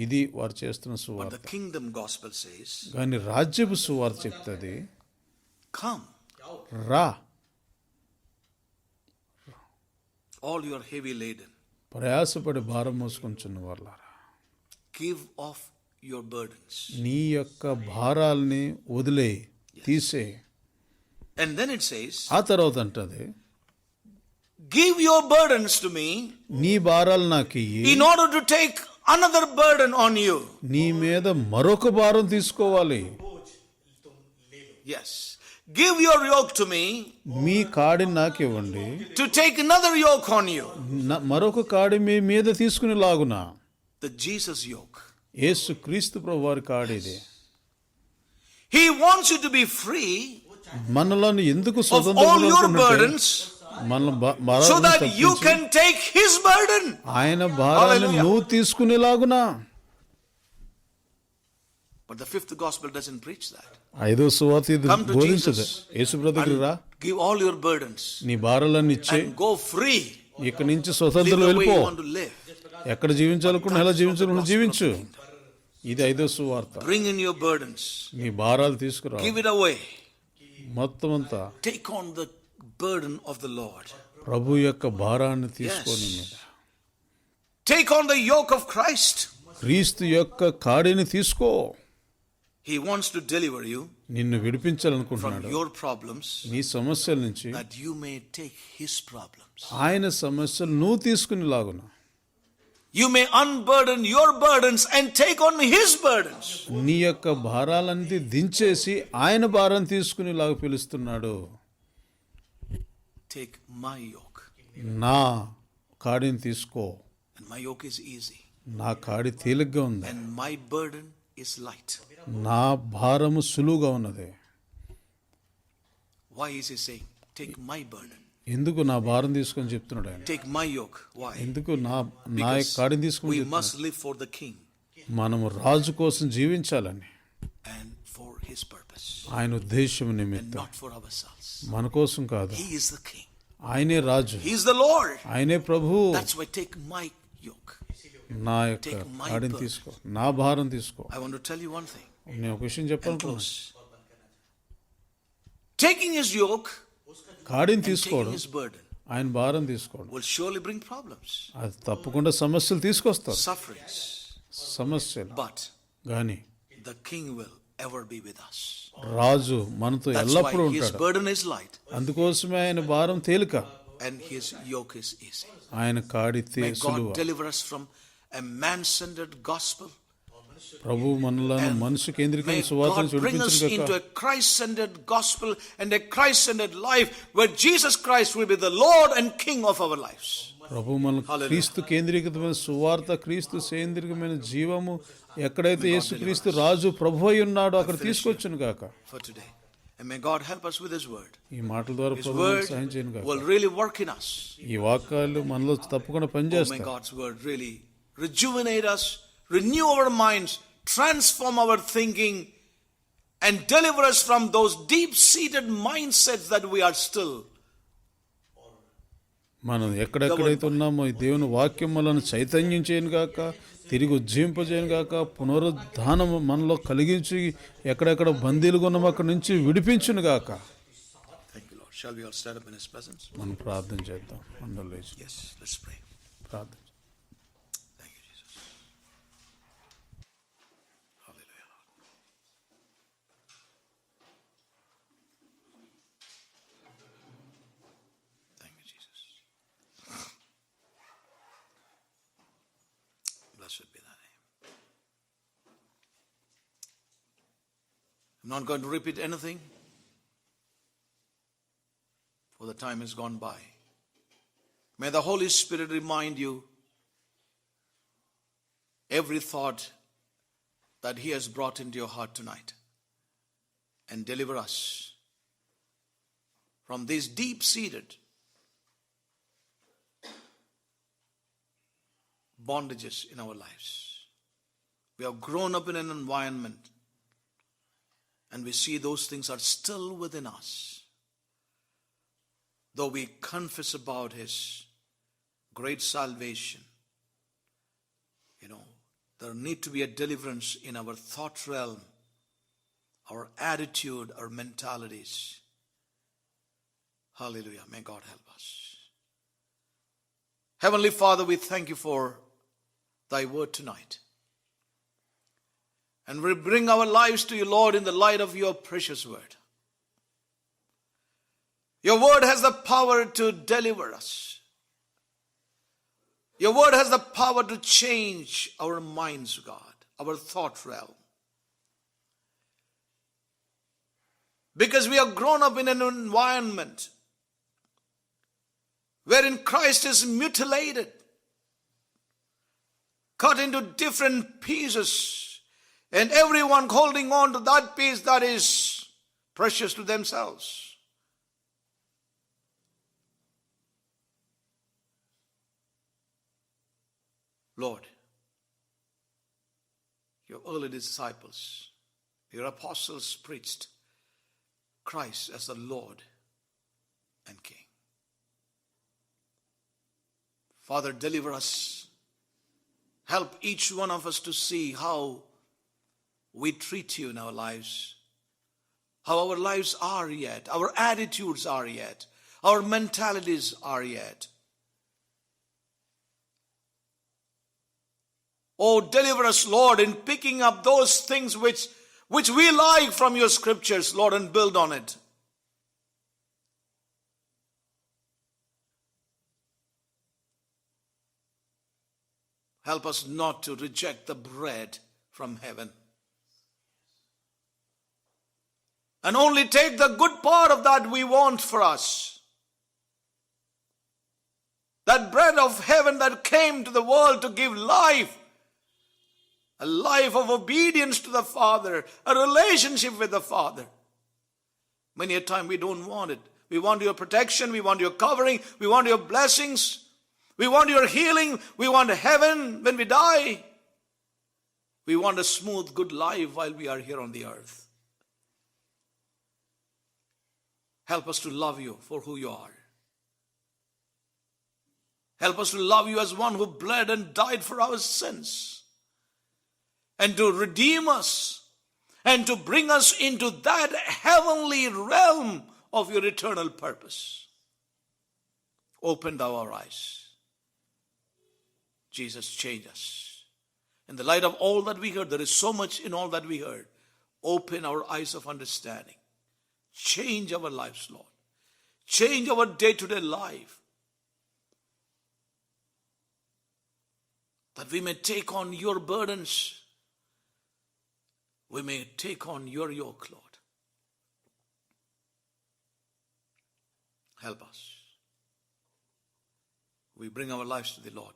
ఇది వారు చేస్తున్న But సువార్త. the kingdom gospel says, కానీ రాజ్యపు సువార్త చెప్తుంది, come, రా, all you are heavy laden, ప్రయాసపడి భారం మోసుకొంచున్న వాళ్ళారా, give off your burdens. నీ యొక్క భారాల్ని వదిలే, తీసే. And then it says, ఆ తర్వాత అంటది, give your burdens to me నీ భారాలు నాకు ఇయ్యి, in order to take another burden on you. నీ మీద మరొక భారం తీసుకోవాలి. Yes. Give your yoke to me మీ కాడిని నాకు ఇవ్వండి, to take another yoke on you. మరొక కాడి మీ మీద తీసుకుని లాగునా. The Jesus yoke. యేసు క్రీస్తు ప్రభు వారి కాడిది. He wants you to be free మనలను ఎందుకు of all your burdens మన so that you can take his burden. ఆయన భారాన్ని Hallelujah. నువ్వు తీసుకునేలాగునా. But the fifth gospel doesn't preach that. 5వ సువార్త ఇది Come to బోధించదు. Jesus యేసు ప్రభు దగ్గరికి రా, and give all your burdens నీ భారాలన్నీ ఇచ్చే, and go free. ఇక్కడి నుంచి Live స్వతంత్రం the way వెళ్ళిపో. you want to live. ఎక్కడ జీవించాలనుకున్నా ఎలా జీవించాలనుకున్నా జీవించు. ఇది 5వ సువార్త. Bring in your burdens. నీ భారాలు తీసుకురా, Give it away. మొత్తం అంతా Take on the burden of the Lord. ప్రభు యొక్క భారాన్ని తీసుకొని మీద, Take on the yoke of Christ. క్రీస్తు యొక్క కాడిని తీసుకో. He wants to deliver you నిన్ను from విడిపించాలనుకుంటున్నాడు your problems, నీ సమస్యల నుంచి. that you may take his problems. ఆయన సమస్యలు నువ్వు తీసుకుని లాగున. You may unburden your burdens and take on his burdens. నీ యొక్క భారాలన్నీ దించేసి ఆయన భారం తీసుకునేలాగా పిలుస్తున్నాడు. Take my yoke. నా కాడిని తీసుకో, And my yoke is easy. నా కాడి తేలిగ్గా ఉంది, And my burden is light. నా భారము సులువుగా ఉన్నది. Why is he saying, take my burden? ఎందుకు నా భారం తీసుకొని చెప్తున్నాడు ఆయన? Take my yoke. Why? ఎందుకు నా Because కాడిని తీసుకొని we చెప్తున్నాడు? must live for the king మనము రాజు కోసం జీవించాలని, and for his purpose, ఆయన ఉద్దేశం and నిమిత్తం, not for ourselves. మన కోసం కాదు. He is the king. ఆయనే రాజు, He is the Lord. ఆయనే ప్రభు. That's why take my yoke. నా యొక్క Take my కాడిని burden. తీసుకో, నా భారం తీసుకో. I want to tell you one thing. నేను ఒక విషయం And చెప్పాలనుకున్నాను. close. Taking his yoke కాడిని and taking తీసుకోవడం, his burden ఆయన భారం తీసుకోవడం, will surely bring problems, అది తప్పకుండా సమస్యలు తీసుకొస్తారు, sufferings. సమస్యలు. But కానీ the king will ever be with us. రాజు మనతో That's ఎల్లప్పుడూ why his ఉంటాడు. burden is light అందుకోసమే ఆయన భారం తేలిక, and his yoke is easy. ఆయన కాడి May Saluva. God deliver us from a man-centered gospel. ప్రభు మనలను మనిషి కేంద్రీకరణ May సువార్తను God bring us into చూపించగాక. a Christ-centered gospel and a Christ-centered life where Jesus Christ will be the Lord and King of our lives. ప్రభు మన క్రీస్తు కేంద్రీకృతమైన సువార్త, క్రీస్తు కేంద్రీకమైన జీవము ఎక్కడైతే యేసు క్రీస్తు రాజు ప్రభు అయి ఉన్నాడో అక్కడ తీసుకొచ్చును గాక. For today. And may God help us with his word. ఈ మాటల ద్వారా His ప్రభు word మనకు సహాయం చేయను గాక. will really work in us. ఈ వాక్యాలు మనలో తప్పకుండా May పనిచేస్తాయి. God's word really rejuvenate us, renew our minds, transform our thinking, and deliver us from those deep-seated mindsets that we are still. మనం ఎక్కడెక్కడైతే ఉన్నామో ఈ దేవుని వాక్యం మనల్ని చైతన్యం చేయను గాక, తిరిగి ఉజ్జీంపజేయను గాక, పునరుద్ధానం మనలో కలిగించి ఎక్కడెక్కడ బందీలుగా ఉన్నామో అక్కడి నుంచి విడిపించును గాక. Thank you, Lord. Shall we all stand up in his presence? మనం ప్రార్థన చేద్దాం. అందరూ లేచి Yes, let's pray. ప్రార్థన. Thank you, Jesus. Hallelujah. Thank you, Jesus. Blessed be thy name. I'm not going to repeat anything, for the time has gone by. May the Holy Spirit remind you every thought that he has brought into your heart tonight and deliver us from these deep-seated bondages in our lives. We have grown up in an environment and we see those things are still within us. Though we confess about his great salvation, there need to be a deliverance in our thought realm, our attitude, our mentalities. Hallelujah. May God help us. Heavenly Father, we thank you for thy word tonight. And we bring our lives to you, Lord, in the light of your precious word. Your word has the power to deliver us. Your word has the power to change our minds, God, our thought realm. Because we have grown up in an environment wherein Christ is mutilated, cut into different pieces, and everyone holding on to that piece that is precious to themselves. Lord, your early disciples, your apostles preached Christ as the Lord and King. Father, deliver us. Help each one of us to see how we treat you in our lives, how our lives are yet, our attitudes are yet, our mentalities are yet. Oh, deliver us, Lord, in picking up those things which we like from your scriptures, Lord, and build on it. Help us not to reject the bread from heaven. And only take the good part of that we want for us. That bread of heaven that came to the world to give life. A life of obedience to the Father. A relationship with the Father. Many a time we don't want it. We want your protection. We want your covering. We want your blessings. We want your healing. We want heaven when we die. We want a smooth, good life while we are here on the earth. Help us to love you for who you are. Help us to love you as one who bled and died for our sins. And to redeem us. And to bring us into that heavenly realm of your eternal purpose. Open thou our eyes. Jesus, change us. In the light of all that we heard, there is so much in all that we heard. Open our eyes of understanding. Change our lives, Lord. Change our day-to-day life. That we may take on your burdens. We may take on your yoke, Lord. Help us. We bring our lives to the Lord.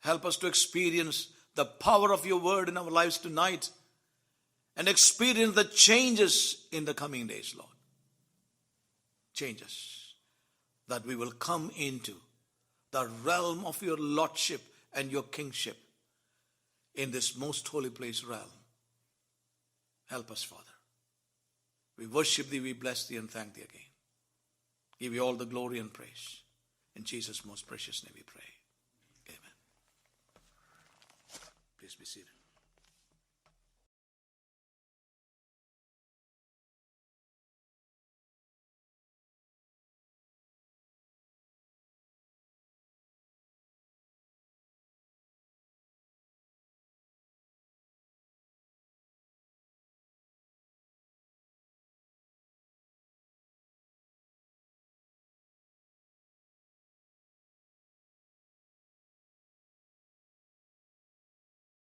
Help us to experience the power of your word in our lives tonight. And experience the changes in the coming days, Lord. Change us. That we will come into the realm of your lordship and your kingship in this most holy place realm. Help us, Father. We worship thee, we bless thee and thank thee again. Give you all the glory and praise. In Jesus' most precious name we pray. Amen. Please be seated.